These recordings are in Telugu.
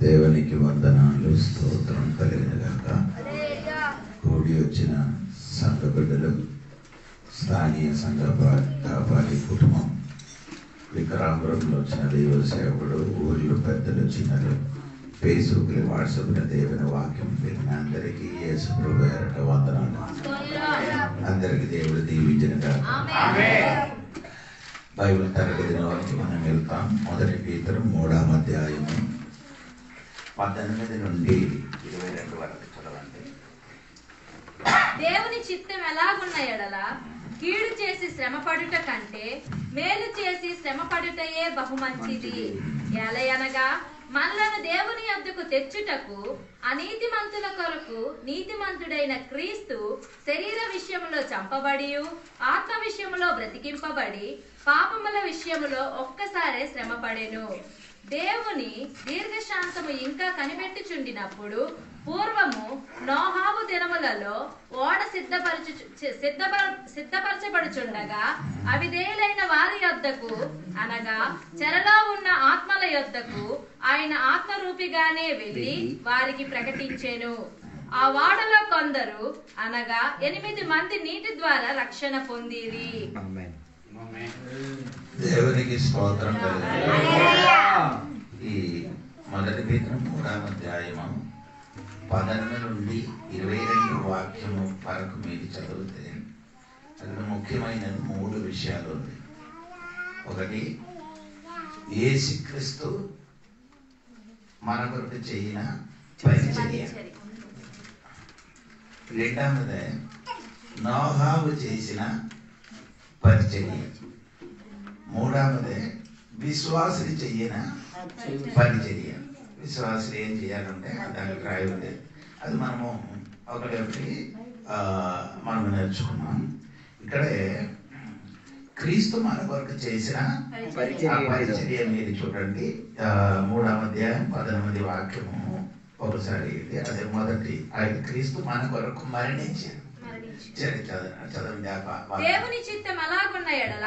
దేవునికి వందనాలు, స్తోత్రం కలిగినగాక. కూడి వచ్చిన సంఘ బిడ్డలు, స్థానియ సంఘ కాపాలి కుటుంబం, విక్రాంపురంలో వచ్చిన దైవ సేవకుడు, ఊర్లో పెద్దలు, చిన్నలు, ఫేస్బుక్లో, వాట్సాప్లో దేవుని వాక్యం విన్న అందరికీ యేసు ప్రభు పేరట వందనాలు. అందరికీ దేవుడు దీవించినగా. బైబిల్ తరగతిలోకి మనం వెళ్తాం. 1 పేతురు 3వ అధ్యాయము 18 నుండి 22 వరకు చదవండి. దేవుని చిత్తం ఎలాగున్న ఎడల కీడు చేసి శ్రమపడుట కంటే మేలు చేసి శ్రమపడుటయే బహుమంచిది. ఎలయనగా మనలను దేవుని యొద్దకు తెచ్చుటకు అనీతిమంతుల కొరకు నీతిమంతుడైన క్రీస్తు శరీర విషయములో చంపబడి ఆత్మ విషయములో బ్రతికింపబడి పాపముల విషయములో ఒక్కసారే శ్రమపడెను. దేవుని దీర్ఘశాంతము ఇంకా కనిపెట్టుచుండినప్పుడు పూర్వము నోహావు దినములలో ఓడ సిద్ధపరచబడుచుండగా అవిధేయులైన వారి యొద్దకు అనగా చెరలో ఉన్న ఆత్మల యొద్దకు ఆయన ఆత్మరూపిగానే వెళ్ళి వారికి ప్రకటించెను. ఆ వాడలో కొందరు అనగా 8 మంది నీటి ద్వారా రక్షణ పొందిరి. దేవునికి స్తోత్రం. ఈ 1 పేతురు 3వ అధ్యాయము 18 నుండి 22 వాక్యము వరకు మీరు చదివితే అందులో ముఖ్యమైన 3 విషయాలు ఉంది. ఒకటి, యేసుక్రీస్తు మన కొరకు చేసిన పరిచర్య. రెండవది, నోహావు చేసిన పరిచర్య. మూడవది, విశ్వాసులు చెయ్యిన పరిచర్య. విశ్వాసులు ఏం చేయాలంటే దానికి రాయి ఉంది. అది మనము ఒకటి మనం నేర్చుకున్నాం. ఇక్కడే క్రీస్తు మన కొరకు చేసిన పరిచర్య మీరు చూడండి. 3వ అధ్యాయం 18 వాక్యము ఒకసారి. అదే మొదటి, ఆయన క్రీస్తు మన కొరకు మరణించారు. దేవుని చిత్తం అలాగున్న ఎడల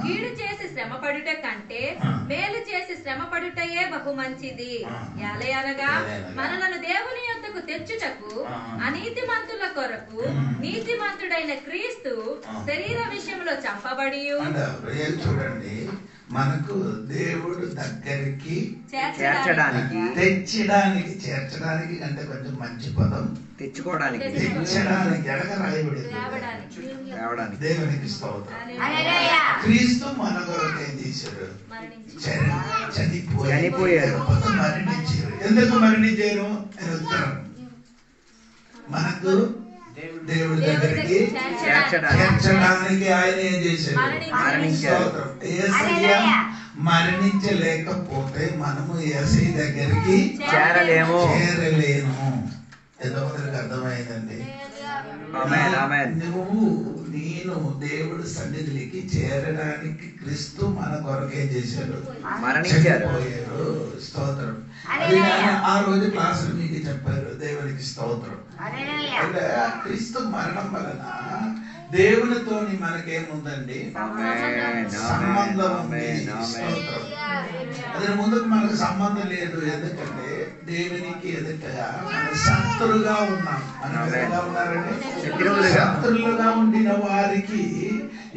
కీడు చేసి శ్రమపడుట కంటే మేలు చేసి శ్రమపడుటయే బహుమంచిది. ఎలయనగా మనలను దేవుని యొద్దకు తెచ్చుటకు అనీతిమంతుల కొరకు నీతిమంతుడైన క్రీస్తు శరీర విషయంలో చంపబడి చూడండి, మనకు దేవుడు దగ్గరికి చేర్చడానికి చేర్చడానికి అంటే కొంచెం మంచి పదం, తెచ్చుకోవడానికి, తెచ్చడానికి, ఎడగ రాయబడింది. దేవునికి స్తోత్రం. క్రీస్తు మన కొరకు ఏం చేశారు? చనిపోయారు, మరణించారు. ఎందుకు మరణించారు? మనకు దేవుడి దగ్గరికి చేర్చడానికి ఆయన ఏం చేశారు? యేసయ్య మరణించలేకపోతే మనము యేసయ్య దగ్గరికి చేరలేము. ఎంతమందికి అర్థమైందండి? నువ్వు నేను దేవుడు సన్నిధికి చేరడానికి క్రీస్తు మన కొరకే చేశాడు, మరణించారు. స్తోత్రం. ఆ రోజు క్లాసులు మీకు చెప్పారు. దేవునికి స్తోత్రం. అంటే క్రీస్తు మరణం వలన దేవునితో మనకేముందండి? సంబంధం ఉంది. స్తోత్రం. అదే ముందుకు మనకు సంబంధం లేదు. ఎందుకంటే దేవునికి ఎదుటగా మన శత్రులుగా ఉన్నాం. మనం ఎలా ఉన్నారండి? శత్రులుగా ఉండిన వారికి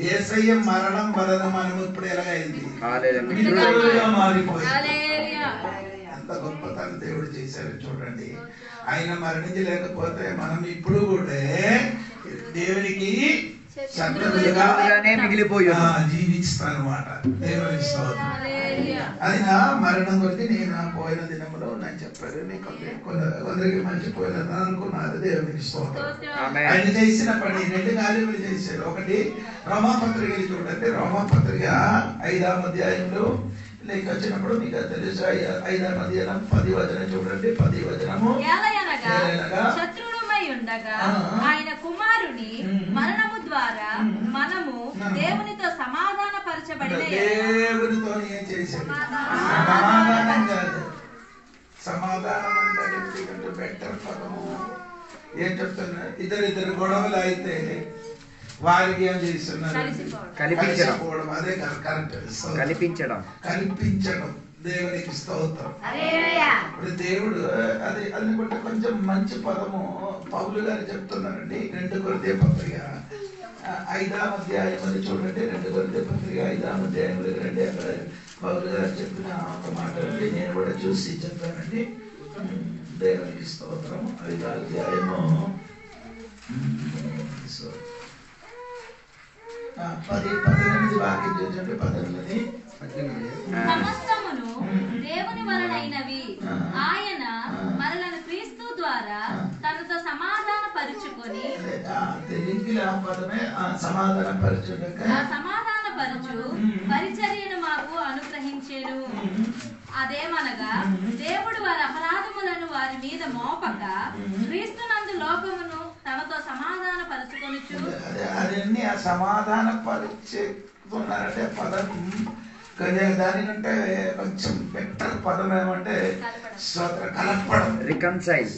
యేసయ్య మరణం వలన మనం ఇప్పుడు ఎలాగైంది? మిత్రులుగా మారిపోయింది. ఎంత గొప్పతనం దేవుడు చేశారు చూడండి. ఆయన మరణించలేకపోతే మనం ఇప్పుడు కూడా దేవునికి శత్రువులుగానే మిగిలిపోయి జీవిస్తానమాట. దేవునికి స్తోత్రం. ఆయన మరణం గురించి నేను పోయిన దినంలో నాకు చెప్పారు. కొందరికి మర్చిపోయిన అనుకున్నారు. దేవునికి స్తోత్రం. ఆయన చేసిన పని 2 కార్యములు చేశారు. ఒకటి, రోమాపత్రికలు చూడండి. రోమాపత్రిక 5వ అధ్యాయంలో నీకు వచ్చినప్పుడు మీకు తెలుసు. 5వ అధ్యాయం 10వ వచనం చూడండి. 10వ వచనము, శత్రువులమై ఉండగా ఆయన కుమారుని మరణము ద్వారా మనము దేవునితో సమాధాన పరచబడిన. దేవునితో ఏం చేశాడు? సమాధానం కాదు. సమాధానం అంటే బెటర్ పదము. ఏం చెప్తున్నా? ఇద్దరు గొడవలు అయితే వారికి ఏం చేస్తున్నారు? కలిపించడం. అదే కరెక్ట్. కల్పించడం. దేవునికి స్తోత్రం. ఇప్పుడు దేవుడు అది అనుకుంటే కొంచెం మంచి పదము పౌలు గారు చెప్తున్నారండి. 2 కొరింథీ పత్రిక 5వ అధ్యాయం అని చూడండి. 2 కొరింథీ పత్రిక 5వ అధ్యాయంలో రండి. అక్కడ పౌలు గారు చెప్పిన ఒక మాట అండి, నేను కూడా చూసి చెప్పానండి. దేవునికి స్తోత్రం. 5వ అధ్యాయము 18 వాక్యం చూడండి. 18 సమస్తమును దేవుని వలనైనవి. ఆయన మనలను క్రీస్తు ద్వారా తనతో సమాధాన పరుచుకొని సమాధాన పరుచు పరిచర్యను మాకు అనుగ్రహించెను. అదేమనగా దేవుడు వారి అపరాధములను వారి మీద మోపక క్రీస్తునందు లోకమును తనతో సమాధాన పరుచుకొనుచు. అదన్నీ ఆ సమాధాన పరుచుకున్నారంటే పదం దానికంటే కొంచెం బెటర్ పదం ఏమంటే కలపడం. రికన్సైల్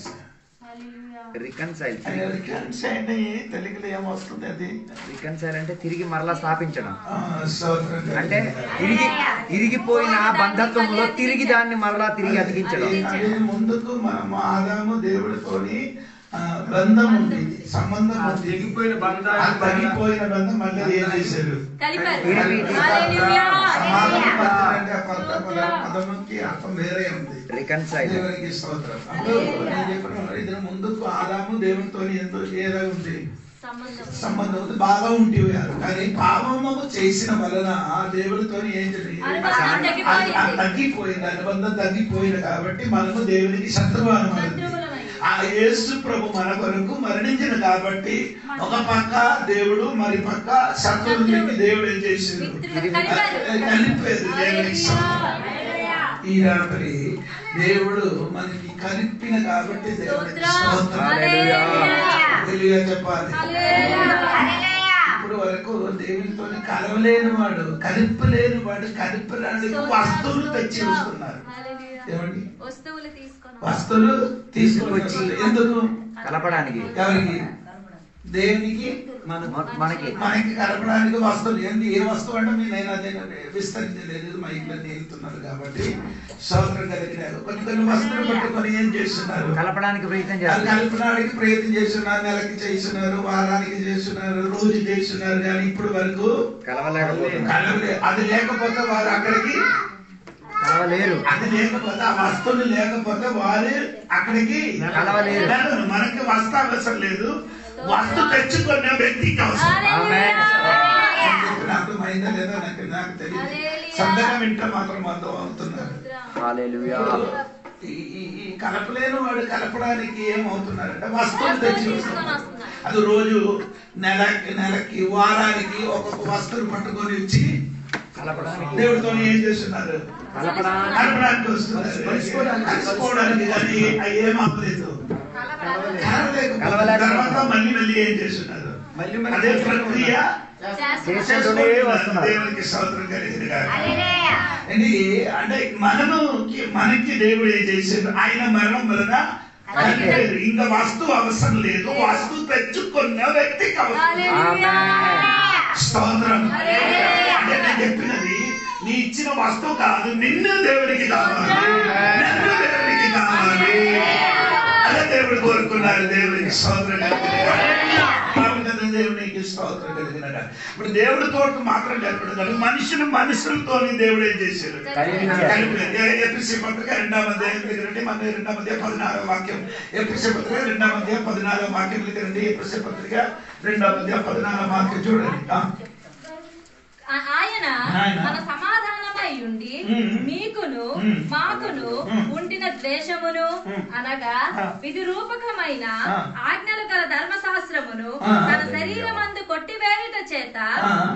తెలుగులో ఏమొస్తుంది? అది రికన్సైల్ అంటే తిరిగి మరలా స్థాపించడం. అంటే ఇరిగిపోయిన బంధత్వంలో తిరిగి దాన్ని మరలా తిరిగి అతికించడం. ముందుకు మనం ఆదాము దేవుడితోని బంధం ఉండేది, సంబంధం తెగిపోయిన బంధం మళ్ళీ ఏం చేశారు? పదముకి అర్థం వేరే ఉంది. దేవునికి స్తోత్రం. అప్పుడు నేను చెప్పిన ఇది ముందుకు ఆదాము దేవుడితో ఏదో ఉంది సంబంధం ఉంది, బాగా ఉండేవారు. కానీ పాపము చేసిన వలన దేవుడితో ఏం తగ్గిపోయింది, అనుబంధం తగ్గిపోయింది. కాబట్టి మనము దేవునికి శత్రువు. ఆ యేసు ప్రభు మన కొరకు మరణించిన కాబట్టి ఒక పక్క దేవుడు, మరి పక్క శత్రువులకి దేవుడు ఏం చేశారు? కలిపారు. దేవునికి ఈ రాత్రి దేవుడు మనకి కలిపిన కాబట్టి దేవునికి చెప్పాలి. ఇప్పుడు వరకు దేవునితో కలవలేని వాడు, కలిపలేని వాడు, కలిపడానికి వస్తువులు తెచ్చి వస్తున్నారు. ఏమండి? వస్తువులు తీసుకొచ్చి ఎందుకు? కలపడానికి. ఎవరికి? దేవునికి మనకి కలపడానికి వస్తువులు. ఏంటి? ఏ వస్తువు అంటే నేను అదే విస్తరించలేదు, మైక్లో తేలుతున్నారు కాబట్టి స్తోత్రం కలిగినారు. కొన్ని వస్తువులు పట్టుకొని ఏం చేస్తున్నారు? కలపడానికి ప్రయత్నం చేస్తున్నారు. కలపడానికి ప్రయత్నం చేస్తున్నారు. నెలకి చేస్తున్నారు, వారానికి చేస్తున్నారు, రోజు చేస్తున్నారు. కానీ ఇప్పుడు వరకు కలవలేదు. అది లేకపోతే వారు అక్కడికి కలవలేరు. అది లేకపోతే, ఆ వస్తువులు లేకపోతే వారు అక్కడికి కలవలేరు. మనకి వస్తు అవసరం లేదు, వస్తు తెచ్చుకునే వ్యక్తికి అవసరం. అర్థమైందా లేదా నాకు తెలియదు. సందర్భం వింటే మాత్రం అర్థం అవుతున్నారు. ఈ కలపలేని వాడు కలపడానికి ఏమవుతున్నారంటే వస్తువులు తెచ్చి వస్తున్నారు. అది రోజు నెలకి వారానికి ఒక్కొక్క వస్తువులు పట్టుకొని వచ్చి దేవుడితో ఏం చేస్తున్నారు? కలపడానికి వస్తున్నారు. కలుసుకోవడానికి. కానీ అవి ఏమవ్వలేదు, తర్వాత మళ్ళీ ఏం చేస్తున్నారు? అదే ప్రక్రియ దేవునికి స్తోత్రం కలిగింది కాదు. అంటే మనకి దేవుడు ఏం చేశాడు? ఆయన మరణం వలన ఇంకా వస్తువు అవసరం లేదు, వస్తువు తెచ్చుకున్న వ్యక్తికి అవసరం. స్తోత్రం. అంటే నేను చెప్పినది నీ ఇచ్చిన వస్తువు కాదు, నిన్ను దేవుడికి కావాలి, నన్ను దేవుడికి కావాలి. అదే దేవుడు కోరుకున్నారు. దేవుడికి స్తోత్రం కలిగిన దేవునికి స్తోత్రం కలిగినట. ఇప్పుడు దేవుడితో మాత్రం కలపడు, మనుషులతో దేవుడు ఏం చేశారు? ఎఫెసీ పత్రిక 2వ అధ్యాయం దగ్గరండి. మన 2వ అధ్యాయం 14వ వాక్యం. ఎఫెసీ పత్రిక 2వ అధ్యాయం 14వ వాక్యం దగ్గరండి. ఎఫెసీ పత్రిక 2వ అధ్యాయం 14వ వాక్యం చూడండి. ఆయన మన సమాధానమై ఉండి మీకును మాకును ఉండిన ద్వేషమును అనగా విధి రూపకమైన ఆజ్ఞలు గల ధర్మశాస్త్రమును తన శరీరమందు కొట్టివేయుట చేత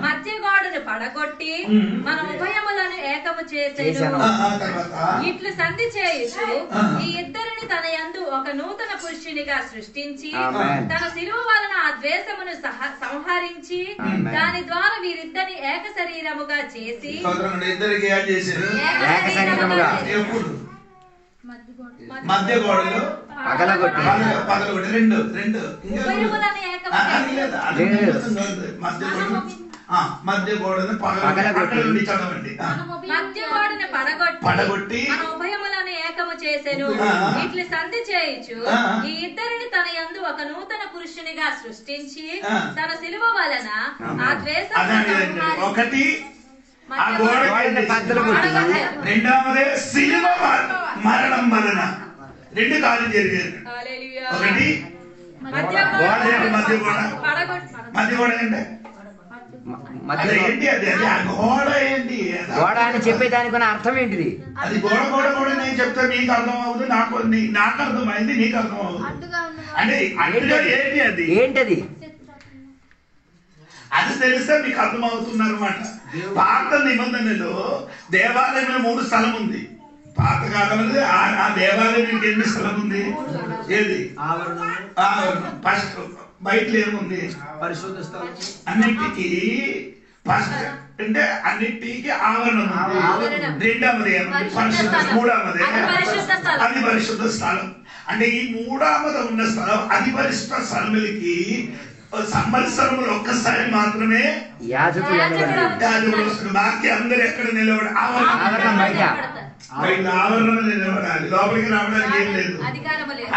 మధ్య గోడను పడగొట్టి మన ఉభయములను ఏకము చేసేను. ఇట్లు సంధి చేయుచు ఈ ఇద్దరిని తన యందు ఒక నూతన పురుషునిగా సృష్టించి తన శిలువ వలన ఆ ద్వేషమును సంహరించి దాని ద్వారా వీరిద్దరిని ఏక శరీరముగా చేసి ఎప్పుడు మధ్య గోడలు పగలగొట్టి పగలగొట్టి రెండు రెండు ఉభయములను ఏకము మధ్య గోడను పగలగొట్టి చదవండి. మధ్య గోడను పడగొట్టి మన ఉభయములను ఏకము చేసెను. ఇట్లా సంధి చేయుచు ఈ ఇద్దరిని తన యందు ఒక నూతన పురుషునిగా సృష్టించి తన సిలువ వలన ఆ ద్వేషం ఒకటి ఆ గోడ రెండవదే సిలువ మరణం వలన రెండు కార్యం జరిగారు. ఒకటి మధ్య గోడ మధ్య గోడ అంటే ఏంటి? అది అది ఆ గోడ ఏంటి? గోడ అని చెప్పేదానికి అర్థం ఏంటిది? అది గోడ గోడ గోడ నేను చెప్తే నీకు అర్థం అవుతుంది, నాకు అర్థమైంది, నీకు అర్థం అవుతుంది. అంటే అడ్డుగా ఏంటి? అది ఏంటది? అది తెలిస్తే మీకు అర్థమవుతుంది అనమాట. పాత నిబంధనలో దేవాలయంలో 3 స్థలం ఉంది. పాత కాలంలో ఆ దేవాలయం ఎన్ని స్థలం ఉంది? ఏది? ఆవరణం. ఫస్ట్ బయటలో ఏముంది? పరిశుద్ధ స్థలం. అన్నిటికీ ఫస్ట్ అంటే అన్నిటికీ ఆవరణం ఉంది. రెండవది ఏముంది? పరిశుద్ధ. మూడవది అది పరిశుద్ధ స్థలం. అంటే ఈ మూడవది ఉన్న స్థలం అది పరిశుద్ధ స్థలములకి సంవత్సరంలో ఒక్కసారి మాత్రమే యాజకుడు వస్తుంది. బాకీ అందరు ఎక్కడ నిలబడి ఆవరణ నిలబడాలి. లోపలికి రావడానికి ఏం లేదు,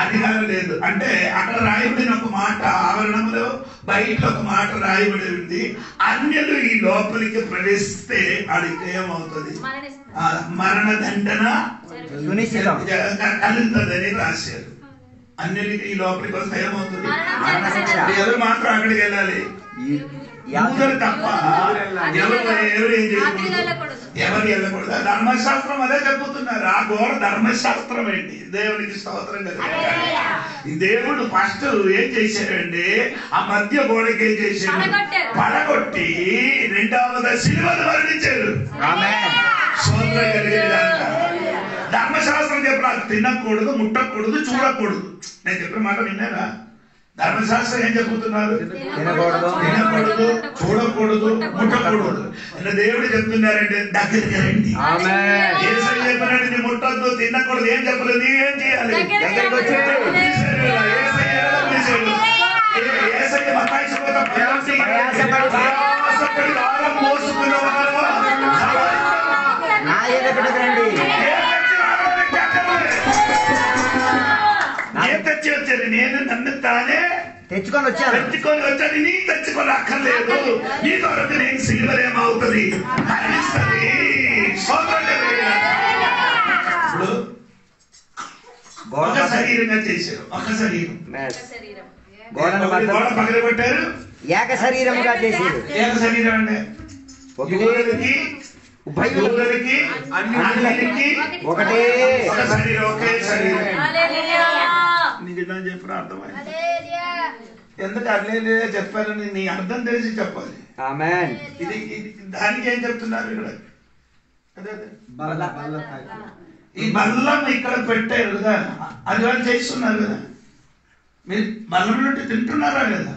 అధికారం లేదు. అంటే అక్కడ రాయబడిన ఒక మాట ఆవరణంలో, బయట ఒక మాట రాయబడి ఉంది. అన్యులు ఈ లోపలికి ప్రవేశిస్తే అడిగితే ఏమవుతుంది? మరణ దండన కలుగుతుందని రాశారు. అన్నిటికీ ఈ లోపలికి వస్తే ఏమవుతుంది? ఎవరు మాత్రం అక్కడికి వెళ్ళాలి? తప్ప ఎవరు ఏం చేయకూడదు, ఎవరు వెళ్ళకూడదు. ధర్మశాస్త్రం అదే చెప్పుతున్నారు. ఆ గోడ ధర్మశాస్త్రం ఏంటి? దేవునికి స్తోత్రం కదా. ఈ దేవుడు ఫస్ట్ ఏం చేశాడండి? ఆ మధ్య గోడకి ఏం చేశాడు? పడగొట్టి రెండవది సిలువను మరణించాడు. స్తోత్రం కలిగేదాకా ధర్మశాస్త్రం చెప్పిన తినకూడదు, ముట్టకూడదు, చూడకూడదు. నేను చెప్పిన మాట విన్నారా? ధర్మశాస్త్రం ఏం చెబుతున్నారు? తినకూడదు, చూడకూడదు, ముట్టకూడదు. దేవుడు చెప్తున్నారంటే దగ్గరికి రండి. యేసయ్య చెప్పినట్టు నీ ముట్టద్దు, తినకూడదు, ఏం చెప్పలేదు, ఏం చేయాలి? నేను నన్ను తానే తెచ్చుకొని వచ్చాను. నీ తెచ్చుకొని అక్కర్లేదు. నీ కొరకు నేను సిల్వర్ ఏమవుతుంది అనిపిస్తుంది. ఒక శరీరంగా చేశారు. ఒక శరీరం గోడ పగలగొట్టారు. ఏక శరీరముగా చేశారు. ఏక శరీరం అంటే ఒకటి ఉభయులకి అన్నిటికి ఒకటే ఒక శరీరం, ఒకే శరీరం. నీకు చెప్పిన అర్థమైంది. ఎందుకు అట్లే చెప్పారని నీ అర్థం తెలిసి చెప్పాలి. ఇది దానికి ఏం చెప్తున్నారు ఇక్కడ? ఈ బల్లం ఇక్కడ పెట్టారు కదా, అది వాళ్ళు చేస్తున్నారు కదా. మీరు బల్లం నుండి తింటున్నారా లేదా?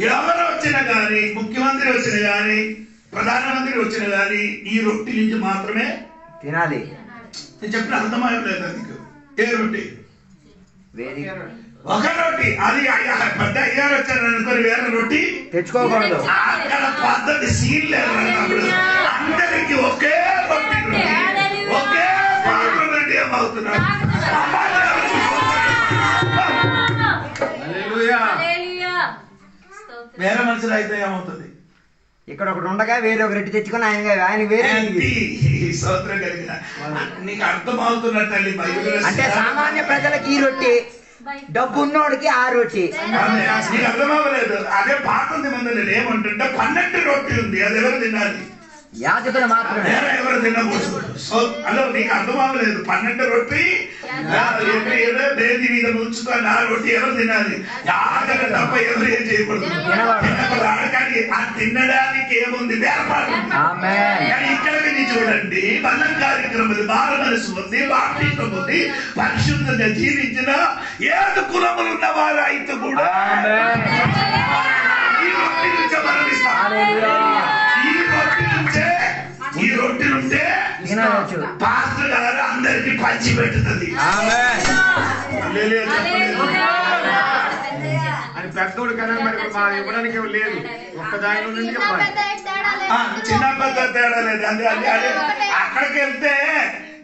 ఎవరు వచ్చినా కానీ, ముఖ్యమంత్రి వచ్చినా కానీ, ప్రధానమంత్రి వచ్చినా కానీ ఈ రొట్టి నుంచి మాత్రమే తినాలి. నేను చెప్పిన అర్థమయ్యలేదు నీకు. ఏ రొట్టి? ఒక రొట్టి. అది పెద్ద అయ్యారు వచ్చారు అనుకోని వేరే రొట్టి తెచ్చుకోకూడదు. అక్కడ పద్ధతి సీన్ లేదు. అందరికి ఒకే రొట్టి, ఒకే పాత్ర నుండి ఏమవుతున్నారు? వేరే మనుషులు అయితే ఏమవుతుంది? ఇక్కడ ఒకటి ఉండగా వేరే ఒక రొట్టి తెచ్చుకొని ఆయన వేరే స్తోత్రం కలిగిన నీకు అర్థమవుతున్నట్టు తల్లి. అంటే సామాన్య ప్రజలకి ఈ రొట్టి, డబ్బు ఉన్నోడికి ఆ రొట్టి. నీకు అర్థమవ్వలేదు. అదే పాత నిబంధనలు ఏమంటుంటే 12 రొట్టి ఉంది. అది ఎవరు తినాలి? యాజకులు మాత్రమే. ఎవరు తినకూడదు. అలా నీకు అర్థమవ్వలేదు. 12 రొట్టి దేని మీద ఉంచుకొని ఆ రొట్టి ఎవరు తినాలి? యాజకులు తప్ప ఎవరు ఏం చేయకూడదు. కానీ ఆ తినడానికి ఏముంది? వేరపాటు. కానీ ఇక్కడికి చూడండి, బలం కార్యక్రమం, బాల మనసు ఉంది, బాప్టిజం ఉంది, పరిశుద్ధంగా జీవించిన ఏడు కులములు ఉన్న వారు అయితే కూడా ఈ రొట్టి నుంచే మరణిస్తారు. ఈ రొట్టి నుంచే పాస్టర్ గారు అందరికి అందరికి పంచి పెట్టుతుంది. హల్లెలూయా చెప్పండి. అని పెద్దోడు కదా మరి మా ఇవ్వడానికి లేదు. ఒక్క దాని నుండి చిన్న పెద్ద తేడా లేదు. అదే అక్కడికి వెళ్తే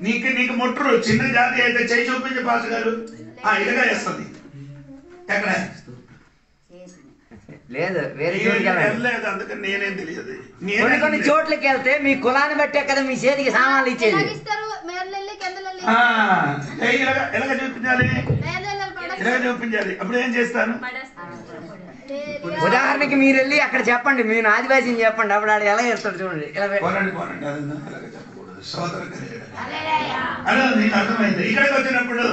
నీకు ముట్టరు. చిన్న జాతి అయితే చేయి చూపించే పాస్ గారు ఇదిగా వేస్తుంది. ఎక్కడ లేదు, వేరే లేదు. అందుకని నేనేం తెలియదు. కొన్ని చోట్లకి వెళ్తే మీ కులాన్ని బట్టే కదా మీ చేతికి సామాన్లు ఇచ్చేది. ఎలాగ చూపించాలి, ఎలాగ చూపించాలి. అప్పుడు ఏం చేస్తాను? ఉదాహరణకి మీరు వెళ్ళి అక్కడ చెప్పండి, మీరు ఆదివాసీని చెప్పండి, అప్పుడు ఆడు ఎలా చేస్తాడు చూడండి. అలా నీకు అర్థమైంది. ఇక్కడికి వచ్చినప్పుడు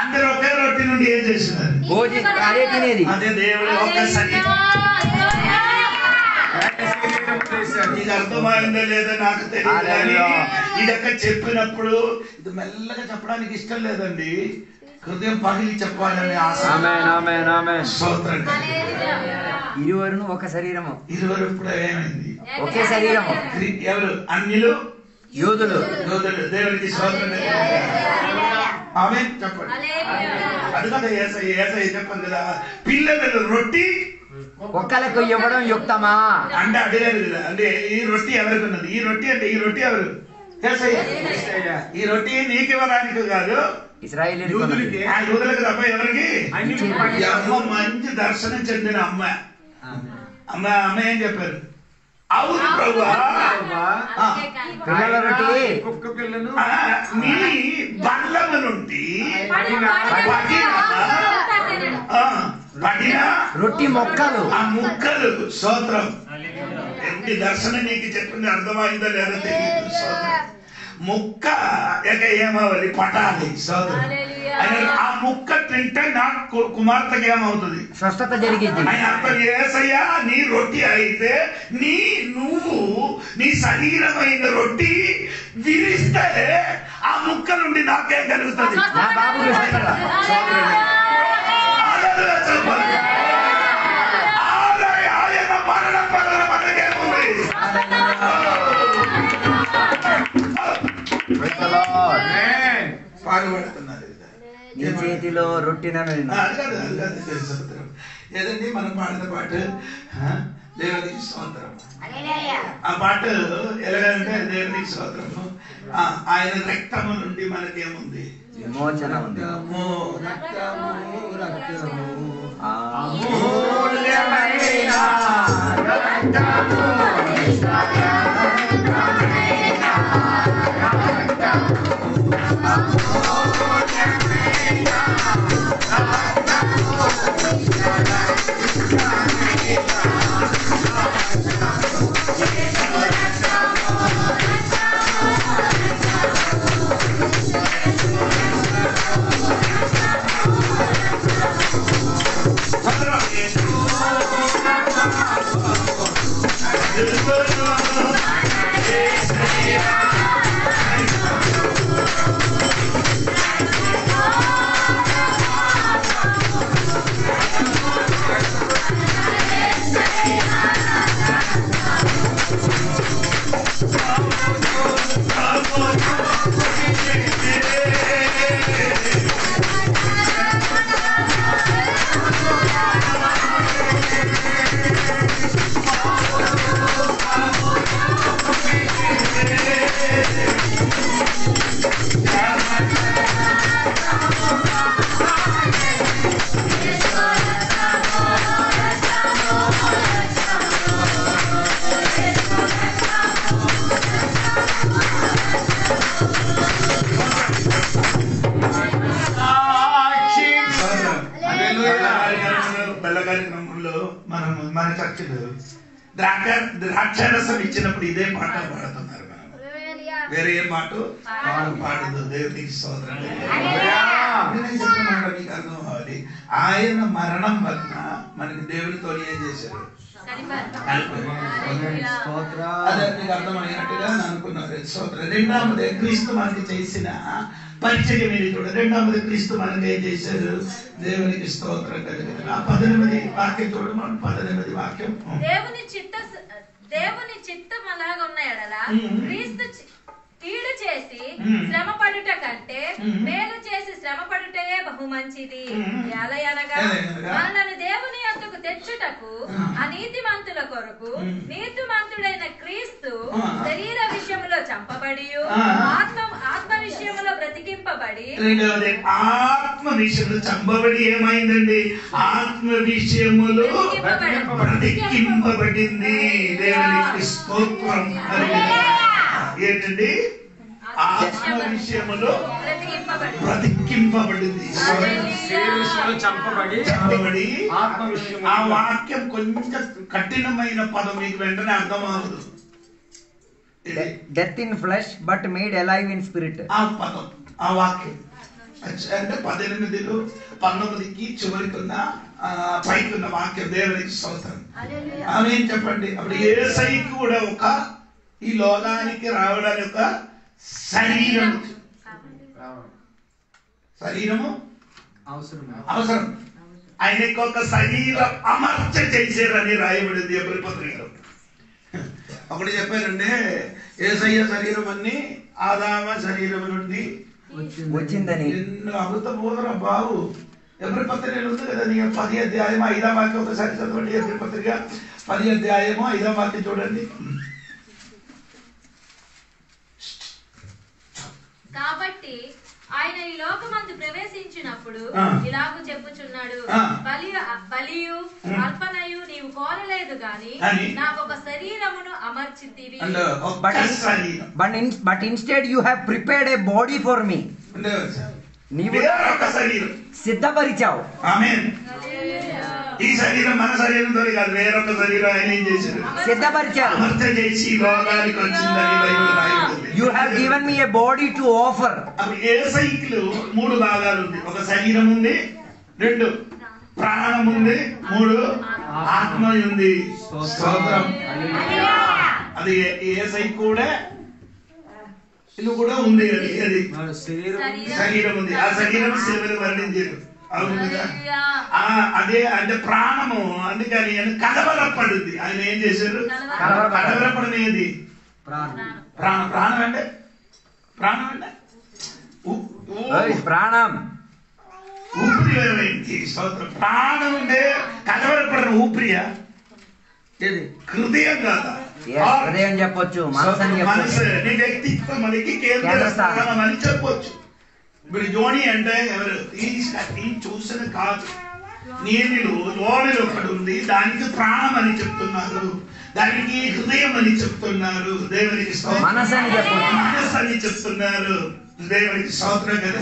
అందరూ ఒకే రొట్టె నుండి ఏం చేస్తున్నారు? అదే తినేది. అదే దేవుడు ఒక్క శరీరం. నీకు అర్థమైందో లేదో నాకు తెలియదు, కానీ ఇదొక్క చెప్పినప్పుడు ఇది మెల్లగా చెప్పడానికి ఇష్టం లేదండి. హృదయం పగిలి చెప్పాలని ఆశ. ఇరువురును ఒక శరీరము. ఇరువురు ఇప్పుడు ఏమైంది? ఒకే శరీరము. ఎవరు? అన్యులు, యోధులు. దేవునికి స్తోత్రం. ఆమేన్ చెప్పండి. అది కదా యేసయ్య చెప్పండి కదా, పిల్లలు రొట్టి ఒక్కలకు ఇవ్వడం యుక్తమా అంటే అడిగారు కదా. అంటే ఈ రొట్టి ఎవరికి ఉన్నది? ఈ రొట్టి అంటే ఈ రొట్టి ఎవరు? యేసయ్య. ఈ రొట్టి నీకు ఇవ్వడానికి కాదు, ఇశ్రాయేలీయులకి. ఆ యూదులకు తప్ప ఎవరికి? అమ్మ మంచి దర్శనం చెందిన అమ్మ. అమ్మ ఏం చెప్పారు? అవును ప్రభువా, పిల్లల రొట్టి ఒక్క పిల్లను నీ బండ్లము నుండి పడిన రొట్టి మొక్కలు, ఆ ముక్కలు. స్తోత్రం. ఎన్ని దర్శనం నీకు చెప్పింది అర్థమైందో లేదో తెలియదు. స్తోత్రం. ముక్క ఇక ఏమవ్వాలి? పటాలి. స్తోత్రం. ఆ ముక్క తింటే నా కుమార్తెకి ఏమవుతుంది? స్వస్థత జరిగింది. ఆయన అర్థం యేసయ్యా నీ రొట్టి అయితే నువ్వు నీ శరీరమైన రొట్టి విరిస్తే ఆ ముక్క నుండి నాకేం కలుగుతుంది? నా బాబు ఆయన మరణం వలన మనకేముంది? పాడుపడుతున్నారు. నీ చేతిలో రొట్టినను. ఏదండి మనం పాడిన పాట దేవునికి స్తోత్రం. ఆ పాట ఎలాగంటే దేవునికి స్తోత్రము. ఆయన రక్తము నుండి మనకేముంది? విమోచన ఉంది. మన చర్చలు ద్రాక్షారసం ఇచ్చినప్పుడు ఇదే పాట పాడుతున్నారు. వేరే ఏ మాట పాడదు. దేవునికి స్తోత్రం. మీకు అర్థం అవ్వాలి. ఆయన మరణం వలన మనకి దేవునితో ఏం చేశారు? అదే మీకు అర్థమైనట్టుగా అనుకున్నారు. స్తోత్రం. రెండవది క్రీస్తు మనకి చేసిన పరిచయం మీరు చూడండి. రెండవది క్రీస్తు మనకి ఏం చేశారు? దేవునికి స్తోత్రం కలిగింది. ఆ 18 వాక్యం చూడండి. మనం 18 వాక్యం. దేవుని చిత్తం అలాగా ఉన్నాయడలా క్రీస్తు కీడు చేసి శ్రమ పడుట కంటే మంచిది. ఎలయనగా మనల్ని దేవుని యొద్దకు తెచ్చుటకు అనీతిమంతుల కొరకు నీతిమంతుడైన క్రీస్తు శరీర విషయములో చంపబడి ఆత్మ విషయములో బ్రతికింపబడి. ఆత్మ విషయంలో చంపబడి ఏమైందండి? ఆత్మ విషయములో బ్రతికింపబడింది. దేవునికి స్తోత్రం. ఏంటండి? ఆత్మ విషయములో బ్రతికింపబడింది. చంపబడి. ఆ వాక్యం కొంచెం కఠినమైన పదం, మీకు వెంటనే అర్థం అవ్వదు. Death in flesh but made alive in spirit. ఆ పదం, ఆ వాక్యం అంటే 18 19కి చివరికి ఉన్న పైకి ఉన్న వాక్యం. దేవునికి స్తోత్రం. ఆమేన్ చెప్పండి. అప్పుడు యేసయ్యకి కూడా ఒక ఈ లోకానికి రావడానికి ఒక శరీరము అవసరం. ఆయనకు ఒక శరీరం అమర్చ చేశారని రాయబడింది ఎబ్రీ పత్రికలో. ఒకటి చెప్పారంటే యేసయ్య శరీరం అన్ని ఆదామ శరీరం నుండి వచ్చిందని. అమృత బోధన బాబు. ఎబ్రీ పత్రిక ఉంది కదా, 10వ అధ్యాయం 5వ వాక్యం ఒకసారి చదవండి. ఎబ్రీ పత్రిక 10వ అధ్యాయము 5వ వాక్యం చూడండి. కాబట్టి ఆయన ఈ లోకమందు ప్రవేశించినప్పుడు ఇలాగ చెప్పుచున్నాడు, బలియు అర్పణయు నీవు కోరలేదు గాని నాకొక శరీరమును అమర్చితివి. But instead you have prepared a body for me. నీవు సిద్ధపరిచావు. ఆమేన్. ఈ శరీరం మన శరీరంతో కాదు, వేరొక శరీరం ఆయన ఏం చేశారు? సిద్ధపరిచారు. అమర్చ చేసి లోకానికి వచ్చిందని బైబిల్ రాయబడింది. You have given me A body to offer. అప్పుడు యేసయ్యకి 3 భాగాలు ఉంది. ఒక శరీరం ఉంది, 2 ప్రాణం ఉంది, 3 ఆత్మ ఉంది. స్తోత్రం. అది యేసయ్య కూడా ఇది కూడా ఉంది. అది శరీరం ఉంది. ఆ శరీరం శిలువలో మరణించారు. అదే అంటే ప్రాణము. అందుకని కలవరపడింది. ఆయన ఏం చేశారు? కలవరపడినది ప్రాణం అంటే ప్రాణం ఊపిరి. ప్రాణం అంటే కలవరపడిన ఊపిరియా? హృదయం కాదా? హృదయం చెప్పొచ్చు, మనసు. నీ వ్యక్తిత్వం మనకి కేంద్ర స్థానం అని చెప్పొచ్చు. ఇప్పుడు జోని అంటే ఎవరు? ఈ చూసిన కాదు, నీళ్ళు జోనిలో ఒకటి ఉంది, దానికి ప్రాణం అని చెప్తున్నారు, దానికి హృదయం అని చెప్తున్నారు. దేవునికి మనసు అని చెప్తున్నారు. దేవునికి స్తోత్రం కదా.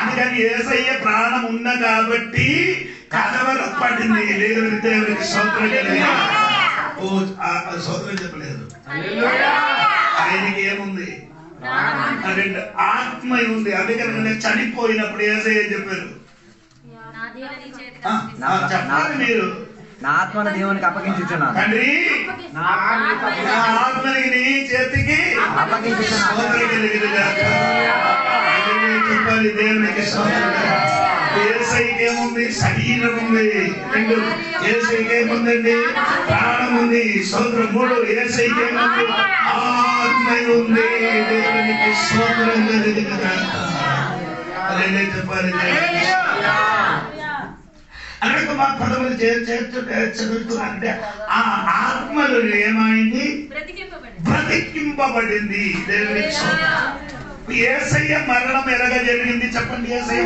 అందుకని యేసయ్య ప్రాణం ఉన్న కాబట్టి కలవరపడింది. దేవునికి స్తోత్రం కదా. స్తోత్రం చెప్పలేదు. ఆయనకి ఏముంది? ఆత్మ ఉంది. అందుకని చనిపోయినప్పుడు యేసయ్య చెప్పారు, చెప్పండి మీరు, నా ఆత్మను దేవునికి అప్పగించుచున్నాను. తండ్రి నా ఆత్మని నీ చేతికి అప్పగించుచున్నాను. చెప్పాలి. దేవునికి యేసయ్యకి ఏముంది? శరీరం ఉంది. 2 యేసయ్యకి ఏముందండి? ప్రాణం ఉంది. స్తోత్రం. 3 యేసయ్యకి ఏముంది? ఆత్మ ఉంది. దేవునికి స్తోత్రం కదా. అదే చెప్పాలి. అలాగే మా పదవులు చదువుతున్నారంటే ఆ ఆత్మలు ఏమైంది? బ్రతికింపబడింది. దేవునికి యేసయ్య మరణం ఎలాగ జరిగింది చెప్పండి? యేసయ్య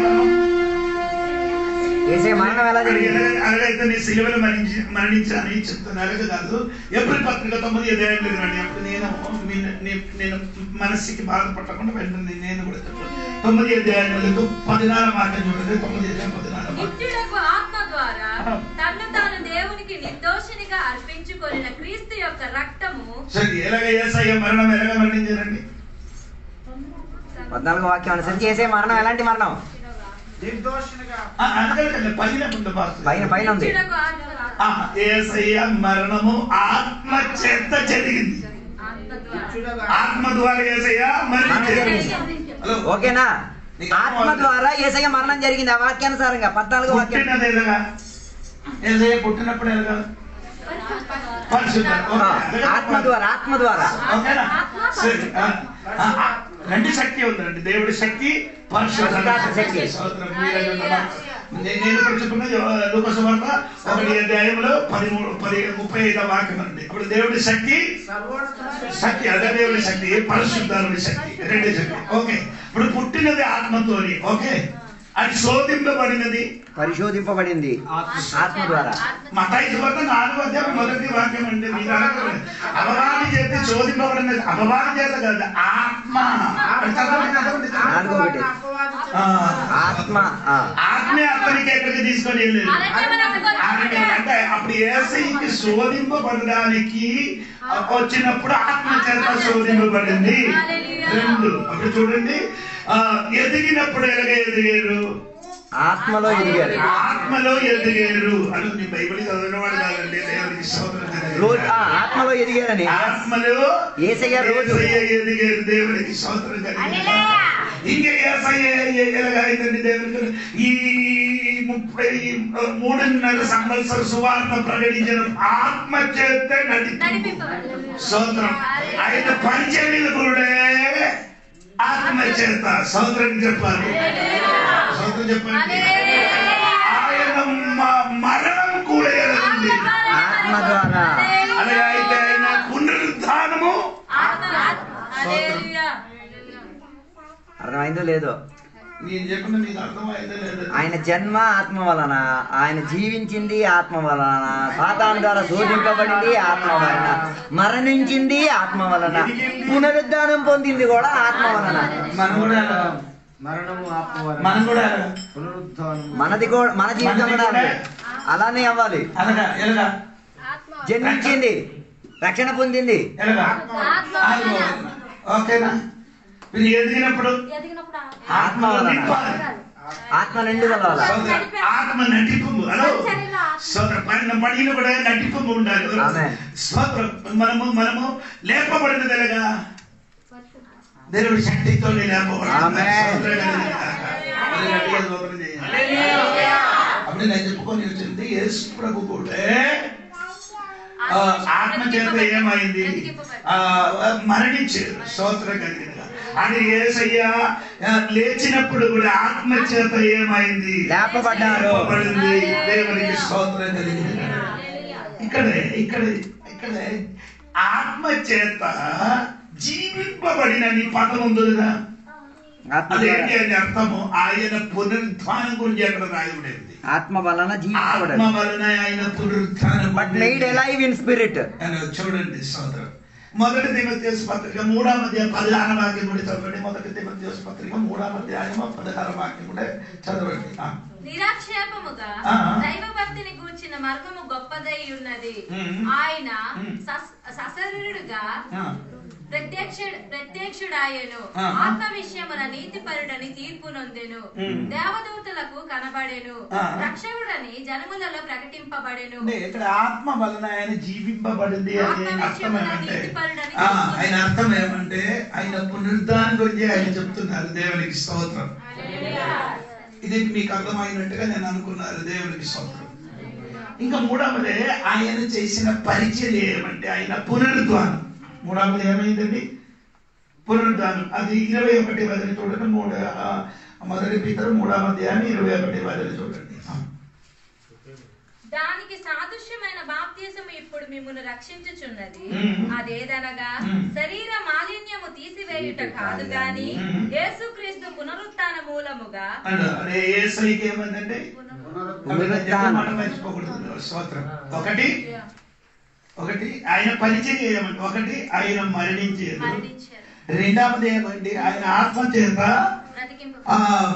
మరణం ఎలా జరిగింది? అలాగైతే నీ సిలువలో మరణించాలని చెప్తున్నారు కాదు. ఎప్పుడు పత్రిక 9 అధ్యాయం రండి. అప్పుడు నేను మనస్సుకి బాధపడకుండా వెంటనే నేను కూడా చెప్పాను. 9 అధ్యాయంలో 14వ వాక్యం చూడండి. 9 అధ్యాయం 14. ఆత్మ ద్వారా తన్ను తాను దేవునికి నిర్దోషినిగా అర్పించుకొనిన క్రీస్తు యొక్క రక్తము. సరే, ఎలాగ యేసయ్య మరణం ఎలాగ మరణించారండి? 14వ వాక్యం అనుసరించి యేసయ్య మరణం ఎలాంటి మరణం? పైన ఉంది. యేసయ్య మరణము ఆత్మ చేత జరిగింది. ఆత్మ ద్వారా యేసయ్య మరణించారు. ఓకేనా? ఆత్మ ద్వారా యేసయ్య మరణం జరిగింది. ఆ వాక్యానుసారంగా 14వ వాక్యం. యేసయ్య పుట్టినప్పుడు ఎలాగా? ఆత్మ ద్వారా. ఓకేనా? సరే, రెండు శక్తి ఉందండి, దేవుడి శక్తి, పరిశుద్ధాత్మ శక్తి. నేను ఇప్పుడు చెప్పుకున్న లూకాసు వార్త 1వ అధ్యాయంలో 35వ వాక్యం అండి. ఇప్పుడు దేవుడి శక్తి, శక్తి అదే దేవుడి శక్తి, పరిశుద్ధాత్మ శక్తి, రెండే శక్తి. ఓకే, ఇప్పుడు పుట్టినది ఆత్మతోని. ఓకే, అది శోధింపబడినది, పరిశోధింపబడింది ఆత్మ ద్వారా. మత్తయి సువార్త 4వ అధ్యాయం 1వ వాక్యం అండి. మీరు అపవాది చేత శోధింపబడినది, అపవాది చేత కాదు, ఆత్మ. ఆత్మే అతనికి ఎక్కడికి తీసుకొని వెళ్ళలేదు అంటే అప్పుడు యేసయ్యకి శోధింపబడడానికి వచ్చినప్పుడు ఆత్మ చేత శోధింపబడింది. రెండు, అప్పుడు చూడండి, ఎదిగినప్పుడు ఎలాగ ఎదిగారు? ఆత్మలో ఎదిగారు. ఆత్మలో ఎదిగారు. అని నీ బైబిల్ చదివినవాడు కాదండి, దేవునికి స్తోత్రం. ఆత్మలో ఎదిగారని, ఆత్మలో యేసయ్య ఎదిగారు, దేవునికి స్తోత్రం. ఇంకా యేసయ్య ఎలాగైందండి దేవునికి? ఈ 3.5 సంవత్సర సువార్త ప్రకటించిన ఆత్మ చేత స్తోత్రం. ఆయన పంచమిలు కూడా ఆత్మ చేత స్తోత్రం చెప్పాలి. స్తోత్రం చెప్పండి. ఆయన మరణం కూడా ఎలాగుంది? ఆత్మ ద్వారా. అలాగే అయితే ఆయన పునరుద్ధానము. అర్థమైందో లేదో? నేను చెప్పిన మీకు అర్థమైందో లేదో? ఆయన జన్మ ఆత్మ వలన, ఆయన జీవించింది ఆత్మ వలన, సాతాను ద్వారా శోధింపబడింది ఆత్మ వలన, మరణించింది ఆత్మ వలన, పునరుద్ధానం పొందింది కూడా ఆత్మ వలన. మనం కూడా మనది కూడా, మన జీవితం కూడా అలానే అవ్వాలి. జన్మించింది, రక్షణ పొందింది. ఓకేనా? మీరు ఎదిగినప్పుడు ఆత్మ వలన, ఆత్మ నిండు కలవాలి. ఆత్మ నటింపు. హలో పడిన కూడా నటింపు ఉండాలి. మనము లేపబడినది ఎలాగా? దేవుడి శక్తితో అప్పుడు నేను చెప్పుకొని వచ్చింది, యేసు ప్రభు కూడా ఆత్మ చేత ఏమైంది? మరణించారు. స్తోత్రం కలిగినగా. అది యేసయ్య లేచినప్పుడు కూడా ఆత్మ చేత ఏమైంది? లేపబడ్డారు. దేవునికి స్తోత్రం కలిగినగా. ఇక్కడే ఆత్మ చేత జీవింపబడిన నీ పదం ఉందిగా, అదేంటి అని అర్థము? ఆయన పునరుద్ధానం గురించి అక్కడ రాయబడింది. ఆత్మ వలన జీవింపబడారు. ఆత్మ వలన ఆయన పునరుద్ధానం, but made alive in spirit. చూడండి సోదరు, 1 తిమోథెయుసు పత్రిక 3వ అధ్యాయం 16వ వాక్యం కూడా చదవండి. 1 తిమోథెయుసు పత్రిక 3వ అధ్యాయం 16వ వాక్యం కూడా చదవండి. నిరాక్షేపముగా దైవ భక్తిని గూర్చిన మార్గము గొప్పదై ఉన్నది. ఆయన సశరీరుడుగా ప్రత్యక్షుడాయను, ఆత్మ విషయమున నీతిపరుడని తీర్పు నొందెను, దేవదూతలకు కనబడెను, రక్షకుడని జనములలో ప్రకటింపబడెను. ఇక్కడ ఆత్మ వలన ఆయన జీవింపబడింది అని అర్థం ఏమంటే, ఆయన అర్థం ఏమంటే ఆయన పునరుద్ధానం గురించి ఆయన చెప్తున్నారు. దేవునికి స్తోత్రం. ఇది మీకు అర్థమైనట్టుగా నేను అనుకున్నారు. దేవునికి స్తోత్రం. ఇంకా మూడవదే ఆయన చేసిన పరిచర్య ఏమంటే ఆయన పునరుద్ధానం. మూడవది ఏమైందండి? పునరుద్ధానం. అది 21 వదిలి చూడండి. 1 పీతరు 3వ అధ్యాయం 21 వదిలి చూడండి. దానికి సాదృశ్యమైన బాప్తిసము ఇప్పుడు మిమ్మును రక్షించుచున్నది. అదేదనగా శరీర మాలిన్యము తీసివేయుట కాదు గాని యేసుక్రీస్తు పునరుత్థాన మూలముగా. యేసయ్యకి ఏమందంటే స్తోత్రం. ఒకటి ఆయన పరిచయం ఏమంటే, ఒకటి ఆయన మరణించేది, రెండవది ఏమండి ఆయన ఆత్మ చేత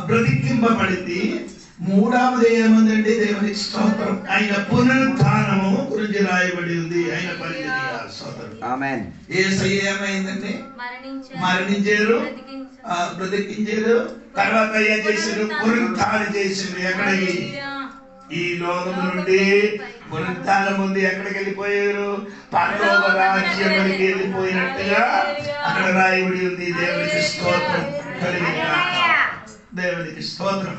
బ్రతికింపబడింది, మూడవది ఏమందండి దేవునికి స్తోత్రం ఆయన పునరుత్థానము గురించి రాయబడి ఉంది. ఆయన పరిచర్య స్తోత్రం. ఆమేన్. యేసయ్య ఏమైందండి? మరణించారు, బ్రతికించారు, తర్వాత ఏం చేశారు? పునరుత్థానం చేశారు. ఎక్కడికి? ఈ లోకం నుండి పునరుత్థానం ఉంది. ఎక్కడికి వెళ్ళిపోయారు? పరలోక రాజ్యానికి వెళ్ళిపోయినట్టుగా అక్కడ రాయబడి ఉంది. దేవునికి స్తోత్రం కలిగిన దేవునికి స్తోత్రం.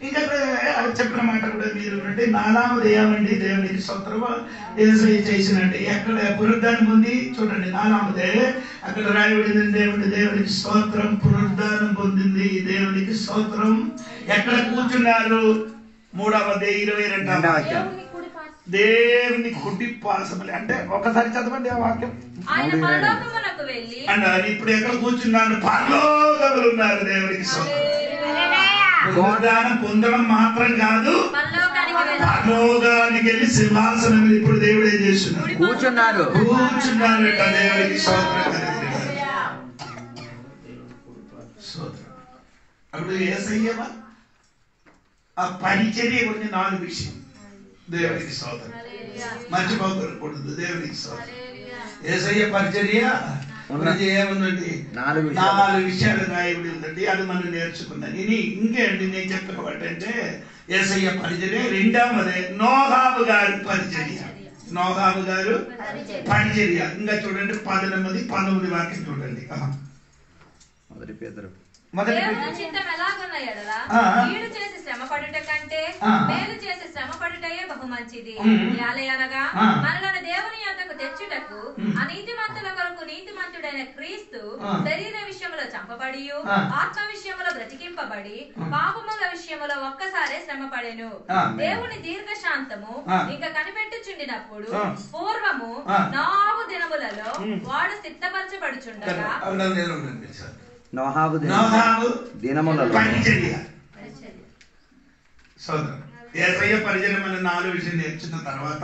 ఇంకా చెప్పిన మాట కూడా మీరు అంటే నాలామది ఏమండి దేవునికి స్తోత్రము యేసయ్య చేసినట్టు ఎక్కడ పునరుద్ధానం పొంది చూడండి నాలామదే అక్కడ రాయబడింది దేవునికి స్తోత్రం పునరుద్ధానం పొందింది దేవునికి స్తోత్రం. ఎక్కడ కూర్చున్నారు 3వ అధ్యాయం 22వ వాక్యం దేవుని కుడి పార్శ్వమున అంటే ఒకసారి చదవండి ఆ వాక్యం. ఆయన పరలోకమునకు వెళ్ళి అంటే ఇప్పుడు ఎక్కడ కూర్చున్నారు పరలోకములో ఉన్నారు దేవునికి స్తోత్రం. పునరుద్ధానం పొందడం మాత్రం కాదు పరలోకానికి వెళ్ళి సింహాసనం మీద ఇప్పుడు దేవుడు ఏం చేస్తున్నారు కూర్చున్నారు దేవుడికి స్తోత్రం. అప్పుడు యేసయ్య ఆ పరిచర్య గురించి 4 విషయం దేవునికి స్తోత్రం మర్చిపోకూడదు. దేవునికి స్తోత్రం. యేసయ్య పరిచర్య ఏముందండి 4 విషయాలు రాయబడి ఉందండి. అది మనం నేర్చుకున్నాం. ఇంకేంటి నేను చెప్పిన ఏంటంటే యేసయ్య పరిచర్య. 2వది నోహాబు గారి పరిచర్య. నోహాబు గారు పరిచర్య. ఇంకా చూడండి 19 వాక్యం చూడండి. దేవుని చిత్తం ఎలాగున్న ఎడల కీడు చేసి శ్రమ పడుట కంటే మేలు చేసి శ్రమ పడుటయే బహు మంచిది. అనగా మనలను దేవుని యొద్దకు తెచ్చుటకు అనీతిమంతుల కొరకు నీతిమంతుడైన క్రీస్తు శరీర విషయములో చంపబడి ఆత్మ విషయములో బ్రతికింపబడి పాపముల విషయములో ఒక్కసారే శ్రమ పడెను. దేవుని దీర్ఘశాంతము ఇంకా కనిపెట్టుచుండినప్పుడు పూర్వము 4 దినములలో వాడు సిద్ధపరచబడుచుండగా నోహాబు దినములలో పరిచర్య. సోదరు యేసయ్య పరిచర్య మన 4 విషయం నేర్చుకున్న తర్వాత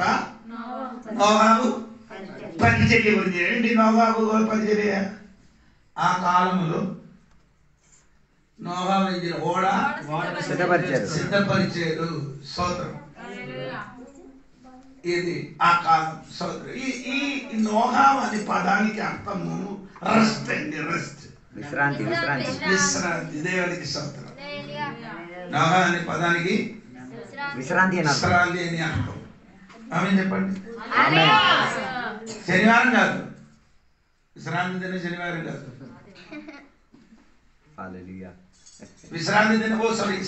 నోహాబు పరిచర్య గురించి ఏంటి? నోహాబు పరిచర్య ఆ కాలంలో నోహాబు ఓడ సిద్ధపరిచారు. సోదరు ఇది ఆ కాలం. సోదరు ఈ నోహాబు అనే పదానికి అర్థము రెస్ట్ అండి. రెస్ట్ విశ్రాంతి. దేవునికి స్తోత్రం. నోహా అనే పదానికి విశ్రాంతి అని అర్థం. ఆమేన్ చెప్పండి. శనివారం కాదు విశ్రాంతి దిన, శనివారం కాదు విశ్రాంతి దిన.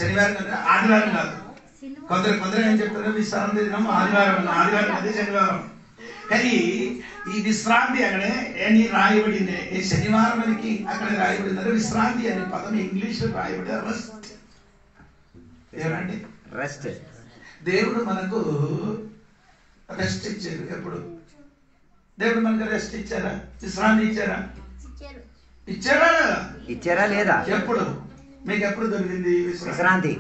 శనివారం కాదు, ఆదివారం కాదు. కొందరు ఏం చెప్తారు విశ్రాంతి దినం ఆదివారం. ఆదివారం అదే శనివారం. కానీ ఈ విశ్రాంతి అక్కడే అని రాయబడింది. శనివారం అని అక్కడ రాయబడింది. విశ్రాంతి అనే పదం ఇంగ్లీష్ లో రాయబడి రెస్ట్. ఏమండి రెస్ట్. దేవుడు మనకు రెస్ట్ ఇచ్చారు. ఎప్పుడు దేవుడు మనకు రెస్ట్ ఇచ్చారా? విశ్రాంతి ఇచ్చారా? ఇచ్చారా లేదా? ఎప్పుడు మీకు ఎప్పుడు దొరికింది విశ్రాంతి?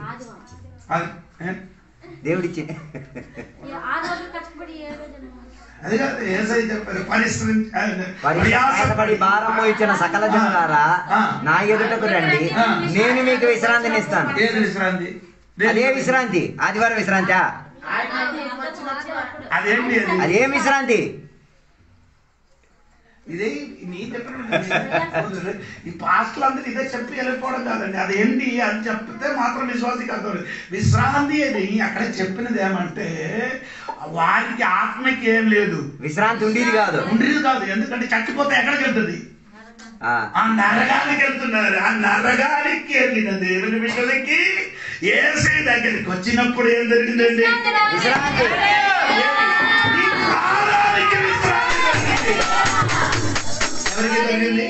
దేవుడిచ్చి అది కాదు. యేసయ్య చెప్పారు పరిశ్రమపడి భారం మోయించిన సకల జనులారా నా ఎదుటకు రండి, నేను మీకు విశ్రాంతిని ఇస్తాను. ఏది విశ్రాంతి? అదే విశ్రాంతి. ఆదివారం విశ్రాంతి? అదేంటి? అదేం విశ్రాంతి? ఇదే నీ చెప్పిన ఈ పాస్టర్లు అందరూ ఇదే చెప్పి వెళ్ళిపోవడం కాదండి. అదేంటి అని చెప్తే మాత్రం విశ్వాసి కాదు. విశ్రాంతి అని అక్కడ చెప్పినది ఏమంటే వారికి ఆత్మకి ఏం లేదు, విశ్రాంతి ఉండేది కాదు. ఎందుకంటే చచ్చిపోతే ఎక్కడికి వెళ్తుంది? ఆ నరగానికి వెళ్తున్నారు. ఆ నరగానికి వెళ్ళిన దేవుని బిడ్డలకి యేసయ్య దగ్గరికి వచ్చినప్పుడు ఏం జరిగిందండి? విశ్రాంతి. ఈ ప్రాణానికి విశ్రాంతి జరిగింది.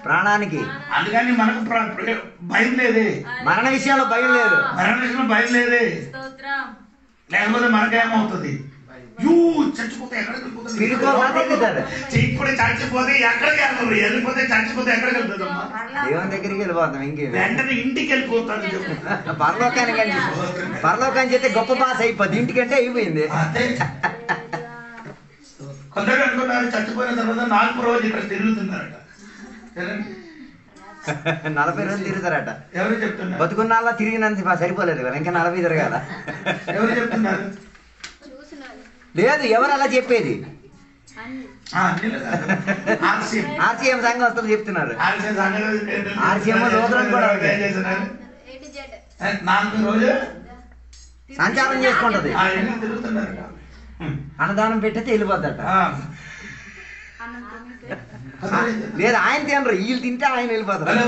ప్రాణానికి. అందుకని మనకు భయం లేదే. మరణ విషయంలో భయం లేదు. మరణ విషయంలో భయం లేదే. లేకపోతే మనకేమవుతుంది? చచ్చిపోతే ఎక్కడికి వెళ్ళిపోతుంది? ఇప్పుడు చచ్చిపోతే ఎక్కడికి వెళ్తారు? వెళ్ళిపోతే చచ్చిపోతే ఎక్కడికి వెళ్తుందమ్మా? దేవుని దగ్గరికి వెళ్ళిపోతాం. ఇంకే వెంటనే ఇంటికి వెళ్ళిపోతాను. పరలోకానికి అయితే గొప్ప పాస్ అయిపోద్ది. ఇంటికంటే అయిపోయింది. కొందరు అనుకున్నారు చచ్చిపోయిన తర్వాత 4వ రోజు ఇక్కడ తిరుగుతున్నారట. 40 రోజులు తిరుగుతారట. ఎవరు చెప్తున్నారు? బతుకున్నాళ్ళ తిరిగినంత సరిపోలేదు కదా, ఇంకా 40 తిరగాల. ఎవరు చెప్తున్నారు? లేదు, ఎవరు అలా చెప్పేది? ఆర్సీఎం సంఘస్థులు చెప్తున్నారు. ఆర్సీఎం లోకం కూడా 4వ రోజు సంచారం చేసుకుంటది. తిరుగుతున్నారట. అన్నదానం పెట్టితే వెళ్ళిపోద్దట. లేదా ఆయన తినరు, వీళ్ళు తింటే ఆయన వెళ్ళిపోతారు.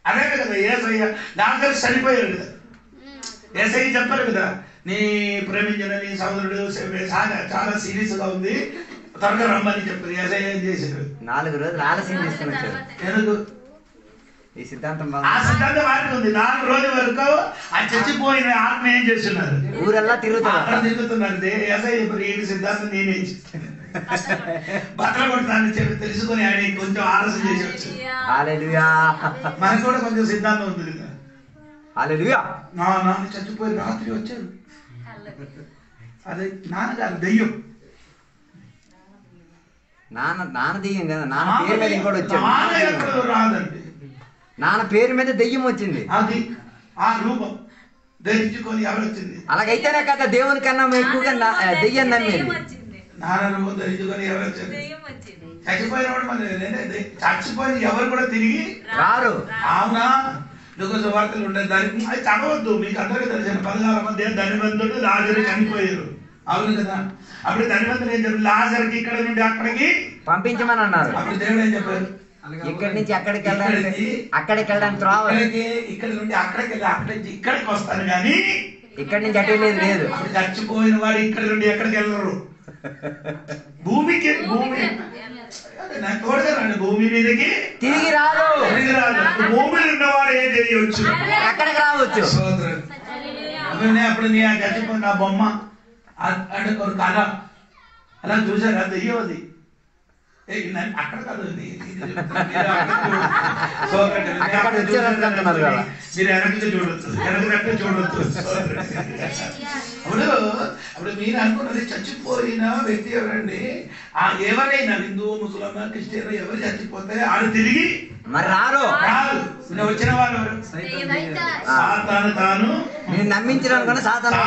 అదే కదా యేసయ్య లాజరు చనిపోయారు కదా, యేసయ్య చెప్పారు కదా, నీ ప్రేమించిన నీ సోదరుడు చాలా సీరియస్ గా ఉంది, త్వరగా రమ్మని చెప్పారు. యేసయ్య ఏం చేశారు? 4 రోజులు ఆలస్యం చేసుకుని వచ్చారు. ఎందుకు? ఈ సిద్ధాంతం ఆ సిద్ధాంతం వారికి ఉంది. 4 రోజుల వరకు ఆ చచ్చిపోయిన ఆత్మ ఏం చేస్తున్నారు? ఊరెల్లా తిరుగుతున్నారు. యేసయ్య చెప్పారు, ఈ సిద్ధాంతం నేనేం చేస్తాను, బట్టలు కొడతానని చెప్పి తెలుసుకొని ఆయన కొంచెం ఆలస్యం చేసి వచ్చారు. హల్లెలూయా. మనకు కూడా కొంచెం సిద్ధాంతం ఉంది కదా. హల్లెలూయా. నాన్న చచ్చిపోయి రాత్రి వచ్చారు, అదే నాన్నగారు దెయ్యం. నాన్న దెయ్యం కదా, నాన్న పేరు మీద ఇంకోటి వచ్చాడు. రాదండి, నాన్న పేరు మీద దెయ్యం వచ్చింది. అది ఆ రూపం ధరించుకొని ఎవరు వచ్చింది? అలాగైతేనే కదా దేవుని కన్నా ఎక్కువగా దెయ్యం నమ్మేది. నాన్న రూపం ధరించుకొని ఎవరు వచ్చారు? చచ్చిపోయిన వాడు మన చచ్చిపోయిన ఎవరు కూడా తిరిగి రారు. అవునా? లుకాసు సువార్తలు ఉండేది, దానికి అది చదవద్దు, మీకు అందరికీ తెలిసిన 16 మంది ధనవంతుడు లాజరు చనిపోయారు. అవును కదా? అప్పుడు ధనవంతుడు ఏం చెప్పారు? లాజర్కి ఇక్కడ నుండి అక్కడికి పంపించమని అన్నారు. అప్పుడు దేవుడు ఏం చెప్పారు? ఇక్కడి నుంచి అక్కడికి వెళ్ళడానికి ఇక్కడ నుండి అక్కడికి వెళ్ళి అక్కడి నుంచి ఇక్కడికి వస్తాను కానీ ఇక్కడి నుంచి అటు వెళ్ళేది లేదు. అప్పుడు చచ్చిపోయిన వాడు ఇక్కడ నుండి ఎక్కడికి వెళ్ళరు, భూమికి భూమి మీదకి తిరిగి రాదు. భూమిలో ఉన్నవాడు ఏం చేయవచ్చు? ఎక్కడికి రావచ్చు. అప్పుడు నీ ఆ చచ్చిపోయిన బొమ్మ అంటే ఒక కళ అలా చూసారు, అది దెయ్యం. అది అక్కడ కాదు, మీరు వెనక్కి చూడొచ్చు, వెనక్కి చూడొచ్చు. అప్పుడు మీరు అనుకున్నది చచ్చిపోయిన వ్యక్తి ఎవరండి? ఎవరైనా హిందూ, ముస్లిం, క్రిస్టియన్ ఎవరు చచ్చిపోతే వాళ్ళు తిరిగి మరి రారు. వచ్చిన వాళ్ళు సాతాను తాను నేను నమ్మించడానికి సాతాను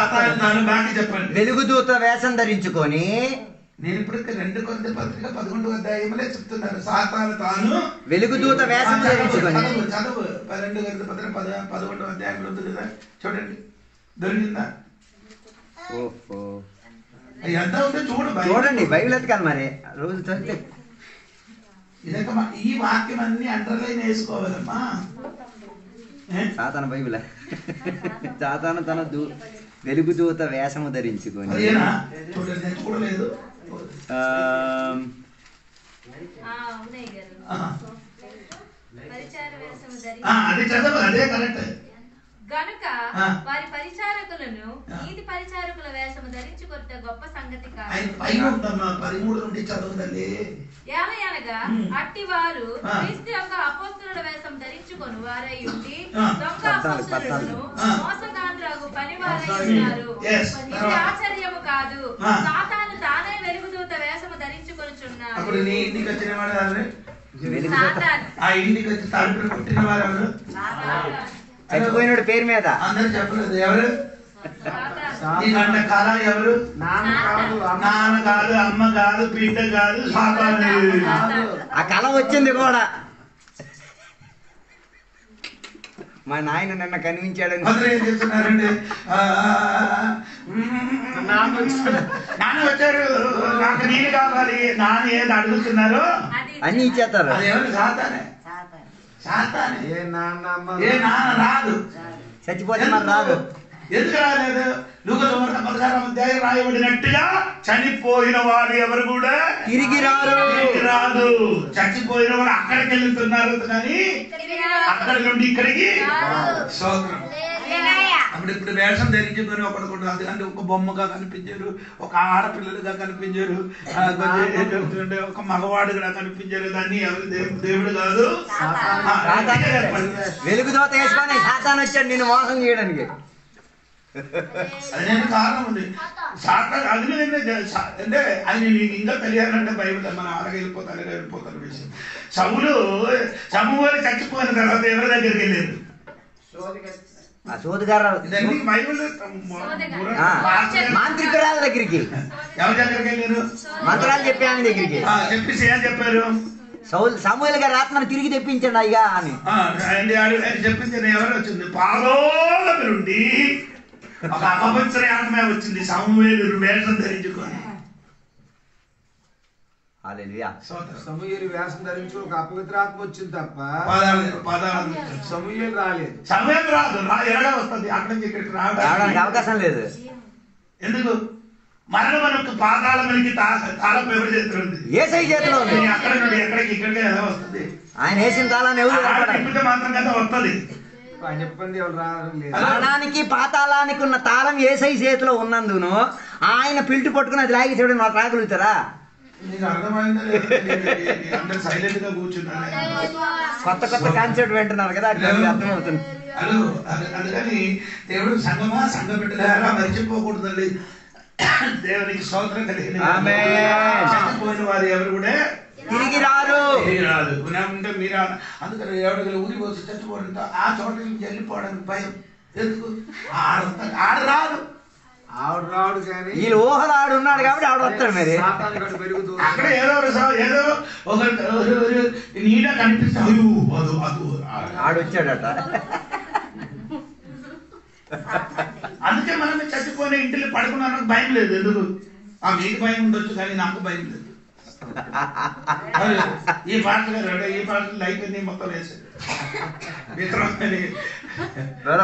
తాను బాగా చెప్పండి. వెలుగుదూత వేషం ధరించుకొని, నేను ఇప్పుడు 2 కొరింథీ పత్రిక 11వ అధ్యాయంలో చెప్తున్నాను, సాతాను తాను వెలుగుదూత వేషం ధరించుకొని. చదువు 2 కొరింథీ పత్రిక 11వ అధ్యాయంలో ఉంది కదా, చూడండి, దొరికిందా? ఎంత ఉందో చూడండి, బైబిల్ ఎత్తుకాలి మరి రోజు చదివితే. ఈ వాక్యం అన్ని అండర్లైన్ వేసుకోవాలమ్మా. సాతాను బైబిల్, సాతాను తన వెలుగుదూత వేషము ధరించుకొని. చూడండి, నేను చూడలేదు. అది చదవ, అదే కరెక్ట్. గనుక వారి పరిచారకులను నీతి పరిచారకుల వేషము ధరించుకొనుట గొప్ప సంగతి కాదు. 13 నుండి చదవండి. ఏలయనగా అట్టి వారు క్రీస్తు యొక్క అపోస్తలుల వేషం ధరించుకొని వారై ఉండి దొంగ అపోస్తలులను మోసగాండ్రగు పనివారై ఉన్నారు. ఇది ఆశ్చర్యము కాదు, సాతాను తానే వెలుగుదూత వేషము ధరించుకొనుచున్నాడు. అప్పుడు నీ ఇంటికి వచ్చిన వాడు ఎవరు? సాతాను. ఆ ఇంటికి వచ్చి తలుపులు కొట్టిన వారు ఎవరు? చచ్చిపోయినోడి పేరు మీద అందరు చెప్పలేదు. ఎవరు? నీకంటే కళ ఎవరు? నాన్న కాదు, అమ్మ కాదు, బిడ్డ కాదు, సాతాను. ఆ కళ వచ్చింది కూడా. మా నాయన నిన్న కనిపించాడని అందరూ ఏం చెప్తున్నారండి? నాన్న వచ్చారు, నాకు నీళ్ళు కావాలి, నాన్న ఏది అడుగుతున్నారు అన్ని ఇచ్చేస్తారు. అది ఎవరు? సాతానే. సాతానే. ఏ నాన్న రాదు, చచ్చిపోతే మరి రాదు. ఎందుకు రాలేదు? లూకాసు 16వ అధ్యాయం రాయబడినట్టుగా చనిపోయిన వాడు ఎవరు కూడా తిరిగి రాదు. చచ్చిపోయిన వాడు అక్కడికి వెళ్తున్నారు కానీ అక్కడి నుండి ఇక్కడికి. స్తోత్రం. అప్పుడు ఇప్పుడు వేషం ధరించుకొని ఒకటి అంటే ఒక బొమ్మగా కనిపించారు, ఒక ఆడపిల్లలుగా కనిపించారు, ఒక మగవాడుగా కనిపించారు. దాన్ని ఎవరు? దేవుడు కాదు, వెలుగుదూత వేసుకొని సాతాను వచ్చాడు నిన్ను మోసం చేయడానికి. అదే కారణం ఉంది. సాతాను అది అంటే అది నీకు ఇంకా తెలియాలంటే బైబిల్ మనం అలాగే వెళ్ళిపోతారు విషయం. సమూహలు చచ్చిపోయిన తర్వాత ఎవరి దగ్గరికి వెళ్ళారు? మాంత్రికురాల దగ్గరికి. ఎవరి దగ్గరికి వెళ్ళారు? మంత్రాలు చెప్పే ఆమె దగ్గరికి. చెప్పేసి ఏం చెప్పారు? సమూయేలు గారు ఆత్మను తిరిగి తెప్పించండి అయ్యా అని చెప్పింది. ఎవరు వచ్చింది? పాలోల నుండి ఒక అపవిత్ర ఆత్మ వచ్చింది. సమూయేలు వేషం ధరించుకొని హల్లెలూయా. సమూయేలు వేషం ధరించి ఒక అపవిత్ర ఆత్మ వచ్చింది తప్ప పాదాలు సమూయేలు రాలేదు. సమయం రాదు, ఎలాగా వస్తుంది అక్కడి నుంచి ఇక్కడికి రావడానికి అవకాశం లేదు. ఎందుకు? మనకు పాదాలకి తాళం ఎవరి చేతిలో ఉంది? యేసయ్య చేతిలో ఉంది. అక్కడ నుండి ఎక్కడికి ఇక్కడికి ఎలా వస్తుంది? ఆయన వేసిన తాళాన్ని ఎవరు తిప్పితే మాత్రం కదా వస్తుంది. ఆయన చెప్పండి ఎవరు రాలేదు. మరణానికి పాతాళానికి ఉన్న తాళం యేసయ్య చేతిలో ఉన్నందును ఆయన పిల్టు పట్టుకుని అది లాగి చూడండి వాళ్ళు రాగలుగుతారా? నీకు అర్థమైందా? అందరు సైలెంట్ గా కూర్చున్నారు. కొత్త కొత్త కాన్సెప్ట్ వింటున్నారు కదా, అట్లా అర్థమవుతుంది. అందుకని దేవుడు సంఘ బిడ్డలారా మరిచిపోకూడదండి. దేవునికి స్తోత్రం కలిగింది. చనిపోయిన వారు ఎవరు కూడా తిరిగి రారు. అంటే మీరు అందుకని ఎవరికి ఊరి పోసి చచ్చిపోవడంతో ఆ చోట నుంచి వెళ్ళిపోవడానికి భయం. ఎందుకు? ఆడ రాదు, ఆవిడ రాడు కానీ వీళ్ళు ఊహలు ఆడు ఉన్నాడు కాబట్టి ఆవిడ వస్తాడు. మరి పెరుగుతుంది అక్కడ ఏదో ఒక నీడ కనిపిస్తాడు, ఆడొచ్చాడట. అందుకే మనం చచ్చిపోయిన ఇంటిలో పడుకున్నానికి భయం లేదు. ఎందుకు? మీకు భయం ఉండొచ్చు కానీ నాకు భయం లేదు. ఈ పాటలు లైట్ అన్ని మొత్తం వేసాడు.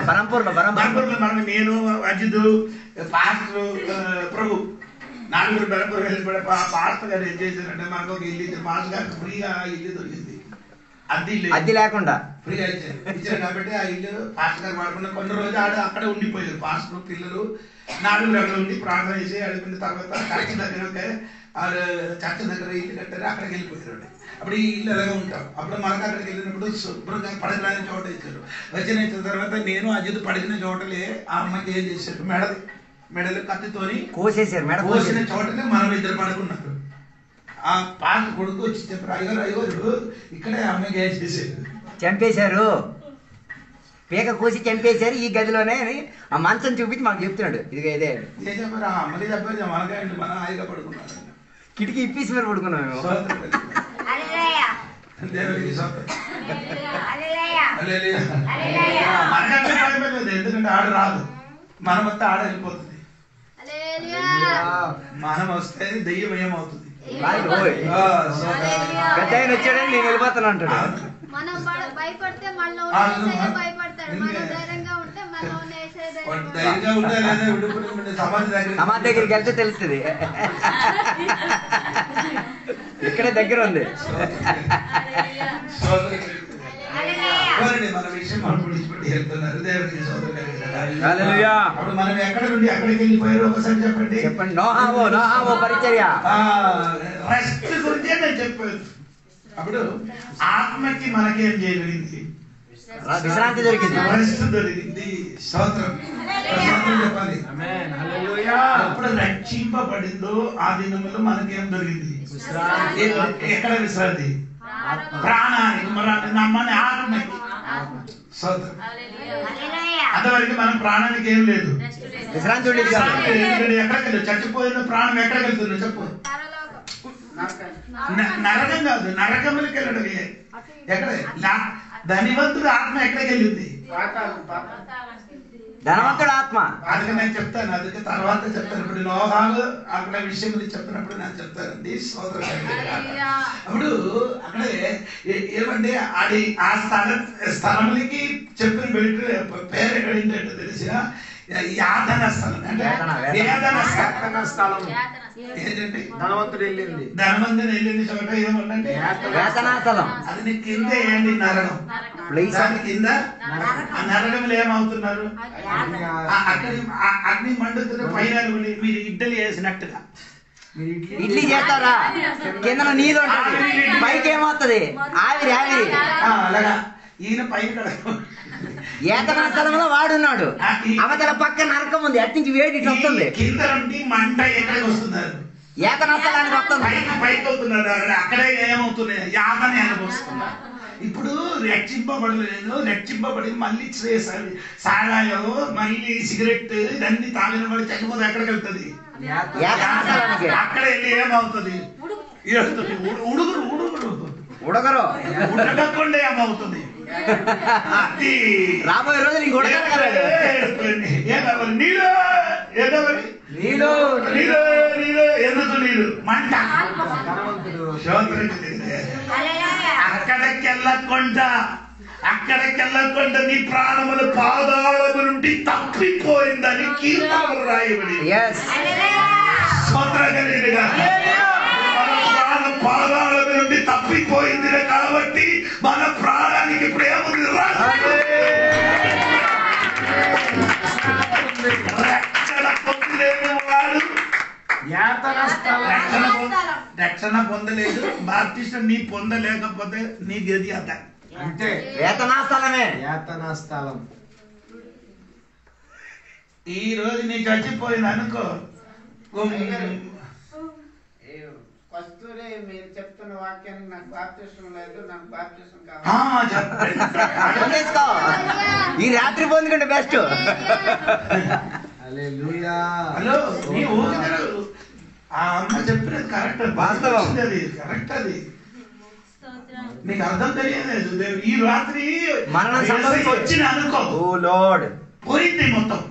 బరంపూర్లో మనం నేను అజిత్ పాస్టర్ ప్రభు నాలుగురు బరంపూర్ వెళ్ళిపోయి పాస్టర్ గారు ఏం చేశారంటే మనకు ఒక ఇల్లు ఇచ్చారు. పాస్టర్ గారికి ఫ్రీగా ఇల్లు దొరికింది. అద్దె లేకుండా ఫ్రీగా ఇచ్చారు కాబట్టి ఆ ఇల్లు పాస్టర్ గారు వాడుకున్న కొన్ని రోజులు అక్కడే ఉండిపోయారు. పాస్టర్ పిల్లలు నాలుగు అక్కడ ఉండి ప్రార్థన చేసి అడిగిన తర్వాత చర్చ దగ్గర ఇల్లు కట్టారు, అక్కడికి వెళ్ళిపోయారు. అప్పుడు ఈ ఇల్లు ఎలాగ ఉంటాం. అప్పుడు మనకు అక్కడికి వెళ్ళినప్పుడు శుభ్రంగా పడగలని చోట ఇచ్చారు. వచ్చిన తర్వాత నేను అజిత్ పడిన చోటలే ఆ అమ్మాయికి ఏం చేశారు, మెడలు కత్తితోని కోసిన చోటనే మనం ఇద్దరు పడుకున్నారు. ఆ పాత కొడుకు వచ్చి చెప్పారు, అయ్యగారు ఇక్కడే అమ్మాయికి ఏం చేశారు, చంపేశారు, పీక కూసి చంపేశారు ఈ గదిలోనే అని ఆ మంచం చూపించి మాకు చెప్తున్నాడు. ఇదిగా ఇదే ఏం చెప్పారు, ఆ అమ్మని చెప్పారు మనగా మన హాయిగా పడుకున్నారు. కిటికీ ఇప్పేసి మరి పడుకున్నాం మేము. ఎందుకంటే ఆడ రాదు, మనం వస్తే ఆడ వెళ్ళిపోతుంది. మనం వస్తే దెయ్యం ఏమవుతుంది? పెద్ద ఆయన వచ్చాడని నేను వెళ్ళిపోతాను అంటాడు. సమాధి దగ్గరికి వెళ్తే తెలుస్తుంది. ఇక్కడే దగ్గర ఉంది. మన విషయం మనం విడిచిపెట్టి వెళ్తున్నారు. దేవుడికి అప్పుడు మనం ఎక్కడ నుండి అక్కడికి వెళ్ళిపోయారు ఒకసారి చెప్పండి. నోహావో పరిచర్య రెస్ట్ గురించే నేను చెప్పాను. అప్పుడు ఆత్మకి మనకేం జరిగింది? విశ్రాంతి దొరికింది, రెస్ట్ దొరికింది. స్తోత్రం చెప్పాలి. అప్పుడు రక్షింపబడిందో ఆ దినములో మనకేం దొరికింది? ఎక్కడ విశ్రాంతి? ప్రాణానికి, మన ఆత్మకి. అంతవరకు మనం ప్రాణానికి ఏం లేదు, విశ్రాంతి ఉండేది. ఎక్కడికి వెళ్తుంది చచ్చిపోయిన ప్రాణం? ఎక్కడికి వెళ్తుంది చెప్పు? నరకం కాదు, నరకములకి వెళ్ళడం. ఎక్కడ ధనివంతుడు ఆత్మ ఎక్కడికి వెళ్ళింది? ధనవంతుడు ఆత్మ. అందుకే నేను చెప్తాను, అందుకే తర్వాత చెప్తాను. ఇప్పుడు లోహాలు అక్కడ విషయం చెప్పినప్పుడు నేను చెప్తానండి. అప్పుడు అక్కడే ఏమంటే అది ఆ స్థలములకి చెప్పిన పేరు ఎక్కడ ఏంటంటే తెలిసిన యాతన స్థలం, అంటే వేదన స్థలం. ఏంటంటే ధనవంతుడు వెళ్ళింది, ధనవంతుడు వెళ్ళింది చోట ఏమంటే వేదనాస్థలం. అది కింద ఏంటి? నరకం. దాని కింద ఆ నరకంలో ఏమవుతున్నారు? అగ్ని మండుతున్న పైన మీరు ఇడ్డలి వేసినట్టుగా ఇడ్లీ చేస్తారా? కింద నీళ్ళు పైకి ఏమవుతుంది? ఆవిరి ఆవిరి. అలాగా ఈయన పైన ఏతనా స్థలంలో వాడున్నాడు, అవతల పక్క నరకం ఉంది, అటు నుంచి వేడి ఇట్లా వస్తుంది. కింద నుండి మంట ఎక్కడికి వస్తున్నారు? ఏతనా స్థలానికి వస్తుంది, పైకి వస్తున్నారు. అక్కడే ఏమవుతున్నాయి? యాతనే అనుభవిస్తున్నారు. ఇప్పుడు రక్షింపబడలేదు, రక్షింపబడి మళ్ళీ సారాయో మళ్ళీ సిగరెట్ ఇదన్నీ తాగిన వాడు చనిపోతే ఎక్కడికి వెళ్తుంది? అక్కడ వెళ్ళి ఏమవుతుంది? ఉడుగురు ఉడుగురు ఉడగరు ఉడగకుండా ఏమవుతుంది? రాబోయే రోజులు ఇంక ఉడగరు కదా. నీళ్ళు నీళ్ళు నీళ్ళు ఎందుకు నీళ్ళు? సూర్యుడు మంట. ధనవంతుడు. స్తోత్రం కలిగిన అక్కడికెళ్ళకుండా నీ ప్రాణముల పాదాళము నుండి తప్పిపోయిందని కీర్తనలు రాయబడి స్తోత్రం కలిగిన మన ప్రాణ పాదాళము నుండి తప్పిపోయింది కాబట్టి మన ప్రాణానికి ప్రేమ రక్షణ పొందలేని వాడు రక్షణ పొందలేదు. బాప్టిస్ట్ నీ పొందలేకపోతే నీ గది అత అంతే. వేతనా స్థలమే యాతనా స్థలం. ఈ రోజు నీ చచ్చిపోయింది అనుకో, కస్తూరి మీరు చెప్తున్న వాక్యానికి నాకు బాప్తిసం లేదు, నాకు బాప్తిసం కావాలి. ఈ రాత్రి పొందుకుంటే బెస్ట్. హల్లెలూయా. హలో నీ ఊరికలు ఆ అమ్మ చెప్పినది కరెక్ట్, వాస్తవం. అది కరెక్ట్. అది నీకు అర్థం తెలియలేదు. ఈ రాత్రి మరణం సంభవించి వచ్చిన అనుకో, ఓ లార్డ్ పోయింది మొత్తం.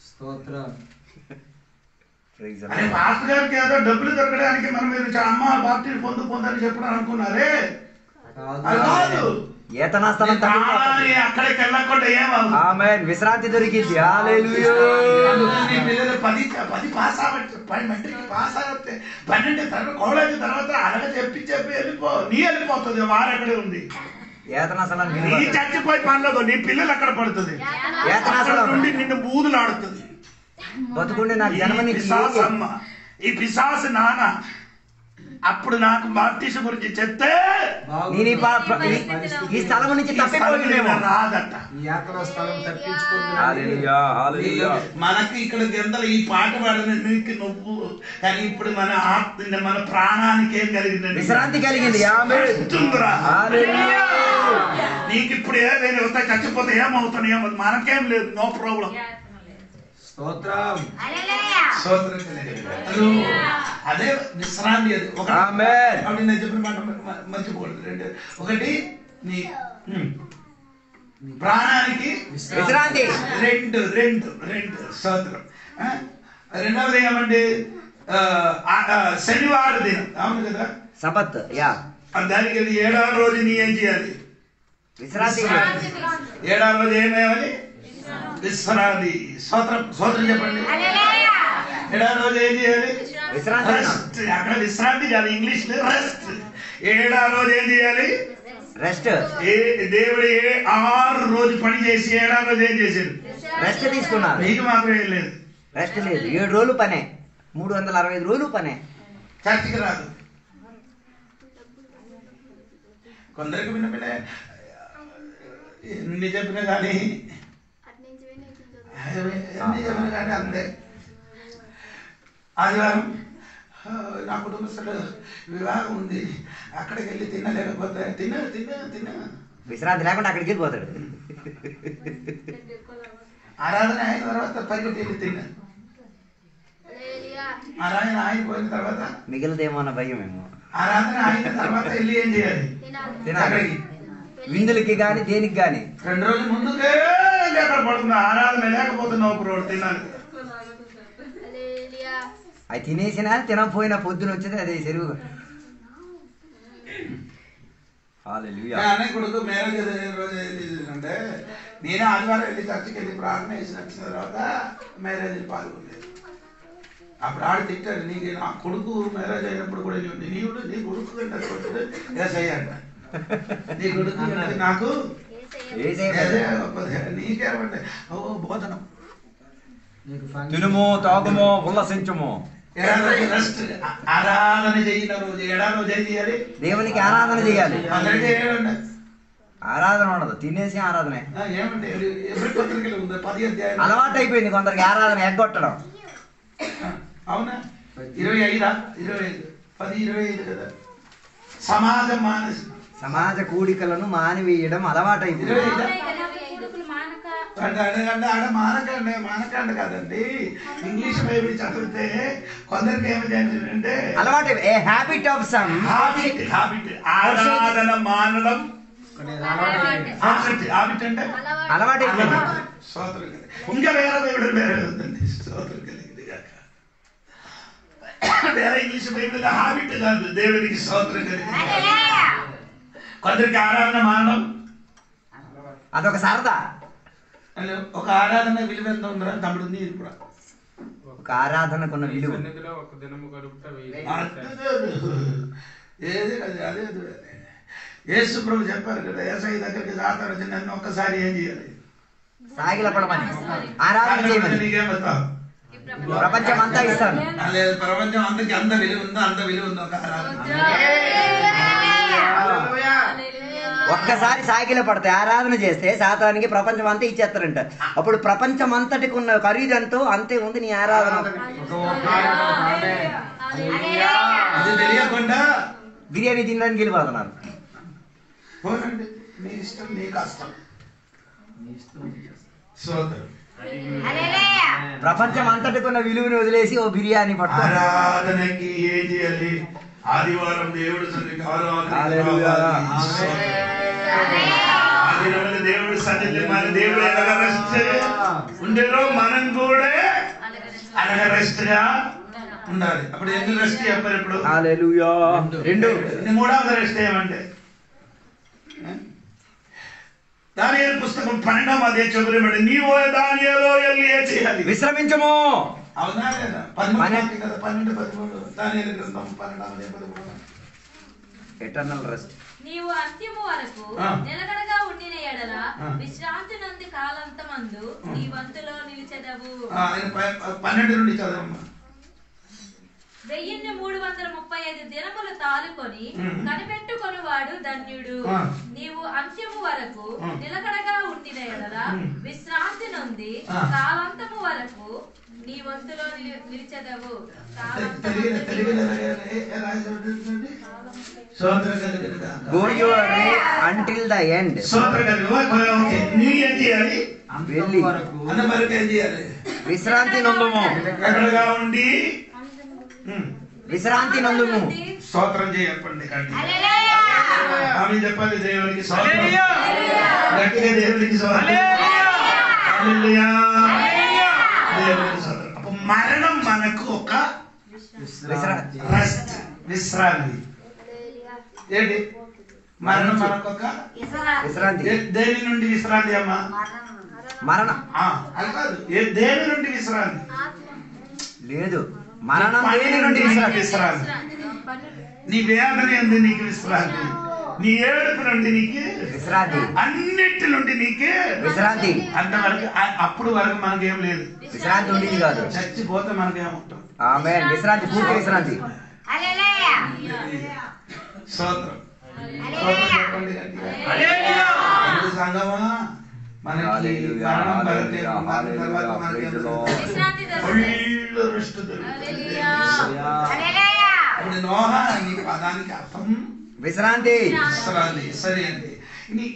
స్తోత్రం. అరే పాస్టర్ గారికి ఏదో డబ్బులు దొరకడానికి మనం మీరు అమ్మ బాప్టిజం పొందని చెప్పడం అనుకున్నారే, అది కాదు. ఏతనా స్థలం అక్కడికి వెళ్ళకుండా ఏమవుతుంది? ఆమేన్. విశ్రాంతి దొరికింది. హల్లెలూయా. నీ పిల్లలు 10 పాస్ అవ్వచ్చు, 10 మెట్రిక్ పాస్ అవుతే 12 తర్వాత కాలేజ్ తర్వాత అలాగే చెప్పి వెళ్ళిపోతుంది. వారెక్కడే ఉంది. ఏతనా స్థలం నీ చచ్చిపోయి పనులకు నీ పిల్లలు అక్కడ పడుతుంది. ఏతనా స్థలం నుండి నిన్ను బూదులు ఆడుతుంది. బతుకుండి నాకు జన్మని ఈ పిశాసు నాన్న అప్పుడు నాకు బాప్టిజం గురించి చెప్తే ఈ స్థలం నుంచి తప్పిపోయిందేమో రాదట. యాతనా స్థలం తప్పించుకుంది. హల్లెలూయా. హల్లెలూయా. మనకి ఇక్కడ గంటలు ఈ పాట పాడిన నీకు నువ్వు, కానీ ఇప్పుడు మన ప్రాణానికి ఏం కలిగిందండి? విశ్రాంతి కలిగింది. నీకు ఇప్పుడు ఏదైనా వస్తాయి, చచ్చిపోతే ఏమవుతాను ఏమవుతుంది మనకేం లేదు, నో ప్రాబ్లం. స్తోత్రం. అదే విశ్రాంతి. అది ఒకటి నేను చెప్పిన మాట మర్చిపోలేదు. ఒకటి నీ ప్రాణానికి విశ్రాంతి. రెండు స్తోత్రం. రెండవది ఏమండి? శనివారం దినం, అవును కదా, సబత్. యా, దానికి 7వ రోజు నీ ఏం చేయాలి? విశ్రాంతి. 7వ రోజు ఏమేయాలి? విశ్రాంతి. స్తోత్రం చెప్పండి. 7వ రోజు ఏం చేయాలి? రెస్ట్. అక్కడ విశ్రాంతి కాదు, ఇంగ్లీష్ లో రెస్ట్. 7వ రోజు ఏం చేయాలి? రెస్ట్. దేవుడు 6 రోజు పని చేసి 7వ రోజు ఏం చేశారు? రెస్ట్ తీసుకున్నారు. నీకు మాత్రం ఏం లేదు, రెస్ట్ లేదు. 7 రోజులు పనే, 365 రోజులు పనే. చర్చికి రాదు. కొందరికి విన్న ఎన్ని చెప్పినా కానీ అంతే. ఆదివారం నా కుటుంబస్తులు వివాహం ఉంది, అక్కడికి వెళ్ళి తినలేకపోతే తిన విశ్రాంతి లేకుండా అక్కడికి వెళ్ళిపోతాడు. ఆరాధన అయిన తర్వాత పరిగెత్తి వెళ్ళి తిన్నా. ఆరాధన ఆయన పోయిన తర్వాత మిగిలిదేమో అన్న భయం ఏమో. ఆరాధన అయిన తర్వాత వెళ్ళి ఏం చేయాలి? తినాలి. విందులకి గాని దేనికి గాని 2 రోజుల ముందుకే ఎక్కడ పడుతుంది. ఆరాధన లేకపోతున్నా ఒక రోజు తినాలి. అవి తినేసినా తినకపోయినా పొద్దున వచ్చేది అదే చెరువు. కొడుకు మ్యారేజ్ రోజు అంటే నేనే ఆదివారం వెళ్ళి చర్చికి వెళ్ళి ప్రార్థన చేసి వచ్చిన తర్వాత మ్యారేజ్ పాల్గొనలేదు. అప్పుడు ఆడు తిట్టాడు, నీకు నా కొడుకు మ్యారేజ్ అయినప్పుడు కూడా నీ కొడుకు కంటే అంట, నీ కొడుకు నాకు నీకేమంటే ఓ బోధనం. తినుము తాగుము ఉల్లసించము. రెస్ట్. ఆరాధన చేయని రోజు 7వ రోజు ఏం చేయాలి? దేవునికి ఆరాధన చేయాలి. అందరికీ ఏమండి? ఆరాధన ఉండదు, తినేసి ఆరాధన. ఏమంటే ఎవరి పత్రికలు ఉంది 10 అధ్యాయం అలవాటు అయిపోయింది కొందరికి ఆరాధన ఎగ్గొట్టడం. అవునా? 25 10 25 కదా. సమాజ కూడికలను మానివేయడం అలవాటు అయిపోయింది. ఆడ మానకండ కాదండి. ఇంగ్లీష్ బైబిల్ చదివితే కొందరికి ఏమిటంటే అలవాటు, a habit of some. Habit. ఆరాధన మానడం హాబిట్ అంటే అలవాటు అయిపోయింది. స్తోత్రం. ఇంకా వేరే దేవుడు వేరే ఉందండి. స్తోత్రం కలిగింది కాక. వేరే ఇంగ్లీష్ బైబిల్ హాబిట్ కాదు. దేవునికి స్తోత్రం కలిగి. కొందరికి ఆరాధన మానడం అదొక సరదా. ఒక ఆరాధన విలువ ఎంత ఉందా తమ్ముడు? ఉంది ఇప్పుడు ఒక ఆరాధనకున్న విలువ ఏది అదే యేసు ప్రభు చెప్పారు కదా, యేసయ్య దగ్గరికి సాతాను వచ్చి నన్ను ఒక్కసారి ఏం చేయాలి? సాగిలపడమని, ఆరాధన చేయమని. నీకేమవుతావు? ప్రపంచం అంతా ఇస్తాను. లేదు, ప్రపంచం అంతకి అంత విలువ ఉందో అంత విలువ ఉందో ఒక ఆరాధన. ఒక్కసారి సాగిల పడితే ఆరాధన చేస్తే సాతానికి ప్రపంచం అంతా ఇచ్చేస్తారంట. అప్పుడు ప్రపంచం అంతటికి ఉన్న ఖరీదు ఎంతో అంతే ఉంది నీ ఆరాధన. అది తెలియకుండా బిర్యానీ తినడానికి వెళ్ళిపోతున్నారు. పోనండి, నీ ఇష్టం, నీ కష్టం. సోదరు, ప్రపంచం అంతటికి ఉన్న విలువని వదిలేసి ఓ బిర్యానీ పట్టు. ఆరాధనకి ఏం చేయాలి? ఆదివారం దేవుడు సన్నిధికి ఆదివారం దేవుడు సన్నిధి మన దేవుడు ఎలాగ రెస్ట్ ఉండేలో మనం కూడా అలాగ రెస్ట్ గా ఉండాలి. అప్పుడు ఎన్ని రెస్ట్ చెప్పారు? ఇప్పుడు రెండు. మూడవది రెస్ట్ ఏమంటే దానియేలు పుస్తకం 12వ అధ్యాయం చదువుమంటే నీవు దానియేలు వెళ్ళి ఏం చేయాలి? విశ్రమించము. అవునా లేదా? 12 కదా, 12, 13. దానియేలు గ్రంథం 12వ అధ్యాయం 13. Eternal rest. నీవు అంత్యము వరకు నిలకడగా ఉండిన ఎడల విశ్రాంతి నంది కాలంతమందు నీ వంతులో నిలిచెదవు. 12 నుండి చదవమ్మా. 1335 దినములు తాలుకొని కనిపెట్టుకొని వాడు ధన్యుడు. నీవు అంత్యము వరకు నిలకడగా ఉండిన ఎడల విశ్రాంతి నొంది కాలాంతము వరకు నీ వంతులో నిలిచెదవు. Go your way until the end. వెళ్ళి విశ్రాంతి నొందుము. ఉండి విశ్రాంతి నందుము. స్తోత్రం చేయప్పండి. ఆమె చెప్పాలి దేవునికి స్తోత్రం. గట్టిగా దేవునికి స్తోత్రం. హల్లెలూయా. దేవునికి స్తోత్రం. అప్పుడు మరణం మనకు ఒక రెస్ట్, విశ్రాంతి. ఏంటి మరణం మనకు ఒక విశ్రాంతి. దేని నుండి విశ్రాంతి అమ్మా? మరణం అది కాదు. దేని నుండి విశ్రాంతి లేదు. మరణం దేని నుండి విశ్రాంతి? నీ వేదన ఎందు నీకు విశ్రాంతి, నీ ఏడుపు నుండి నీకు విశ్రాంతి, అన్నిటి నుండి నీకే విశ్రాంతి. అంతవరకు అప్పుడు వరకు మనకేం లేదు. విశ్రాంతి ఉండేది కాదు. చచ్చిపోతే మనకేముంటాం? ఆమేన్. విశ్రాంతి, పూర్తి విశ్రాంతి. స్తోత్రం. సంగమా మనకి మరణం తర్వాత మనకి నోహ నీ పదానికి అర్థం విశ్రాంతి. విశ్రాంతి. సరే అండి.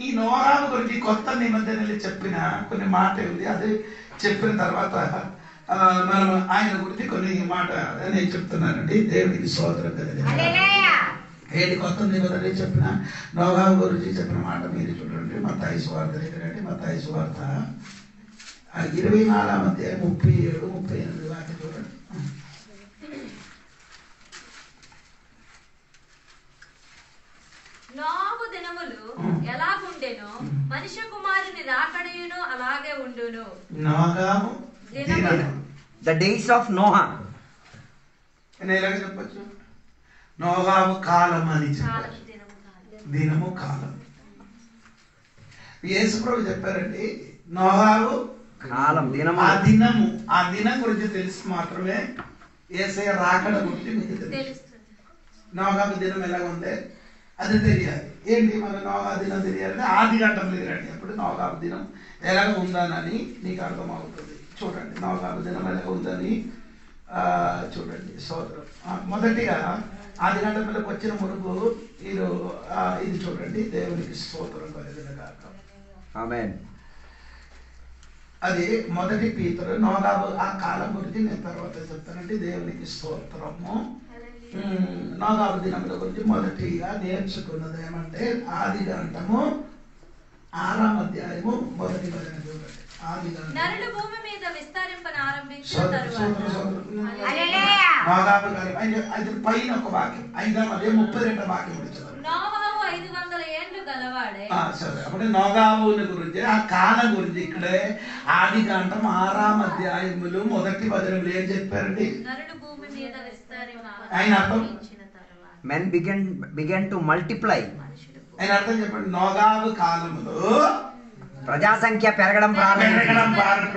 ఈ నోహాను గురించి కొత్త నిబంధనలు చెప్పిన కొన్ని మాట ఉంది. అది చెప్పిన తర్వాత మనం ఆయన గురించి కొన్ని మాట నేను చెప్తున్నానండి. దేవుడికి స్తోత్రం కలిగింది. ఏది కొత్త నిబంధనలు చెప్పిన నోహా గురించి చెప్పిన మాట మీరు చూడండి. మత్తయి సువార్త దగ్గరండి. మత్తయి సువార్త 24వ అధ్యాయం 37, 38 వాక్యం చూడండి. నోహు దినములు ఎలాగుండెనో మనుష్య కుమారుని రాకడయును అలాగే ఉండును. నోహు దినములు, ద డేస్ ఆఫ్ నోహా. నేను ఎలాగ చెప్పచ్చు? నోహావు కాలం అని చెప్పచ్చు. దినము కాలం. యేసుప్రభు చెప్పారండి నోహావు కాలం, దినము. ఆ దినం గురించి తెలిసి మాత్రమే యేసయ్య రాకడ గురించి మీకు తెలుసు. నోహావు దినం ఎలా ఉంది అది తెలియాలి. ఏంటి మన నోహా దినం తెలియాలంటే ఆది ఘట్టం లేదండి. అప్పుడు నోహావు దినం ఎలాగ ఉందని నీకు అర్థమవుతుంది. చూడండి నోహావు దినం ఎలాగ ఉందని చూడండి. సోదరు మొదటిగా ఆది ఘట్టంలోకి వచ్చిన మురుగు ఇది చూడండి. దేవునికి స్తోత్రం కలుగునుగాక. ఆమేన్. అది మొదటి పీతరు. నోహావు ఆ కాలం గురించి నేను తర్వాత చెప్తానండి. దేవునికి స్తోత్రము. నోహావు దినముల గురించి మొదటిగా నేర్చుకున్నది ఏమంటే ఆది గ్రంథము 6వ అధ్యాయము 1వ వచనం చూడండి. ఆది గ్రంథం నరుడు భూమి మీద విస్తరింపన ఆరంభించిన తరువాత నోగాబు కాలం అది పైన ఒక వాక్యం 32 వాక్యం ఉంటుంది. నోవాహు 500 ఏండ్లు గలవాడే. సరే, అప్పుడు నోగాబుని గురించి ఆ కాలం గురించి ఇక్కడే ఆదికాండం 6వ అధ్యాయములు 1వ వచనంలో ఏం చెప్పారండి? నరుడు భూమి మీద విస్తరించిన ఆయన అర్థం తర్వాత men began to multiply. ఆయన అర్థం చెప్పండి. నోగాబు కాలములో ప్రజా సంఖ్య పెరగడం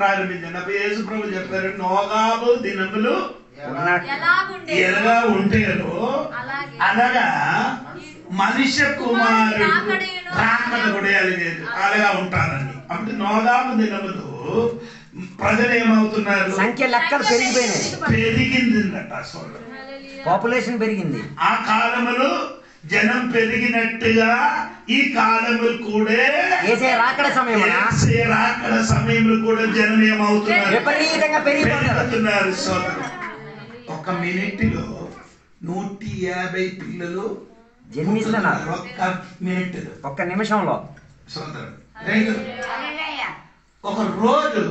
ప్రారంభించండి. యేసు ప్రభు చెప్పారు నోగాబు దినములు ఎలాగా ఉంటాయో అలాగా మనుష్య కుమారుడు రాకడ కూడా అలాగా ఉంటారని. అప్పుడు నోగాబు దినములు ప్రజలు ఏమవుతున్నారు? సంఖ్య లెక్కలు పెరిగిపోయినాయి, పెరిగిందిందట. పాపులేషన్ పెరిగింది. ఆ కాలములో జనం పెరిగినట్టుగా ఈ కాలములు కూడా రాకడ సమయంలో కూడా జనం ఏమవుతున్నారు? విపరీతంగా పెరిగిపోతున్నారు. ఒక మినిట్ లో 150 పిల్లలు జన్మిస్తున్నారు. ఒక్క మినిట్, ఒక్క నిమిషంలో. ఒక రోజు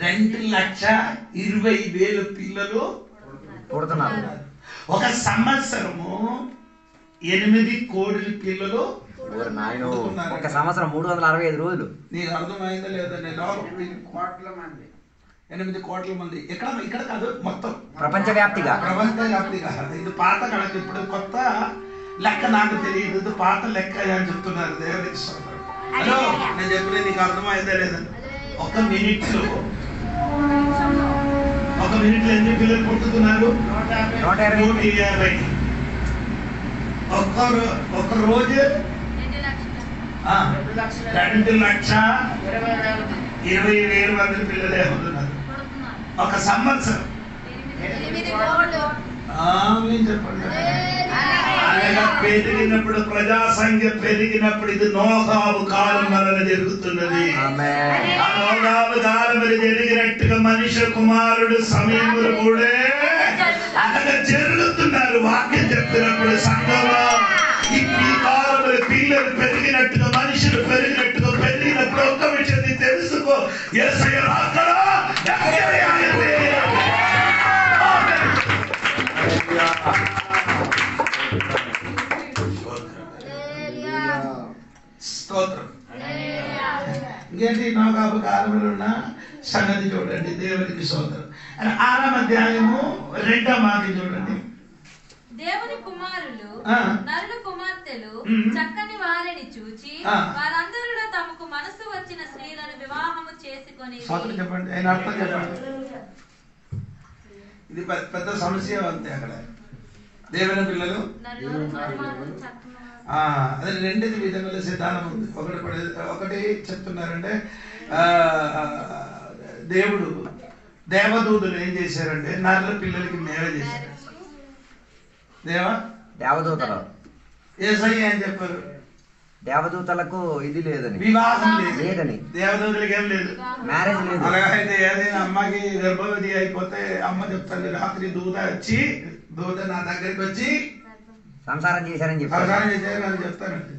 2,20,000 పిల్లలు పుడుతున్నారు. ఒక సంవత్సరము 8 కోట్ల పిల్లలు. ఒక సంవత్సరం 365 రోజులు. నీకు అర్థమైందా లేదండి? 8 కోట్ల మంది ఇక్కడ కాదు, మొత్తం ప్రపంచవ్యాప్తిగా. ఇది పాత కళకు, ఇప్పుడు కొత్త లెక్క నాకు తెలియదు, ఇది పాత లెక్క అని చెప్తున్నారు. దేవుడికి స్తోత్రం. హలో, నేను చెప్పిన నీకు అర్థమైందా లేదండి? ఒక మినిట్ లో ఎన్ని పిల్లలు పుట్టుతున్నారు? 150. ఒక రోజు 2,20,000 మంది పిల్లలే అవుతున్నారు. ఒక సంవత్సరం చెప్పండి. అలాగా పెరిగినప్పుడు, ప్రజా సంఖ్య పెరిగినప్పుడు ఇది నోగాబు కాలం వలన జరుగుతున్నది. ఆ నోగాబు కాలం జరిగినట్టుగా మనుష్య కుమారుడు సమయంలో కూడా అలాగా జరుగుతున్నారు. వాక్యం చెప్తున్నప్పుడు సంఘంలో ఈ కాలంలో పిల్లలు పెరిగినట్టుగా, మనుషులు పెరిగినప్పుడు ఒక్క విషయం తెలుసుకో, యేసయ్య రాకడ దగ్గరే ఉన్నది. స్తోత్రం. ఇంకేంటి? నోగాబు కాలంలో ఉన్న సంగతి చూడండి. దేవునికి స్తోత్రం. 6వ అధ్యాయము 2వ వాక్యం చూడండి. దేవుని కుమారులు నరుల కుమార్తెలు చక్కని వారిని చూచి వారందరిలో తమకు మనసు వచ్చిన స్త్రీలను వివాహము చేసుకొని. చెప్పండి, ఆయన అర్థం చెప్పండి. ఇది పెద్ద సమస్య అంతే. అక్కడ దేవుని పిల్లలు అదే 2 విధముల సిద్ధాంతం ఉంది. ఒకటి చెప్తున్నారంటే దేవదూతులు ఏం చేశారంటే నరుల పిల్లలకి మేర చేశారు. దేవదూతలు యేసయ్య అని చెప్పారు. దేవదూతలకు ఇది లేదని, వివాహం లేదని, దేవదూతలకి ఏం లేదు, మ్యారేజ్ లేదు. అలాగైతే ఏదైనా అమ్మకి గర్భవతి అయిపోతే అమ్మ చెప్తాను, రాత్రి దూత నా దగ్గరికి వచ్చి సంసారం చేశారని చెప్తాను చెప్తానండి.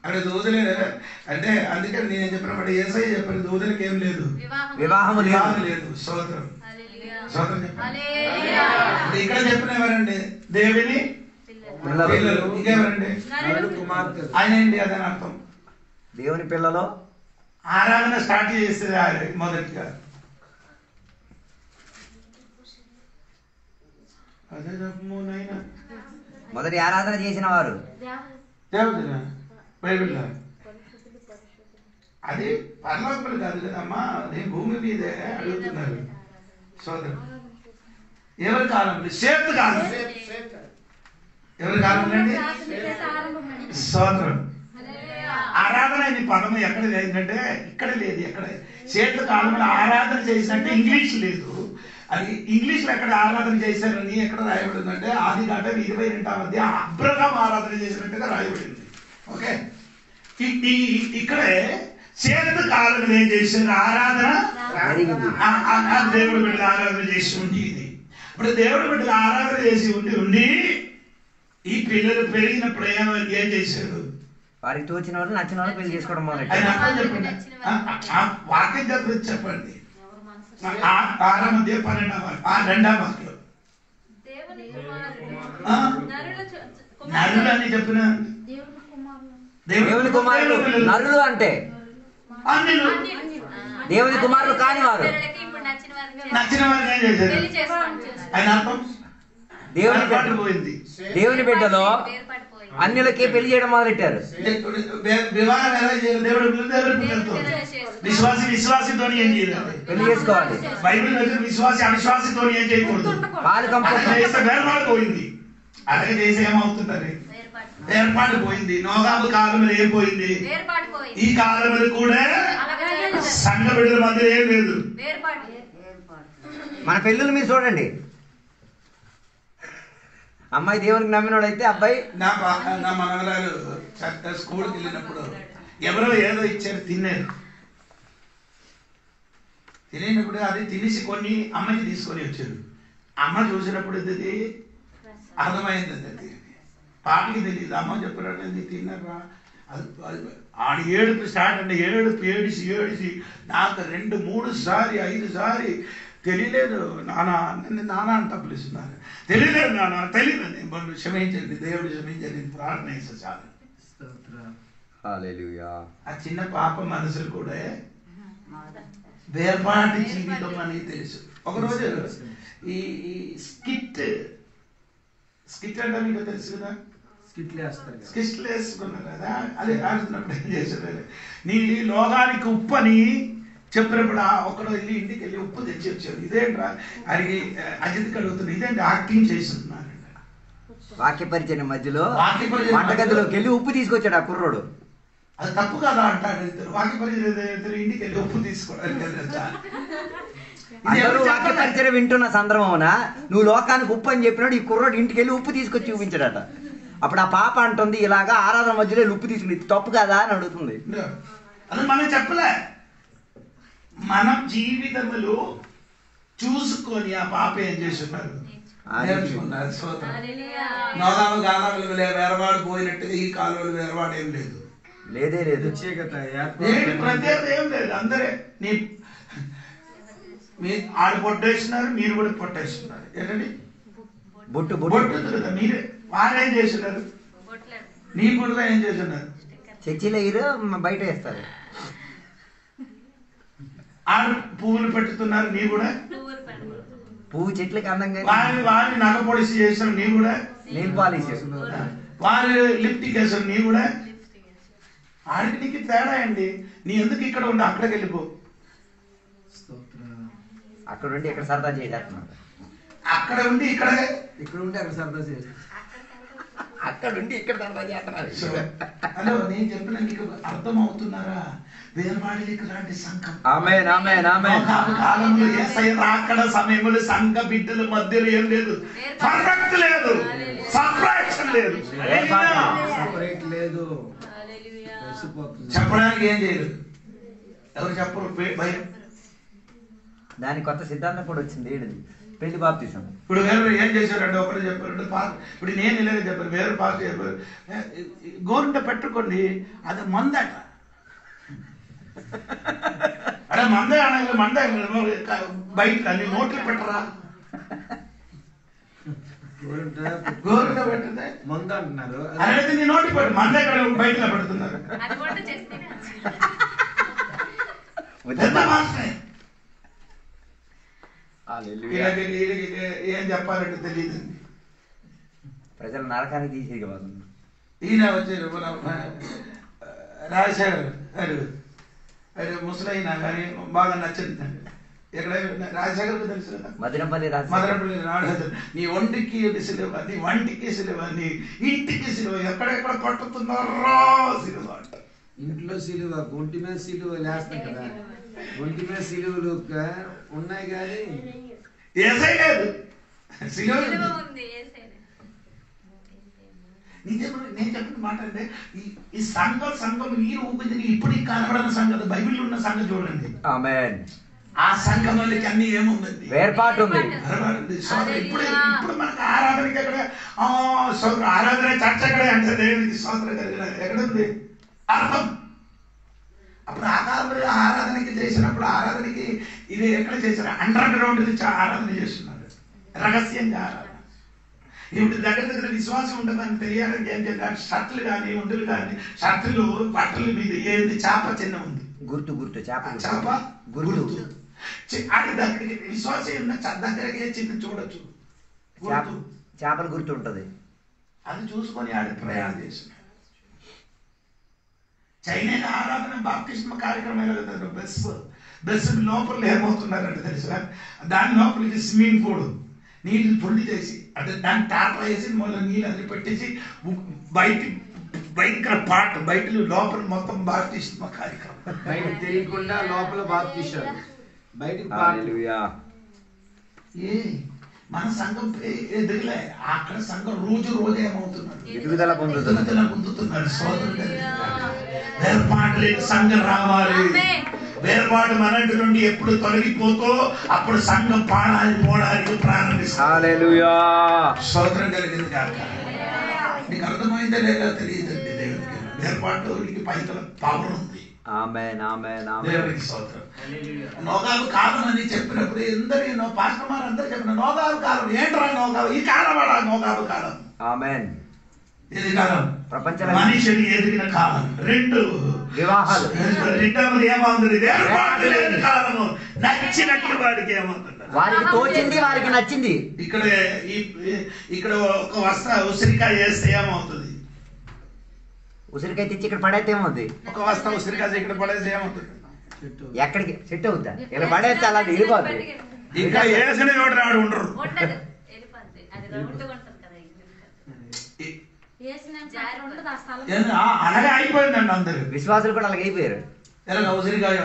అక్కడ దూదలే అంటే అందుకని నేను చెప్పినప్పుడు యేసయ్య చెప్పాను దూదలకి ఏం లేదు, వివాహం లేదు. స్తోత్రం. ఇక్కడ చెప్పినవారండి దేవుని పిల్లలు. ఇంకెవరండి? ఆయన ఏంటి? అదని అర్థం. దేవుని పిల్లలు ఆరాధన స్టార్ట్ చేస్తే మొదటిగా అదే చెప్పు. మొదటి ఆరాధన చేసిన వారు దేవుడు బైబిల్ అది పరలోకములు కాదు కదమ్మా, అది భూమి మీదే అడుగుతున్నారు. సోదరు, ఎవరి కాలంలో? సేతు కాలం. ఎవరి కాలంలో అండి? సోదరం. ఆరాధన అనే పదం ఎక్కడ లేదంటే ఇక్కడ లేదు. ఎక్కడ సేతు కాలంలో ఆరాధన చేసినట్టే ఇంగ్లీష్ లేదు. అది ఇంగ్లీష్ లో ఎక్కడ ఆరాధన చేశారని ఎక్కడ రాయబడిందంటే ఆదికాండం 22వ అధ్యాయం అబ్రహాం ఆరాధన చేసినట్టుగా రాయబడింది. ఓకే, ఇక్కడే సేతు కాలంలో ఏం చేశారు? ఆరాధన. దేవుడి బిడ్డలు ఆరాధన చేసి ఉంది. ఇది ఇప్పుడు దేవుడి బిడ్డలు ఆరాధన చేసి ఉండి ఈ పిల్లలు పెరిగినప్పుడు ఏం చేశారు? వారికి తోచిన వాళ్ళు నచ్చిన వాళ్ళు పెళ్లి చేసుకోవడం మొదలెట్టారు. వాక్యం చెప్పండి. 6వ అధ్యాయం 12వ వాక్యం. దేవుని కుమారుడు ఆ? నరుల నరుడు అని చెప్పిన దేవుని కుమారుడు నరుడు అంటే అన్యులు. దేవుని కుమారుడు కాని వారు. ఇప్పుడు నచ్చిన వారికి నచ్చిన వారిని ఏం చేశారు? పెళ్లి చేసుకోండి. ఆయన అర్థం దేవుని పాటు పోయింది. దేవుని బిడ్డలో వేర్పడిపోయి అన్యులకి పెళ్లి చేయడం మొదలెట్టారు. వివాహం ఎలా చేయాలి? దేవుడు పిలుపుతో విశ్వాసితో ఏం చేయాలి? పెళ్లి చేసుకోవాలి. బైబిల్ దగ్గర అవిశ్వాసితో ఏం చేయకూడదు. పాలు కంపు అలాగే చేస్తే వేర్పాటు పోయింది. అలాగే చేసి ఏమవుతుంటది? వేర్పాటు పోయింది. నోగాబు కాలంలో ఏం పోయింది? వేర్పడిపోయి ఈ కాలంలో కూడా సంఘ బిడ్డల మధ్య ఏం లేదు. వేర్పాటు మన పెళ్ళిళ్ళు మీరు చూడండి. అమ్మాయి దేవునికి నమ్మినోడైతే అబ్బాయి నా మనవరాలు స్కూల్కి వెళ్ళినప్పుడు ఎవరో ఏదో ఇచ్చారు, తిన్నారు. తినేటప్పుడు అది తినేసి కొన్ని అమ్మకి తీసుకొని వచ్చారు. అమ్మ చూసినప్పుడు ఇది అర్థమైంది. అది పాపకి తెలియదు. అమ్మ చెప్పినట్టు తిన్నారా? ఆడు ఏడుపు స్టార్ట్ అంటే ఏడిసి నాకు 2, 3 సారి 5 సారి తెలియలేదు నాన్న, నన్ను నాన్న అంటా పిలుస్తున్నారు. తెలియలేదు నాన్న, తెలియదు, క్షమించండి, దేవుడు క్షమించండి, ప్రార్థన చేస్తే చాలు. హల్లెలూయా. ఆ చిన్న పాప మనసులు కూడా వేర్పాటి జీవితం అని తెలుసు. ఒకరోజు ఈ స్కిట్ అంటే మీకు తెలుసు కదా, స్కిట్లు వేసుకున్నారు కదా, అది ఆడుతున్నప్పుడు ఏం చేశారు? నీ లోకానికి ఉప్పని చెప్పినప్పుడు ఒకడు వెళ్ళి ఇంటికి వెళ్ళి ఉప్పు తెచ్చి వచ్చాడు. ఇదేంట్రా అడిగి అజిత్ కడుగుతున్నా, ఇదేంటి యాక్టింగ్ చేస్తున్నారంట. వాక్య పరిచయం మధ్యలో వాక్య పరిచయం వంటగదిలోకి వెళ్ళి ఉప్పు తీసుకొచ్చాడు ఆ కుర్రోడు. అది తప్పు కదా అంటాడు. వాక్య పరిచయం ఇంటికి వెళ్ళి ఉప్పు తీసుకోవడానికి అందరూ వాక్య పరిచయం వింటున్న సందర్భమున నువ్వు లోకానికి ఉప్పు అని చెప్పినాడు. ఈ కుర్రోడు ఇంటికి వెళ్ళి ఉప్పు తీసుకొచ్చి చూపించాడట. అప్పుడు ఆ పాప అంటుంది, ఇలాగా ఆరాధన మధ్యలో ఉప్పు తీసుకుని తప్పు కదా అని అడుగుతుంది. అది మనం చెప్పలే, మన జీవితములు చూసుకొని ఆ పాప ఏం చేస్తున్నారు? నేర్చుకున్నారు. నోదాము గానాలు వేరవాడు పోయినట్టుగా ఈ కాలంలో వేరవాడు ఏం లేదు. లేదే లేదు. ప్రత్యేకత ఏం లేదు. అందరే ఆడు పొట్టేస్తున్నారు, మీరు కూడా పొట్టేస్తున్నారు. ఏంటండి బొట్టు బొట్టు కదా మీరే. వారేం చేస్తున్నారు? నీ బుడ్డలో ఏం చేస్తున్నారు? చర్చిలో ఇరు బయట వేస్తారు. ఆడు పువ్వులు పెట్టుతున్నారు, నీ కూడా పువ్వు చెట్లకి అందంగా. వారి నగ పొడిసి చేస్తారు, నీ కూడా. Nail polish. వారి లిప్టిక్ వేస్తారు, నీ కూడా. ఆడికి నీకు తేడా అండి. నీ ఎందుకు ఇక్కడ ఉండి అక్కడికి వెళ్ళిపో. అక్కడ ఉండి ఇక్కడ సరదా చేసేస్తున్నాడు. అక్కడ ఉండి ఇక్కడ ఉండి అక్కడ సరదా చేసి అక్కడ ఉండి ఇక్కడ సరదా చేస్తున్నాడు. హలో, నేను చెప్పిన నీకు అర్థం అవుతున్నారా? వేర్వాడికి లాంటి సంఘం. ఆమేన్ ఆమేన్ ఆమేన్. కాలంలో యేసయ్య రాకడ సమయంలో సంఘ బిడ్డల మధ్యలో ఏం లేదు, పర్ఫెక్ట్ లేదు, సపరేషన్ లేదు, చెప్పడానికి ఏం చేయలేదు. ఎవరు చెప్పరు, భయం. దాని కొత్త సిద్ధాంతం కూడా వచ్చింది. ఏడుది పెళ్లి బాప్తిసం. ఇప్పుడు వేరే ఏం చేశారంటే ఒకరు చెప్పారంటే ఇప్పుడు నేను ఇలాగే చెప్పాను, వేరే పాస్ చెప్పారు, గోరుంట పెట్టుకోండి, అది మందట. అదే మందే అనగా మందే బయట అన్ని నోట్లు పెట్టరా. గోరుంట పెట్టదే మంద అంటున్నారు. అనేది నీ నోటి పెట్టు, మందే ఇక్కడ బయట పెడుతున్నారు. ఏం చెప్పాలంటే తెలియదు. ప్రజలు నరకానికి తీసేయగలరు. ఈయన వచ్చారు రాజశేఖర్ గారు, ముసలైనా కానీ బాగా నచ్చింది. ఎక్కడ రాజశేఖర్ తెలుసు కదా, మదనపల్లి మదనపల్లి రాడు. నీ ఒంటికి సిలువ, నీ వంటికి సిలువ, నీ ఇంటికి సిలువ, ఎక్కడెక్కడ పట్టుతున్నారో సిలువ అంట. ఇంట్లో సిలువ, ఒంటి మీద సిలువ లేస్తాం కదా, ఒంటి మీద సిలువలు ఉన్నాయి కానీ ఏసై లేదు, సిలువ ఉంది. నేను చెప్పిన మాట అంటే ఈ సంఘం మీరు ఊపింది ఇప్పటికి కనబడిన సంగతి, బైబిల్ ఉన్న సంగతి చూడండి. ఆమేన్. ఆ సంఘం వాళ్ళకి అన్ని ఏముందండి, వేర్పాటు ఉంది. ఇప్పుడు మనకు ఆరాధనకి ఎక్కడ ఆరాధన చర్చ ఎక్కడే అంటే దేవునికి స్తోత్రం కలిగిన ఎక్కడుంది అర్థం. అప్పుడు ఆ కాలంలో ఆరాధనకి చేసినప్పుడు ఆరాధనకి ఇది ఎక్కడ చేశారు? అండర్ గ్రౌండ్ నుంచి ఆరాధన చేస్తున్నారు, రహస్యంగా ఆరాధన. ఇప్పుడు దగ్గర విశ్వాసం ఉంటుందని తెలియాలంటే ఏం చేయాలి? షర్ట్లు కానీ ఒంటులు కానీ షర్ట్లు బట్టల మీద ఏంది చేప చిన్న ఉంది, గుర్తు చేప గుర్తు. అది దగ్గరికి విశ్వాసం ఉన్న దగ్గరకే చిన్న చూడొచ్చు, చేపలు గుర్తు ఉంటది. అది చూసుకొని ఆడ ప్రయాణం చేసిన చైనా ఆరాధన బాప్తిస్మ కార్యక్రమం కదా. బస్సు లోపల ఏమవుతున్నారంటే తెలుసా? దాని లోపలికి స్విమ్మింగ్ పూల్ నీళ్ళు తుల్లి చేసి అంటే దాన్ని టాప్ వేసి మళ్ళీ నీళ్ళు అది పెట్టేసి బయట భయంకర పాట బయట లోపల మొత్తం బాప్తిస్మ కార్యక్రమం. బయట తెలియకుండా లోపల బాప్తిస్తారు, బయటికి మన సంఘం ఎదుగులే. అక్కడ సంఘం రోజు ఏమవుతున్నారు? ఎదుగుదల పొందుతున్నారు. సోదరుడు వేర్పాటు లేని సంఘం రావాలి. వేర్పాటు మనటి నుండి ఎప్పుడు తొలగిపోతో అప్పుడు సంఘం పోవడానికి ప్రారంభిస్తారు. స్తోత్రం కలిగింది కాక. నీకు అర్థమైందా లేదా తెలియదండి. దేవుడికి వేర్పాటుకి పైన పవర్ ఉంది. దేవుడికి స్తోత్రం. నోగావు కాలం అని చెప్పినప్పుడు ఎందరూ పాస్టర్మార్ అందరూ చెప్పిన నోగావు కాలం ఏంట్రా? నోగావు ఈ కాలం వాడా? నోగావు కాలం ఇది కాలం మనిషిని ఎదిగిన కాలం. రెండు వివాహాలు. రెండవది ఏమవుతుంది? వేర్పాటు లేని కాలము. నచ్చినట్లు వాడికి ఏమవుతుంది? వారికి తోచింది, వారికి నచ్చింది. ఇక్కడ ఒక వస్త్ర ఉసిరికాయ వేస్తే ఏమవుతుంది? ఉసిరికాయ తెచ్చి ఇక్కడ పడేస్తే ఏమవుతుంది? ఒక వస్త్ర ఉసిరికాయ ఇక్కడ పడేస్తే ఏమవుతుంది? ఎక్కడికి సెట్ అవుతా? ఇలా పడేస్తే అలాంటి వెళ్ళిపోతుంది. ఇంకా వేసిన చోట రాడు ఉండరు. అలాగే అయిపోయిందండి అందరు విశ్వాసులు కూడా అలాగే అయిపోయారు. ఎలాగ ఉసిరికాయ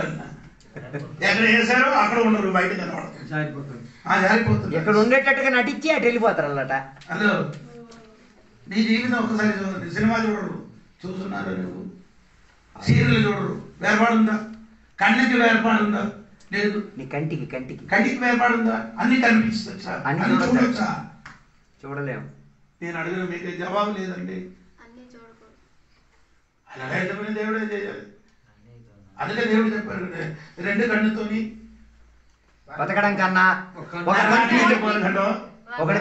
ఎక్కడ వేసారో అక్కడ ఉండరు, బయట జారిపోతుంది. ఎక్కడ ఉండేటట్టుగా నటించి అటు వెళ్ళిపోతారు అన్నట. హలో, నీ జీవితం ఒకసారి చూడండి. సినిమా చూడరు, చూస్తున్నారు. నువ్వు సీరియల్ చూడరు. వేర్పాడుందా? కళ్ళకి వేర్పాడుందా? లేదు. నీ కంటికి వేర్పాడుందా? అన్ని కనిపిస్తుంది సార్, అన్ని చూడొచ్చా? చూడలేము. నేను అడిగిన మీకు జవాబు లేదండి. అలాగైతే దేవుడే చేయాలి. అందుకే దేవుడు చెప్పారు, రెండు కన్నుతోని బతకడం కన్నా ఒకటి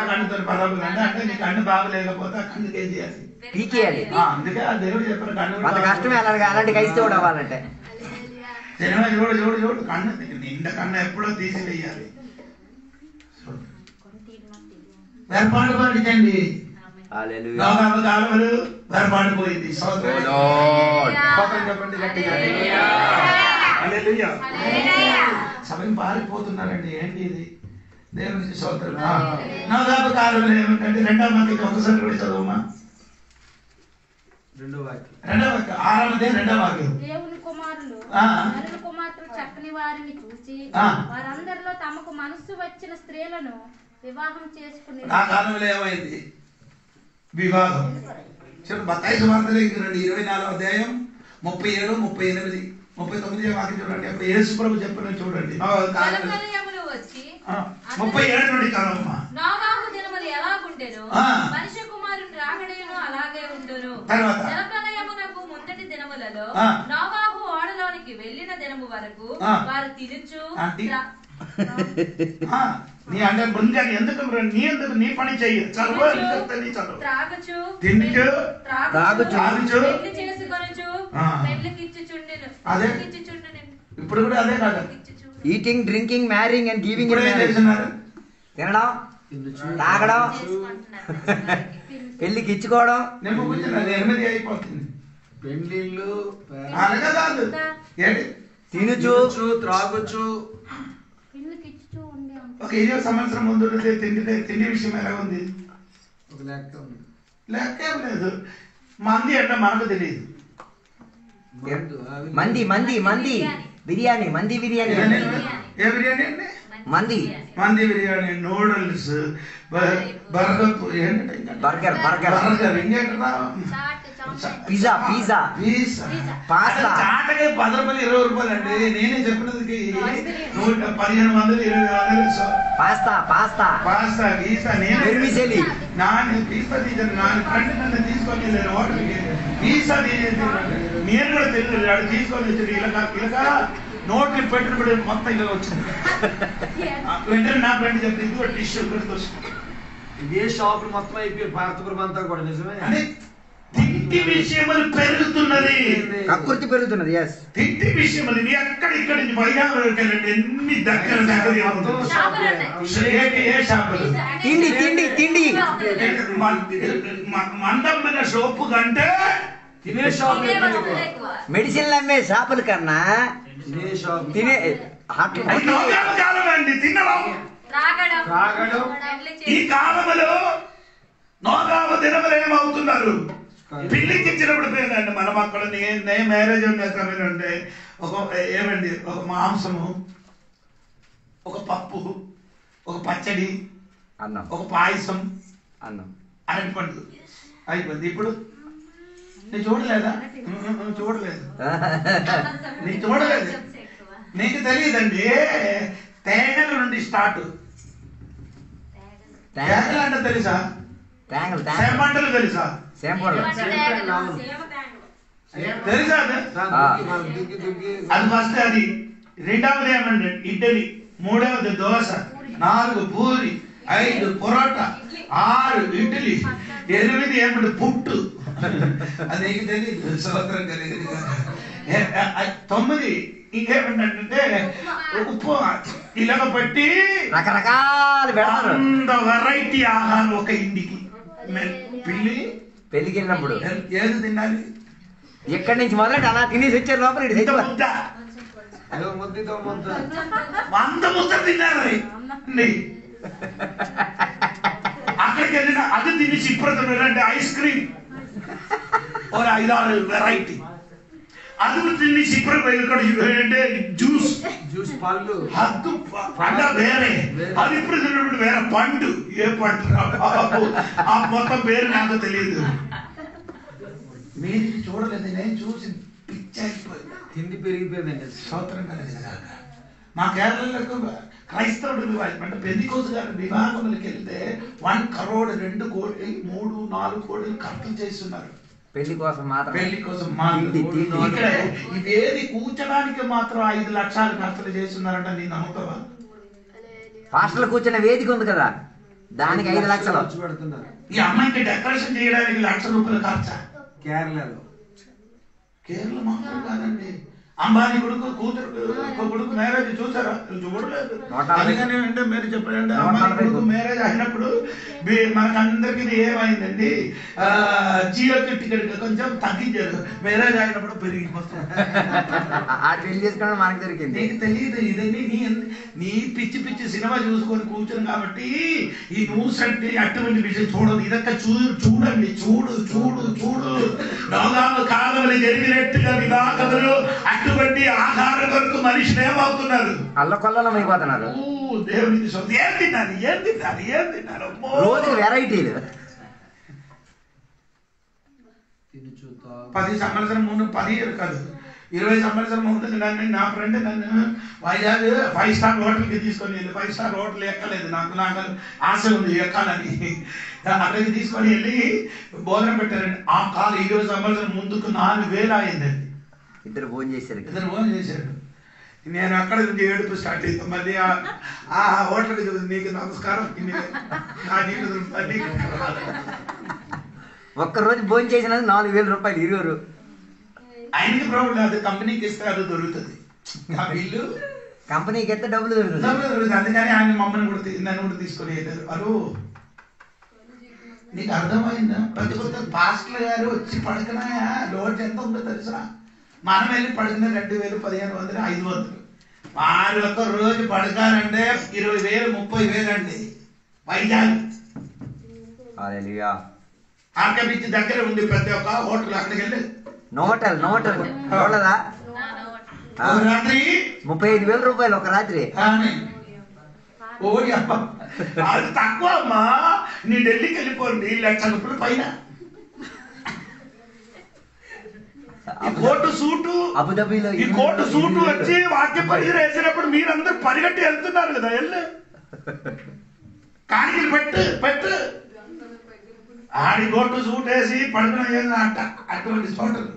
కన్నుతో పదవి అంటే నీ కన్ను బాగలేకపోతే ఆ కన్నుకి ఏం చేయాలి? పీకేయాలి. అందుకే ఆ దేవుడు చెప్పారు కన్ను అంత కష్టమే. అలాంటి కైస్తే కూడా అవ్వాలంటే సినిమా చూడు కన్ను నిండా కన్ను ఎప్పుడో తీసివేయాలి. వేర్పాటు పడిందండి. కాలువలు వేర్పాటు పోయింది. చెప్పండి గట్టిగా. సమయం పారిపోతున్నారండి. ఏంటి ఇది? దేవునికి స్తోత్రం. నోగాబు కాలంలో ఏమిటంటే రెండవ వాక్యం ఒకసారి కూడా చదువుమా. రెండవ వాక్యం 6వ వాక్యం. దేవుని కుమారులు కుమార్తెలు చక్కని వారిని చూసి వారందరిలో తమకు మనస్సు వచ్చిన స్త్రీలను వివాహం చేసుకుని. ఆ కాలంలో ఏమైంది? వివాహం. చూడండి, మత్తయి సువార్తలో 24వ అధ్యాయం 37, 38, 39 వాక్యం చూడండి. అప్పుడు యేసు ప్రభు చెప్పిన చూడండి. 37 నుండి కాలమ్మా. నోవాహు దినములు ఎలాగుండెనో మనుష్య కుమారుని రాకడేను అలాగే ఉండును. జలప్రళయమునకు ముందటి దినములలో నోవాహు ఓడలోనికి వెళ్ళిన దినము వరకు వారు తినుచు నీ అంటే బృందాన్ని ఎందుకు నీ పని చెయ్యి. చదువు త్రాగుచు తింటూ పెళ్లి చేసుకొనుచు పెళ్లికిచ్చుచుండెను. అదే ఇప్పుడు కూడా అదే కాదు. Eating, drinking, మ్యారింగ్ and giving. తినడం, తాగడం, పెళ్లికి ఇచ్చుకోవడం. 8 అయిపోతుంది. పెళ్లిళ్ళు అలాగే కాదు. తినుచు త్రాగుచు. ఒక 20 సంవత్సరం ముందు తిండి విషయం ఎలా ఉంది? ఒక లెక్క ఏం లేదు. మంది అంటే మనకు తెలియదు. మంది బిర్యానీ. మంది బిర్యానీ. ఏ బిర్యానీ అండి? మంది బిర్యానీ, నూడిల్స్, బర్గర్, బర్గర్ ఇంకేంటా పిజ్జా పిజ్జా పాస్తా చాటగా 10 రూపాయలు 20 రూపాయలు అండి. నేనే చెప్పినది 1500 20 పాస్తా పాస్తా పాస్తా గీస్తా వెర్మిసెలి ನಾನು ಪೀಸಾ ತಿಂತೀನಿ. ನಾನು ಫ್ರೆಂಡ್ ನನ್ನ తీసుకొని హోటల్కి పీసా మీరు కూడా తెలియదు. అది తీసుకొని వచ్చి ఇలా నోట్లు పెట్టినప్పుడు మొత్తం ఇలా వచ్చింది. వెంటనే నా ఫ్రెండ్ చెప్పి ఇది టిష్యూ ఇదే షాపులు మొత్తం అయిపోయి భారతపురం అంతా కూడా నిజమే. అంటే తిండి విషయములు పెరుగుతున్నది, కకృతి పెరుగుతున్నది. ఎస్ తిండి విషయములు ఎక్కడ ఇక్కడ నుంచి వైజాగ్ ఎన్ని దగ్గర ఏ షాపులు తిండి తిండి తిండి మందమైన సోపు కంటే తినే షాపులు మెడిసిన్లు అమ్మే షాపుల కన్నా తినే షాప్ తినే కాలం అండి తినడం. తాగడం ఈ కాలంలో నోగావ దినములు ఏమవుతున్నారు? పెళ్లికి ఇచ్చినప్పుడు పోయిందండి మన మక్కలు. నేను మ్యారేజ్ చేస్తానంటే ఏమండి ఒక మాంసము, ఒక పప్పు, ఒక పచ్చడి, అన్నం, ఒక పాయసం, అన్నం, అరటిపండు అయిపోయింది. ఇప్పుడు నేను చూడలేదా? చూడలేదు, నేను చూడలేదు. నీకు తెలియదండి. తేగల నుండి స్టార్ట్. తేగలు అంటే తెలుసా? తేంగలు సేమంటలు తెలుసా? సేంపళ్ళు తెలుసా? అది ఫస్ట్. అది రెండవది ఏమండి ఇడ్లీ, మూడవది దోశ, 4 పూరి, 5 పొరోటా, 6 ఇడ్లీ, 8 ఏమంటే పుట్టు. అది నీకు తెలియదు. సోదరం కలిగింది. 9 ఇంకేమంటే ఉప్పు ఇలాగ పెట్టి రకరకాలు పెడతారు. వెరైటీ ఆహారం ఒక ఇంటికి. పెళ్లికి వెళ్ళినప్పుడు ఏది తినాలి? ఎక్కడి నుంచి మొదలెట్టి అలా తినేసి వచ్చారు లోపల. ఇంత ముద్ద, ముద్దుతో ముద్ద 100 ముద్ద తిన్నారు. అక్కడికి వెళ్ళిన అది తినేసి ఇప్పుడు ఐస్ క్రీమ్ 5-6 వెరైటీ. అది తినేసి ఇప్పుడు అంటే జ్యూస్ పళ్ళు హద్దు పంట వేరే. అది ఇప్పుడు తిన్నప్పుడు వేరే పండు. ఏ పండు ఆ మొత్తం పేరు నాకు తెలియదు. మీరు చూడలేదు, నేను చూసి పిచ్చాయిపోయింది. తిండి పెరిగిపోయిందండి. స్తోత్రం కలిగిన మా కేరళకు క్రైస్తవుడు వివాహం అంటే పెందికోసు గారి వివాహములకు వెళ్తే 1 crore 2 కోట్లు 3-4 కోట్లు ఖర్చు చేస్తున్నారు పెళ్లి కోసం మాత్రం. పెళ్లి కోసం ఇక్కడ ఇదేది కూర్చోడానికి మాత్రం 5 లక్షలు ఖర్చులు చేస్తున్నారంట. నేను నమ్ముతావా? హాస్టల్ కూర్చున్న వేదిక ఉంది కదా, దానికి 5 లక్షలు ఖర్చు పెడుతున్నారు. ఈ అమ్మాయికి డెకరేషన్ చేయడానికి 1 లక్ష రూపాయలు ఖర్చా? కేరళలో. కేరళ మాత్రం కాదండి. అంబానీ కొడుకు మ్యారేజ్ చూసారా? చూడలేదు. అందుకని అంటే మీరు చెప్పండి. అంబానీ కొడుకు మ్యారేజ్ అయినప్పుడు మనకందరికి ఇది ఏమైందండి, జియో టికెట్ కొంచెం తగ్గించారు. మ్యారేజ్ అయినప్పుడు పెరిగిపోతుంది. పెళ్లి చేసుకోవడం మనకి దొరికింది. నీకు తెలియదు ఇదని. నీ పిచ్చి పిచ్చి సినిమా చూసుకొని కూర్చొని కాబట్టి ఈ న్యూస్ అంటే అటువంటి విషయం చూడదు. ఇదొక్క చూడండి. చూడు చూడు చూడు నోగావ కాలంలో జరిగినట్టుగా వివాహములు అటువంటి ఆహారం వరకు మనిషిని ఏమవుతున్నారు? అల్లకొల్లలో అయిపోతున్నారు. దేవునికి ఏం తిన్నారు, ఏం తిన్నారు, ఏం తిన్నారు? రోజు వెరైటీలు. 10 సంవత్సరం ముందు 10 years కాదు 20 సంవత్సరం ముందు నా ఫ్రెండ్ నన్ను వైజాగ్ 5 star హోటల్కి తీసుకొని వెళ్ళి 5 star హోటల్ ఎక్కలేదు. నాకు ఆశ ఉంది ఎక్కాలని. అక్కడికి తీసుకొని వెళ్ళి భోజనం పెట్టారండి. ఆ కాలు 20 సంవత్సరం ముందుకు 4000 అయిందండి. ఇద్దరు భోజనం చేశారు. భోజనం చేశారు. నేను అక్కడ నుంచి ఏడుపు స్టార్ట్ అయింది. మళ్ళీ ఆ హోటల్కి నీకు నమస్కారం. ఒక్కరోజు భోజనం చేసినది 4000 రూపాయలు. 20 ఆయనకి ప్రాబ్లం లేదు. కంపెనీకి ఇస్తే అది దొరుకుతుంది. ఆ బిల్లు కంపెనీకి ఎత్తే డబ్బులు దొరుకుతుంది. అందుకని ఆయన మమ్మల్ని కూడా నన్ను కూడా తీసుకొని వెళ్ళారు. అరు నీకు అర్థమైందా? పెద్ద పెద్ద పాస్టర్ గారు వచ్చి పడుకున్నాయా? లోడ్ ఎంత ఉందో తెలుసా? మనం వెళ్ళి పడుకున్న 2000, 1500, 500. వారు ఒక్క రోజు పడకాలంటే 20,000, 30,000 అండి. వైజాగ్ ఆర్కే బీచ్ దగ్గర ఉంది పెద్ద ఒక హోటల్. అక్కడికి వెళ్ళి నోటల్ చూడదా? రాత్రి 35,000 రూపాయలు ఒక రాత్రి. ఓడి అమ్మ అది తక్కువ అమ్మా. నీ ఢిల్లీకి వెళ్ళిపోండి 1,00,000 రూపాయలు పైన. ఈ కోటు సూటు అబుదాబిలో ఈ కోటు సూటు వచ్చి వాక్య పరిచయం వేసినప్పుడు మీరందరూ పరిగెట్టి వెళ్తున్నారు కదా, వెళ్ళు కానికి పెట్టు ఆడి కోటు సూట్ వేసి పడుకునే అంట. అటువంటి చోటలు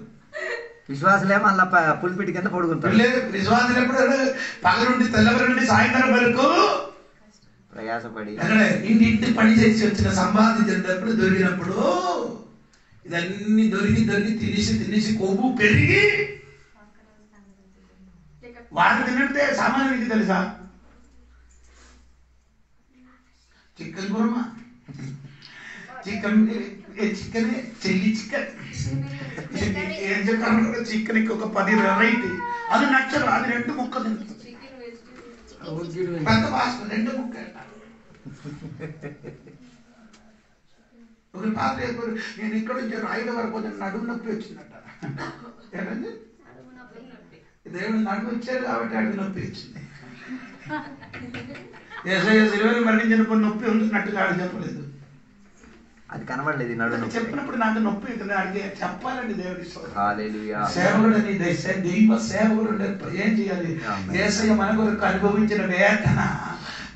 విశ్వాసులే మళ్ళా పులిపిటి కింద పడుకుంటారు. విశ్వాసం ఎప్పుడు పగల నుండి తెల్లవారి నుండి సాయంత్రం వరకు ప్రయాసపడి అక్కడ ఇంటి పని చేసి వచ్చిన సంపాదించినప్పుడు దొరికినప్పుడు ఇదన్నీ దొరికి తినేసి కొవ్వు పెరిగి వారు తిన్నట్టే సామాన్యుడికి తెలుసా? చికెన్ కుర్మా, చికెన్ చెల్లి చికెన్ ఏం చెప్పారు, చికెన్ ఒక 10 వెరైటీ. అది నచ్చరు, అది 2 ముక్కలు తింటుంది. పెద్ద భాష 2 ముక్కలు. ఒక పాత్ర నేను ఇక్కడ నుంచి రాయల వరకు నడుము నొప్పి వచ్చిందట. ఏంటండి దేవుడు నడుము వచ్చారు కాబట్టి అడుగు నొప్పి వచ్చింది. మరణించినప్పుడు నొప్పి ఉంటున్నట్టుగా ఆడు చెప్పలేదు. అది కనబడలేదు నడుము చెప్పినప్పుడు నాకు నొప్పి అడిగే చెప్పాలండి దేవుడి హల్లెలూయా. సేవకుడు దైవ సేవకుడు ఏం చేయాలి? యేసయ్య మన కొరకు అనుభవించిన వేదన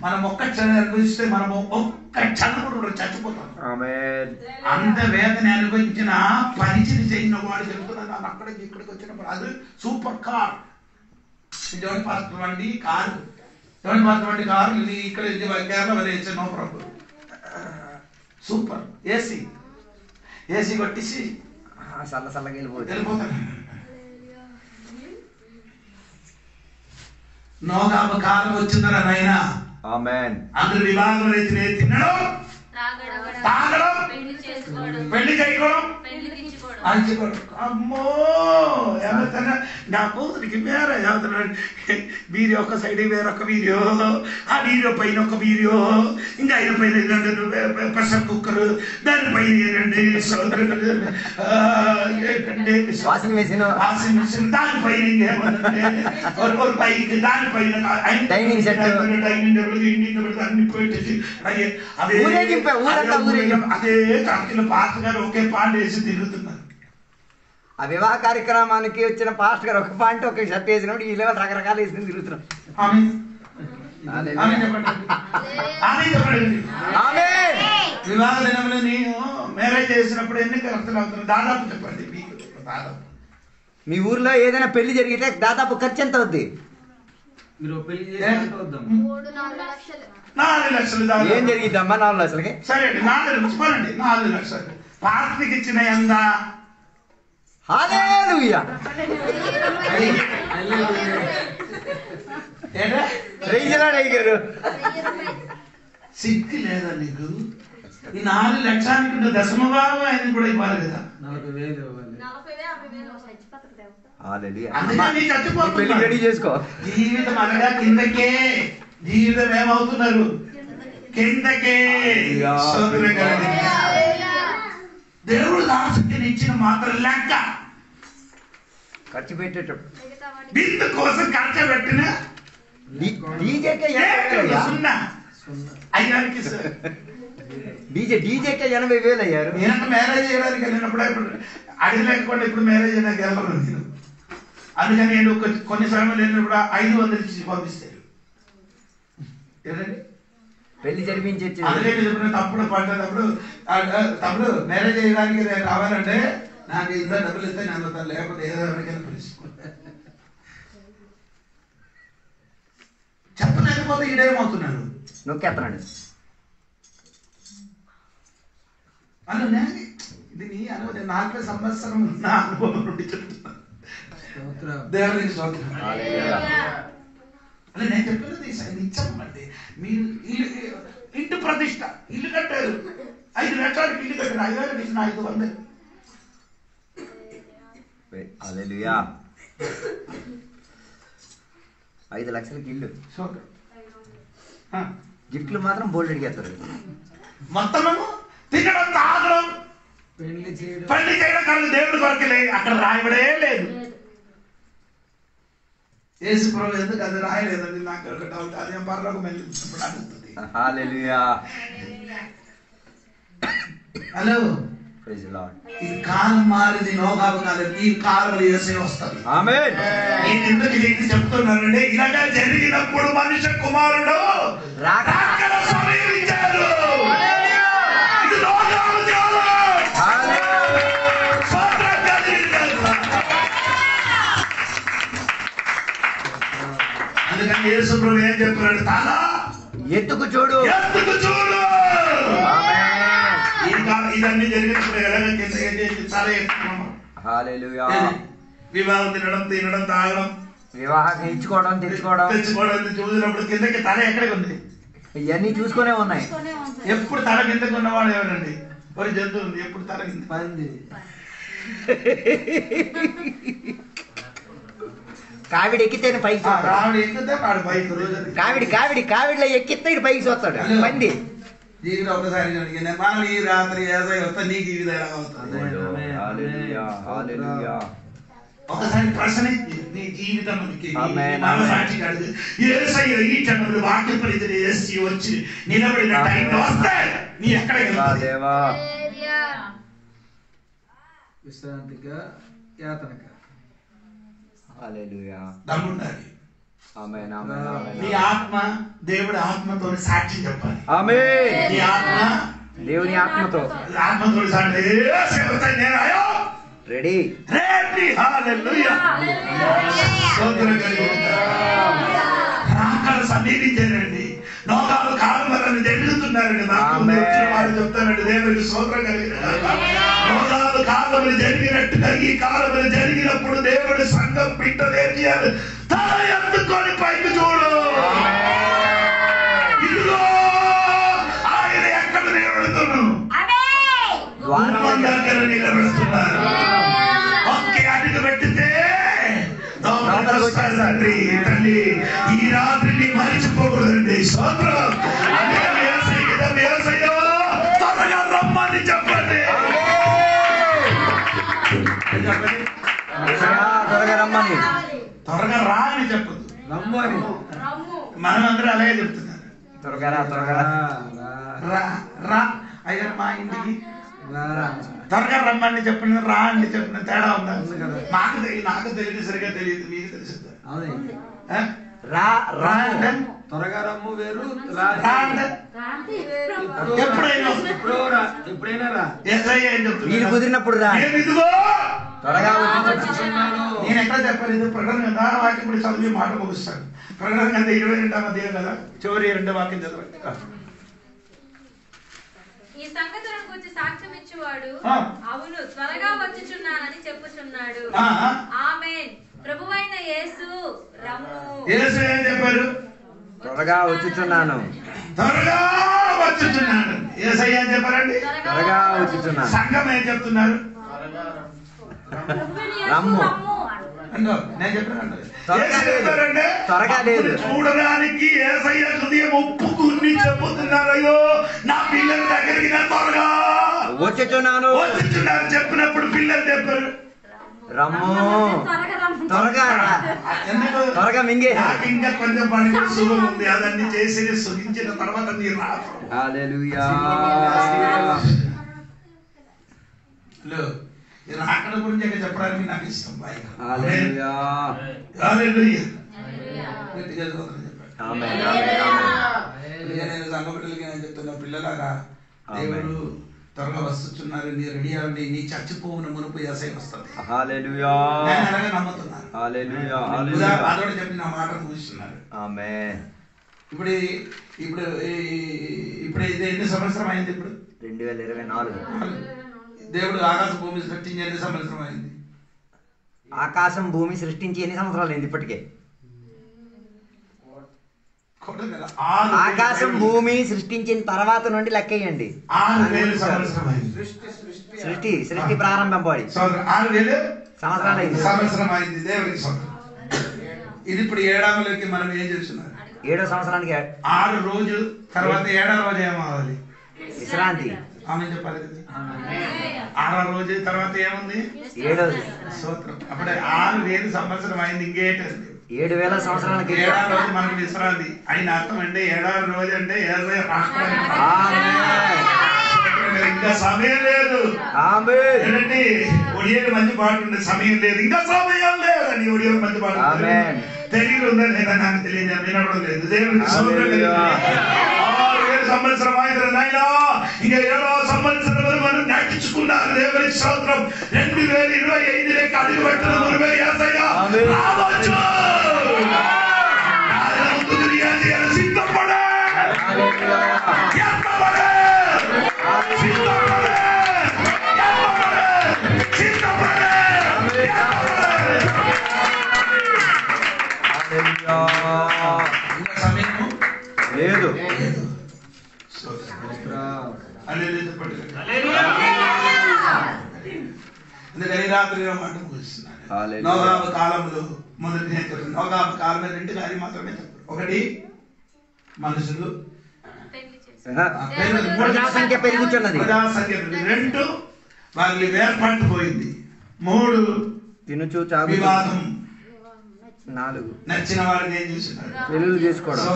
మనం ఒక్క క్షణం అనుభవిస్తే మనము ఒక్క క్షణం కూడా చచ్చిపోతాం. ఆమేన్. అంత వేదన అనుభవించిన పరిచయం చేయని వాడు చెప్తున్నాను. నాకు అక్కడికి ఇక్కడికి వచ్చినప్పుడు అది సూపర్ కార్, జోన్ పాత్ర వండి కారు, జోన్ పాత్ర వండి కారు ఇది ఇక్కడ కేరళ వెళ్ళి నో ప్రాబ్లం. సూపర్ ఏసీ కొట్టేసి చల్లగా వెళ్ళిపోతాను. నోగాబ కాలం వచ్చిందరా నాయన. ఆమేన్. అందరు వివాహం అయితే తినడం, తాగడం, పెళ్లి చేయడం, అమ్మో ఏమవుతారా నా కూతురికి వేరే చదువుతున్నాడు. వీడియో ఒక సైడ్ వేరొక వీడియో, ఆ వీడియో పైన ఒక వీడియో, ఇంకా ఆయన పైన ప్రెషర్ కుక్కర్, దానిపైన వాషింగ్ మెషిన్, దానిపైన ఇంకేమంటే బైక్, దానిపైన డైనింగ్ సెట్, అన్ని పెట్టేసి అదే చర్చిలో పాస్టర్ గారు ఒకే పాట వేసి తిరుగుతున్నారు. ఆ వివాహ కార్యక్రమానికి వచ్చిన పాస్టర్ గారు ఒక పాయింట్ ఒక షర్ట్ వేసినప్పుడు ఈ లెవెల్ రకరకాలు వేసుకుని తిరుగుతున్నాం. వివాహ దినంలో నేను మ్యారేజ్ చేసినప్పుడు ఎన్ని ఖర్చులు అవుతున్నాయి దాదాపు చెప్పండి మీకు. దాదాపు మీ ఊర్లో ఏదైనా పెళ్లి జరిగితే దాదాపు ఖర్చు ఎంత అవుద్ది? మీరు పెళ్లి 4 లక్షలు. ఏం జరిగిద్దమ్మా 4 లక్షలకి? సరే అండి 4 లక్షలు పాస్టర్కి ఇచ్చిన ఎంత? హల్లెలూయా. ప్రైజ్ ది లార్డ్ అయ్యగారు. సిగ్గు లేదా నీకు? ఈ 4 లక్షానికి దశమభాగం ఆయన కూడా ఇవ్వాలి కదా. 40,000 ఇవ్వాలి. హల్లెలూయా. అందుకని చచ్చిపోతున్నారు. పెళ్లి రెడీ చేసుకో. జీవితం అనగా కిందకే. జీవితం ఏమవుతున్నారు? కిందకే. దేవుడు దాసుకి ఇచ్చిన మాత్రం లెక్క ఖర్చు పెట్టేటప్పుడు బిందు కోసం ఖర్చు పెట్టిన డీజేకే 80,000 అయ్యారు. నేనంటే మ్యారేజ్ చేయడానికి వెళ్ళినప్పుడు అడిగి లేకుండా ఇప్పుడు మ్యారేజ్ అయినాక వెళ్ళను నేను. అందుకని నేను కొన్ని సమయంలో వెళ్ళినప్పుడు 500 ఇచ్చి పంపిస్తాను. పెళ్లి జరిపించి అందుకే చెప్పిన తప్పుడు పడ్డప్పుడు తప్పుడు మ్యారేజ్ చేయడానికి రావాలంటే నాకు ఇంత డబ్బులు ఇస్తే నేను అందుతాను, లేకపోతే ఏదో ఎవరికైనా పిలుచుకుంటా. చెప్పలేకపోతే ఈడేమవుతున్నాడు నొక్కేస్తున్నాడు. అలా ఇది నీ అనుభవం 40 సంవత్సరం నా అనుభవం నుండి చెప్తున్నాను. దేవునికి స్తోత్రం. అలా నేను చెప్పినది నిజమండి. మీరు ఇంటి ప్రతిష్ట ఇల్లు కట్టారు, 5 లక్షలకి ఇల్లు కట్టారు, 5,000 ఇచ్చిన 500. హల్లెలూయా. 5 లక్షలకి ఇల్లు, గిఫ్ట్లు మాత్రం బోల్డ్ అడిగేస్తారు. మొత్తము తినడం, తాగడం, పెళ్లి చేయడం కాదు. దేవుడి కొరకే అక్కడ రాయబడే లేదు. యేసు ప్రభు ఎందుకు అది రాయలేదండి? నాకు ఒక డౌట్. అదేం పర్లోకి వెళ్ళినప్పుడు అడుగుతుంది. హల్లెలూయా. హలో ఈ కాలం మారింది, నోగాబు కాలం, ఈ కాలంలో యేసయ్య వస్తాడు. ఆమేన్. నేను ఎందుకు ఇది చెప్తున్నానంటే ఇలాగా జరిగినప్పుడు మనుష్య కుమారుడు రాకడ సమీపించాడు. ఇది నోగాబు కాలం. స్తోత్రం కలిగింది. అందుకని యేసు ప్రభు ఏం చెప్పాడు? తల ఎత్తుకు చూడు, ఎత్తుకు చూడు. ఆమేన్. ఇదన్నీ జరిగినప్పుడు ఎలాగ తల ఎత్తుకున్నాం. హల్లెలూయా. వివాహం తినడం తాగడం, వివాహం ఇచ్చుకోవడం తెచ్చుకోవడం చూసినప్పుడు కిందకి తల ఎక్కడికి ఉంది? ఇవన్నీ చూసుకునే ఉన్నాయి. ఎప్పుడు తల కిందకి ఉన్నవాడు ఎవరండి? ఒక జంతువు ఉంది, ఎప్పుడు తల కింద పంది. కావిడి ఎక్కితే పైకి చూస్తాడు. రావుడు ఎక్కితే వాడు పైకి రోజు కావిడిలో ఎక్కితే ఇటు పైకి చూస్తాడు పంది. జీవితం ఒకసారి జరిగింది. మనం ఈ రాత్రి యేసయ్య వస్తే నీకు ఈ విధంగా అవుతుంది. హల్లెలూయా, హల్లెలూయా. ఒకసారి ప్రశ్న నీ జీవితం ఆమేన్. సాక్షి కాదు. యేసయ్య ఈ క్షణంలో వాక్య పరిధిని చేసి వచ్చి నిలబడిన టైంలో వస్తే నీ ఎక్కడికి వెళ్తావు? దేవా. విశ్రాంతిగా యాతనక హల్లెలూయా. దమ్ముండాలి. ఆమేన్, ఆమేన్, ఆమేన్. నీ ఆత్మ దేవుడి ఆత్మతో సాక్షి చెప్పాలి. ఆమేన్. నీ ఆత్మ దేవుని ఆత్మతో సాక్షి నేను అయ్యో రెడీ. రెడీ. హల్లెలూయా. స్తోత్రం కలుగును. రాకడ సమీపించారండి. నోగాలు కాలువలను జరుగుతున్నారండి. నాకు వచ్చిన వారు చెప్తానండి, దేవుడికి స్తోత్రం కలిగిన నోగాలు కాలువలు జరిగినట్టుగా ఈ కాలువలు జరిగినప్పుడు దేవుడి సంఘం బిడ్డలు చేయాలి? తల ఎత్తుకొని పైకి చూడు. ఇదిగో ఆయన ఎక్కడ నిలబెడుతున్నాను? దగ్గర నిలబెడుతున్నారు. ఒకే అడుగు పెట్టితే తండ్రి తల్లి ఈ రాత్రిని మరిచిపోకూడదండి. స్తోత్రం. త్వరగా రమ్మని చెప్పండి. త్వరగా రమ్మని, త్వరగా రా అని చెప్పదు. రమ్ము అని. మనమందరూ అలాగే చెప్తున్నారు. త్వరగా రా, త్వరగా రా. రా రా అయ్యా మా ఇంటికి రా. త్వరగా రమ్మని చెప్పిన రా అని చెప్పిన తేడా ఉందా? నాకు తెలియదు, సరిగా తెలియదు, మీకు తెలుసు. అవునండి. రా రా అంటే త్వరగా రమ్ము వేరు, రా అంటే ఎప్పుడైనా ఎప్పుడైనా రా. యేసయ్య ఏం చెప్తున్నాడు? వీలు కుదిరినప్పుడు రా. నేను ఇదిగో త్వరగా వచ్చుచున్నాను. నేను ఎక్కడ చెప్పాను? ఇది ప్రకటన కదా, వాక్యం ఇప్పుడు చదివి మాట ముగిస్తాను. ప్రకటన కింద 22వ అధ్యాయం కదా, చివరి 2వ వాక్యం చదవండి. ఈ సంగతులను గురించి సాక్ష్యం ఇచ్చేవాడు అవును త్వరగా వచ్చుచున్నానని చెప్పుచున్నాడు. ఆమేన్. ప్రభువైన యేసు రమ్ము. యేసు ఏం చెప్పారు? త్వరగా వచ్చుచున్నాను. త్వరగా వచ్చుచున్నాను. యేసయ్య ఏం చెప్పారండి? త్వరగా వచ్చుచున్నాను. సంఘం ఏం చెప్తున్నారు? రమ్ము. నేను చెప్పాను. త్వరగా లేదు. చూడడానికి యేసయ్య హృదయం ఒప్పుకుని చెబుతున్నారు, అయ్యో నా పిల్లల దగ్గరికి నేను త్వరగా వచ్చుచున్నాను. చెప్పినప్పుడు పిల్లలు చెప్పారు రమ్ము, త్వరగా రా. ఎందుకు? త్వరగా మింగే. ఇంకా కొంచెం పని సుఖం ఉంది, అదన్నీ చేసి సుఖించిన తర్వాత మీరు రాదు. హల్లెలూయా. రాకడ గురించి చెప్పడానికి నాకు ఇష్టం. హల్లెలూయా. హల్లెలూయా. ఆమేన్, ఆమేన్, ఆమేన్. నేను సంఘ బిడ్డలకి నేను చెప్తున్నా, పిల్లలారా దేవుడు త్వరగా వస్తున్నారు, నీ రెడీ అవ్వండి. నీ చచ్చిపోవున మునుపు యేసయ్య వస్తుంది. హల్లెలూయా. నేను అలాగే నమ్ముతున్నాను. హల్లెలూయా, హల్లెలూయా. అదొకటి చెప్పి నా మాట ముగిస్తున్నారు. ఆమేన్. ఇప్పుడు ఇప్పుడు ఇప్పుడు ఇది ఎన్ని సంవత్సరం అయింది? ఇప్పుడు 2024. దేవుడు ఆకాశ భూమి సృష్టించి ఎన్ని సంవత్సరం అయింది? ఆకాశం భూమి సృష్టించి ఎన్ని సంవత్సరాలు అయింది ఇప్పటికే? ఆకాశం భూమి సృష్టించిన తర్వాత నుండి లెక్కేయండి. 6000 సంవత్సరం అయింది. సృష్టి ప్రారంభం పడి 6000 సంవత్సరాలు అయింది. సంవత్సరం అయింది. దేవుడికి సంవత్సరం. ఇది ఇప్పుడు 7వ మనం ఏం చేస్తున్నారు? 7వ సంవత్సరానికి 6 రోజులు తర్వాత 7వ రోజు ఏమవ్వాలి? విశ్రాంతి. ఆమె చెప్పాలి. 6వ రోజు తర్వాత ఏముంది? 7వ స్తోత్రం. అప్పుడే 6000 సంవత్సరం అయింది. ఇంకేంటండి? 7000 సంవత్సరాలకి 7వ రోజు మనకు విశ్రాంతి అయిన అర్థం అంటే 7వ రోజు అంటే యేసయ్య రాష్ట్రానికి ఇంకా సమయం లేదు. ఆమేన్. ఏంటంటే ఒడియాలు మంచి పాట ఉండే సమయం లేదు, ఇంకా సమయం లేదు అని ఒడియాలు మంచి పాట తెలియదు ఉందా లేదా నాకు తెలియదు, వినడం లేదు. దేవునికి సంవత్సరం ఆయన నాయన ఇంకా 7వ సంవత్సరం మనం నటించుకున్నారు. దేవునికి స్తోత్రం. 2025 అడుగు పెట్టిన మునిపే యేసయ్య రావచ్చు. సిద్ధపడే లేదు. అందుకని రాత్రి మాట ముగిస్తున్నాను. నోగాబు కాలంలో మొదటి నోగాబు కాలం 2 కార్యం మాత్రమే చెప్పారు. ఒకటి మనుషులు ప్రజాసంఖ్య పెరుగుతున్నది. 2 వాళ్ళు వేర్పాటు పోయింది. 3 తినుచు వివాదం. 4 నచ్చిన వారిని ఏం చేస్తున్నారు, పెళ్లి చేసుకోవడం.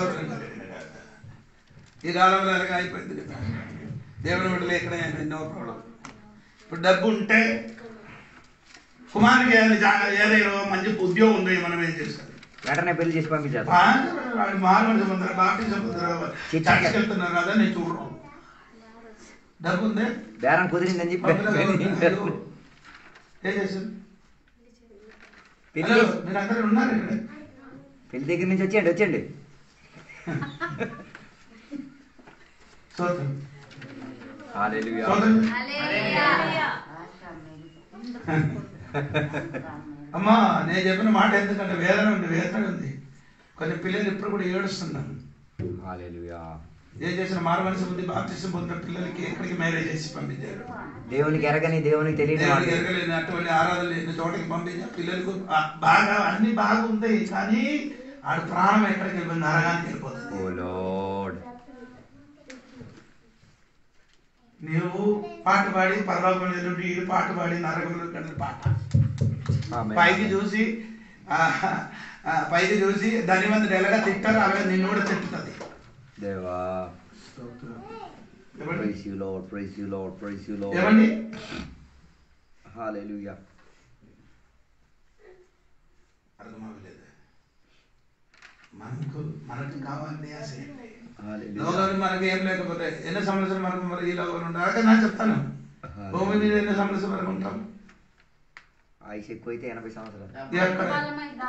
ఈ కాలంలో ఎలాగ అయిపోయింది. దేవుని బిడ్డలు ఎక్కడ ఎన్నో ప్రాబ్లం. ఇప్పుడు డబ్బు ఉంటే కుమారుకి ఏదైనా మంచి ఉద్యోగం ఉంది, మనం ఏం చేస్తాం, వెంటనే పెళ్లి చేసి పంపించారు. మారుమడి సముద్రం బాపి సముద్రం చర్చకి వెళ్తున్నారు కదా, నేను చూడడం డబ్బు ఉంది, బేరం కుదిరిందని చెప్పి ఏం చేశారు. పెళ్లి మీరు అందరూ ఉన్నారు ఇక్కడ. పెళ్లి దగ్గర నుంచి వచ్చేయండి. హల్లెలూయా. అమ్మా నేను చెప్పిన మాట ఎందుకంటే వేదన ఉంది. కొన్ని పిల్లలు ఇప్పుడు కూడా ఏడుస్తున్నాను. హల్లెలూయా. ఏం చేసిన మారు మనసు ఉంది, బాప్తిసం పొందిన పిల్లలకి ఎక్కడికి మ్యారేజ్ చేసి పంపించారు. దేవునికి ఎరగని, దేవునికి తెలియని, ఎరగలేని అటువంటి ఆరాధన లేని చోటకి పంపించారు. పిల్లలకు బాగా అన్ని బాగుంది, కానీ ఆడు ప్రాణం ఎక్కడికి వెళ్ళిపోయింది, నరగానికి వెళ్ళిపోతుంది. ఓ లార్డ్. నీవు పాట పాడి పరలోకంలో వెళ్ళి వీడు పాట పాడి నరకంలో పాట పైకి చూసి ధనివంతుడు ఎలాగా తిట్టారు అలాగే నిన్ను కూడా తిట్టుతుంది. దేవా praise you Lord, praise you Lord, praise you Lord. ఏమండి హల్లెలూయా. అర్థమవ్వలేదు. మనకు కావాలని ఆశ ఏంటి? హల్లెలూయా. లోకంలో మనకి ఏం లేకపోతే ఎన్ని సంవత్సరాలు మనకు మరి ఈ లోకంలో ఉంటారు. అలాగే నేను చెప్తాను, భూమి మీద ఎన్ని సంవత్సరాలు వరకు ఉంటాం. ఆయుష్ ఎక్కువైతే 80 సంవత్సరాలు.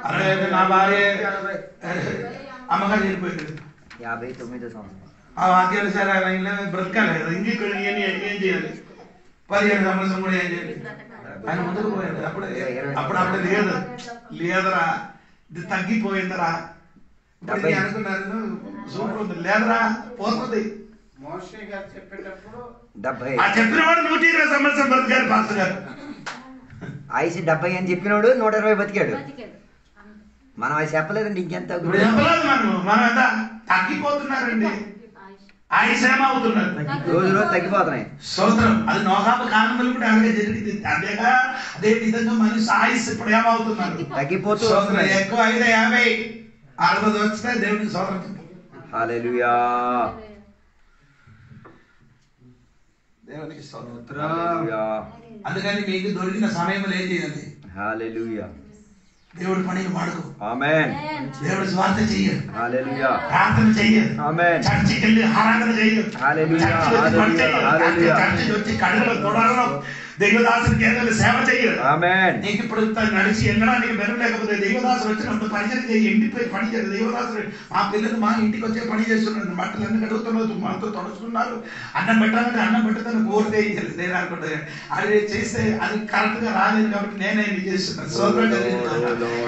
అరే నా భార్య అమ్మగారు చనిపోయింది 59వ సంవత్సరం. ఆ వాక్యాలు సరే ఆయన బ్రతకాలి కదా, ఇంకెక్కడ ఏం చేయాలి, 15 సంవత్సరం కూడా ఏం చేయాలి. ఆయన ముందుకు పోయాడు. అప్పుడు లేదురా, ఇది తగ్గిపోయిందరా, ఇప్పుడు అనుకున్నారు సూపర్ ఉంది, లేదురా పోతుంది. ఆ చెప్పిన వాడు 120 సంవత్సరం బ్రతికారు పాస్టర్ గారు. ఆయుష్ 70 అని చెప్పినోడు 120 బతికాడు. మనం అది చెప్పలేదండి. ఇంకెంత చెప్పలేదు. మనం ఎంత తగ్గిపోతున్నారండి, ఆయుష్ ఏమవుతున్నారు, రోజు తగ్గిపోతున్నాయి. స్తోత్రం. అది నోహాబు కాలంలో కూడా అలాగే జరిగింది. అదే విధంగా మనిషి ఆయుష్ ఇప్పుడు ఏమవుతున్నారు, తగ్గిపోతూ. ఎక్కువ 5, 50, 60 వస్తే దేవుడికి స్తోత్రం. హల్లెలూయా. దేవునికి స్తోత్రం. హల్లెలూయా. అందుకని మీకు దొరికిన సమయంలో ఏం చేయాలి, హల్లెలూయా, దేవుడి పనిని వాడుకో. ఆమేన్. దేవుడి స్వార్థ చెయ్యి, హల్లెలూయా, ప్రార్థన చెయ్యి, ఆమేన్. చర్చికి వెళ్ళి ఆరాధన చెయ్యి, హల్లెలూయా, చర్చి వచ్చి కడుపులో తొడలో దైవదాసునికి ఏదైనా సేవ చెయ్యి. ఆమేన్. నీకు ఇప్పుడు నడిచి వెళ్ళడానికి బెరం లేకపోతే దైవదాసులు వచ్చినప్పుడు పరిచయం చేయి, ఎండిపోయి పని చేయాలి. దైవదాసులు మా పిల్లలు మా ఇంటికి వచ్చే పని చేస్తున్నారు, బట్టలు అన్ని కడుగుతున్నారు, మనతో తొడుచుకున్నారు, అన్నం పెట్టాలంటే అన్నం పెట్టదని కోరితే నేను అనుకుంటా. అది చేస్తే అది కరెక్ట్ గా రాలేదు కాబట్టి నేనే చేస్తున్నాను.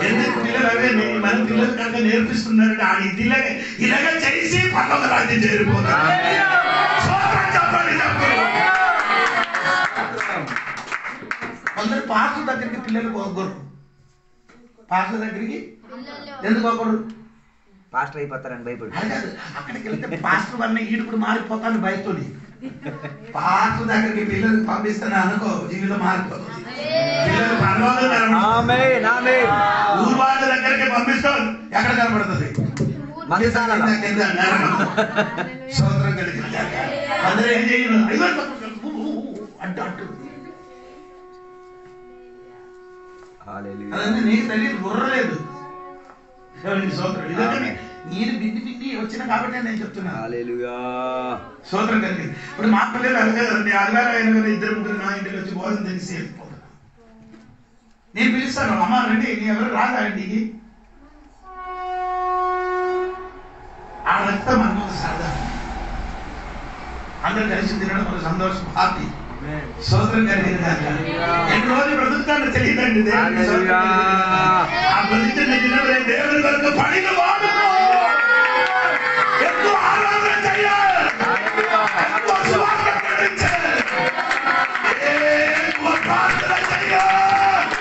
ఎందుకు పిల్లలు అవే మన పిల్లలు కనుక నేర్పిస్తున్నారంటే ఆడి ఇలాగ చేసి పక్కన రాజ్యం చేరిపోతారు. కొందరు పాస్టర్ దగ్గరికి పిల్లలు పోగొరు. పాస్టర్ దగ్గరికి ఎందుకు పోకూడదు? పాస్టర్ అయిపోతారని భయపడు. అక్కడికి వెళ్తే పాస్టర్ వల్ల ఈడుకుడు మారిపోతాను భయతోని. పాస్టర్ దగ్గరికి పిల్లలు పంపిస్తాను అనుకో, జీవితం మారిపోతుంది. ఊరు వాళ్ళ దగ్గరికి పంపిస్తాను, ఎక్కడ కనబడుతుంది? సోదరం కలిగి అందరూ ఏం చేయను, అట్టు అదంటే నీకు తెలియదు, బుర్రలేదు. సోదరుడు ఇదంటే నేను బిండి వచ్చిన కాబట్టి నేను చెప్తున్నాను. సోదరం కలిగింది. ఇప్పుడు మా పిల్లలు అడగదండి, ఆదివారం అయిన కదా ఇద్దరు ముగ్గురు నా ఇంటికి వచ్చి భోజనం తెలిసి వెళ్ళిపోతారు. నేను పిలుస్తాను, అమ్మ రండి, నీ ఎవరు రాదా ఇంటికి. ఆ రక్తం మనకు సాధారణ, అందరూ కలిసి తినడం ఒక సంతోషం, హ్యాపీ. సోదరం కలిగింది కాక ఎన్ని రోజులు బ్రతుకుతాడో తెలియదండి. ఆ బ్రతుకుతున్న దినమే దేవుని వరకు పడిన వాడుకో, ఎక్కువ ఆరాధన చేయాలి, ఎక్కువ సువార్త ప్రకటించాలి, ఎక్కువ ప్రార్థన చేయాలి,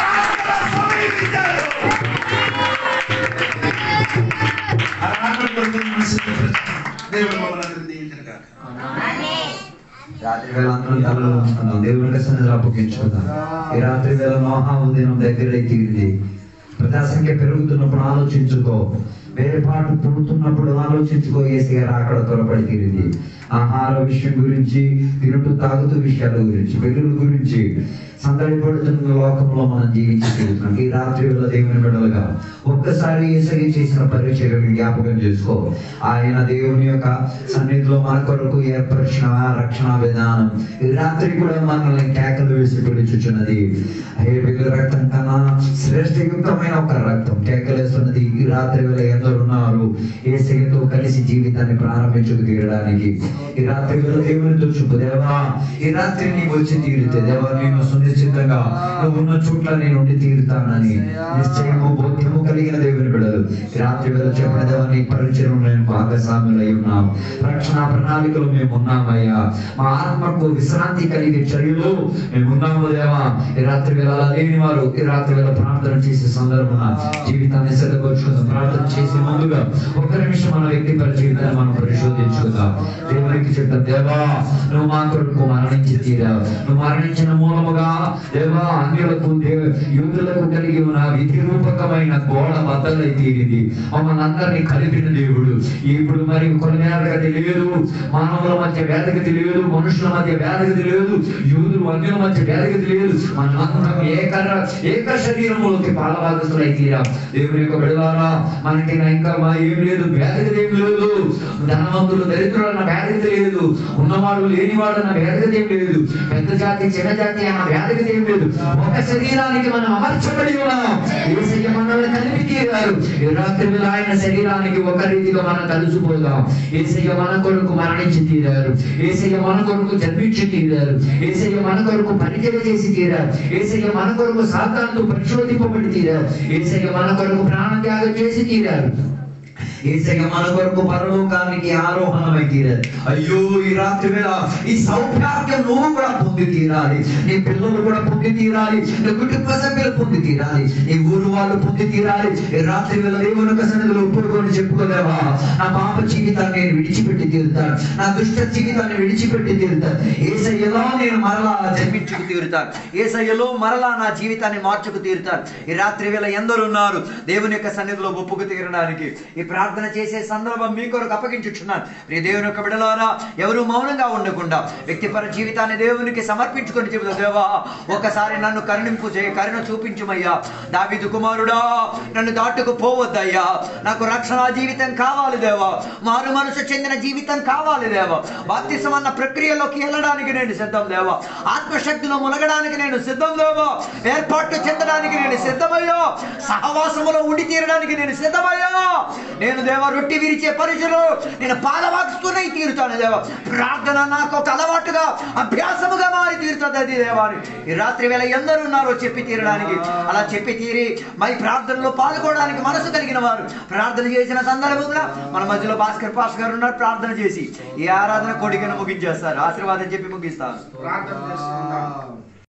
ప్రార్థన సమీపించాలి. ఆ రాత్రి దేవుడు మమ్మల్ని దీవించిన కాక. రాత్రి వేళ అందరం తలలో ఉంచుకుందాం, దేవునికి సన్నిధిలో అప్పగించుకుందాం. ఈ రాత్రి వేళ మహా ఉదయం దగ్గర తీరింది. ప్రజాసంఖ్య పెరుగుతున్నప్పుడు ఆలోచించుకో, వేరే పాటు పుడుతున్నప్పుడు ఆలోచించుకో. ఏసీగా రాకడ త్వరపడి తీరింది. ఆహార విషయం గురించి, తిరుటు తాగుతూ విషయాల గురించి, పెళ్ళిళ్ళ గురించి సందడిపడుతున్న లోకంలో మనం జీవించి తిరుగుతున్నాం. ఈ రాత్రి వేళ దేవుని బిడ్డలుగా ఒక్కసారి యేసయ్య చేసిన పరిచర్యను జ్ఞాపకం చేసుకో. ఆయన దేవుని యొక్క సన్నిధిలో మన కొరకు ఏర్పరిచిన రక్షణ విధానం ఈ రాత్రి కూడా మనల్ని కేకలు వేసి పిలుచుచున్నది. హేబెలు రక్తం కన్నా శ్రేష్టయుక్తమైన ఒక రక్తం కేకలేస్తున్నది. ఈ రాత్రి వేళ ఎందరు ఉన్నారు యేసయ్యతో కలిసి జీవితాన్ని ప్రారంభించుకు తీరడానికి? ఈ రాత్రి వేళ దేవునితో చూపు, దేవా ఈ రాత్రి నీకు వచ్చి తీరితే, దేవా నేను సునిశ్చితంగా నువ్వు ఉన్న చోట్ల నేను ఉండి తీరుతానని నిశ్చయము బోధ్యము కలిగిన దేవుని బిడ్డలు ఈ రాత్రి వేళ చెప్పిన దేవా నీ పరిచయం నేను భాగస్వాములై ఉన్నాం. రక్షణ ప్రణాళికలు మేము ఉన్నామయ్యా. మా ఆత్మకు విశ్రాంతి కలిగే చర్యలు మేము ఉన్నాము దేవా. ఈ రాత్రి వేళ అలా లేని వారు ఈ రాత్రి వేళ ప్రార్థన చేసే సందర్భంగా జీవితాన్ని సిద్ధపరుచుకుందాం. ప్రార్థన చేసే ముందుగా ఒక్క నిమిషం మన వ్యక్తిపర జీవితాన్ని మనం పరిశోధించుకుందాం. దేవునికి చెప్తాం, దేవా నువ్వు మా కొరకు మరణించి తీరావు. నువ్వు మరణించిన మూలముగా దేవా అన్యులకు యూదులకు కలిగి ఉన్న విధి రూపకమైన గోడ బద్దలై తీరింది. మమ్మల్ని అందరినీ కలిపిన దేవుడు. ఇప్పుడు మరి కొన్ని గతి లేదు, మానవుల మధ్య వేదగతి లేదు, మనుషుల మధ్య వేదగతి లేదు, యూదులు అన్యుల మధ్య వేదగతి లేదు. మనందరం ఏక శరీరములోకి పాలభాగస్తులై తీరాం. దేవుని యొక్క బిడ్డలారా మనకి ఇంకా ఏం లేదు, వేదగతి ఏం లేదు. ధనవంతులు దరిద్రులన్న వేదగతి లేదు, ఉన్నవాడు లేనివాడు అన్న వేదగతి ఏం లేదు, పెద్ద జాతి చిన్న జాతి అన్న వేదగతి ఏం లేదు. ఒక శరీరానికి మనం అమర్చబడి ఉన్నాం. యేసయ్య మనల్ని కలిపి తీరారు. ఈ రాత్రి వేళ ఆయన శరీరానికి ఒక రీతిగా మనం కలిసిపోదాం. యేసయ్య మన కొరకు మరణించి తీరారు. యేసయ్య మన కొరకు జన్మించి తీరారు. యేసయ్య మన కొరకు పరిచయం చేసి తీరారు. యేసయ్య మన కొరకు సాతానుతో పరిశోధింపబడి తీరారు. యేసయ్య మన కొరకు ప్రాణత్యాగం చేసి తీరారు. యేసయ్య మన కొరకు పరలోకానికి ఆరోహణమై తీరారు. అయ్యో ఈ రాత్రి వేళ ఈ సౌభాగ్యం నువ్వు కూడా పొంది తీరాలి, నీ పిల్లలు కూడా పొంది తీరాలి, నీ కుటుంబ సభ్యులు పొంది తీరాలి, నీ ఊరు వాళ్ళు పొంది తీరాలి. ఈ రాత్రి వేళ దేవుని యొక్క సన్నిధిలో ఒప్పుకొని చెప్పుకోలేవా, నా పాప జీవితాన్ని నేను విడిచిపెట్టి తీరుతాను, నా దుష్ట జీవితాన్ని విడిచిపెట్టి తీరుతాను, యేసయ్యలో నేను మరలా జన్మించుకు తీరుతాను, యేసయ్యలో మరలా నా జీవితాన్ని మార్చుకు తీరుతాను. ఈ రాత్రి వేళ ఎందరు ఉన్నారు దేవుని యొక్క సన్నిధిలో ఒప్పుకు తీరడానికి? ఈ ప్రార్థన చేసే సందర్భం మీ కొరకు అప్పగించుచున్నాను. ప్రియ దేవుని యొక్క బిడ్డలారా, ఎవరు మౌనంగా ఉండకుండా వ్యక్తిపర జీవితాన్ని దేవునికి సమర్పించుకొని చెబుతా, దేవా ఒకసారి నన్ను కరుణ చూపించుమయ్యా. దావీదు కుమారుడా నన్ను దాటుకు పోవద్దయ్యా, నాకు రక్షణ జీవితం కావాలి దేవా, మారు మనసు చెందిన జీవితం కావాలి దేవా, బాప్తిసం అన్న ప్రక్రియలోకి వెళ్ళడానికి నేను సిద్ధం దేవా, ఆత్మశక్తిలో మునగడానికి నేను సిద్ధం దేవా, ఏర్పాటు చెందడానికి నేను సిద్ధమయ్యా, సహవాసములో ఉండి తీరడానికి నేను సిద్ధమయ్యా. నేను దేవా రొట్టి విరిచే పరిచయం నేను పాదవాకుస్తూనే తీరుతాను దేవా. ప్రార్థన నాకు ఒక అలవాటుగా అభ్యాసముగా మారి తీరుతుంది అది దేవాని. ఈ రాత్రి వేళ ఎందరు ఉన్నారో చెప్పి తీరడానికి, అలా చెప్పి తీరి మై ప్రార్థనలో పాల్గొనడానికి మనసు కలిగిన వారు ప్రార్థన చేసిన సందర్భంగా మన మధ్యలో భాస్కర్ పాస్ గారు ఉన్నారు. ప్రార్థన చేసి ఈ ఆరాధన కోడికను ముగించేస్తారు. ఆశీర్వాదం చెప్పి ముగిస్తారు. ప్రార్థన చేస్తున్నాం.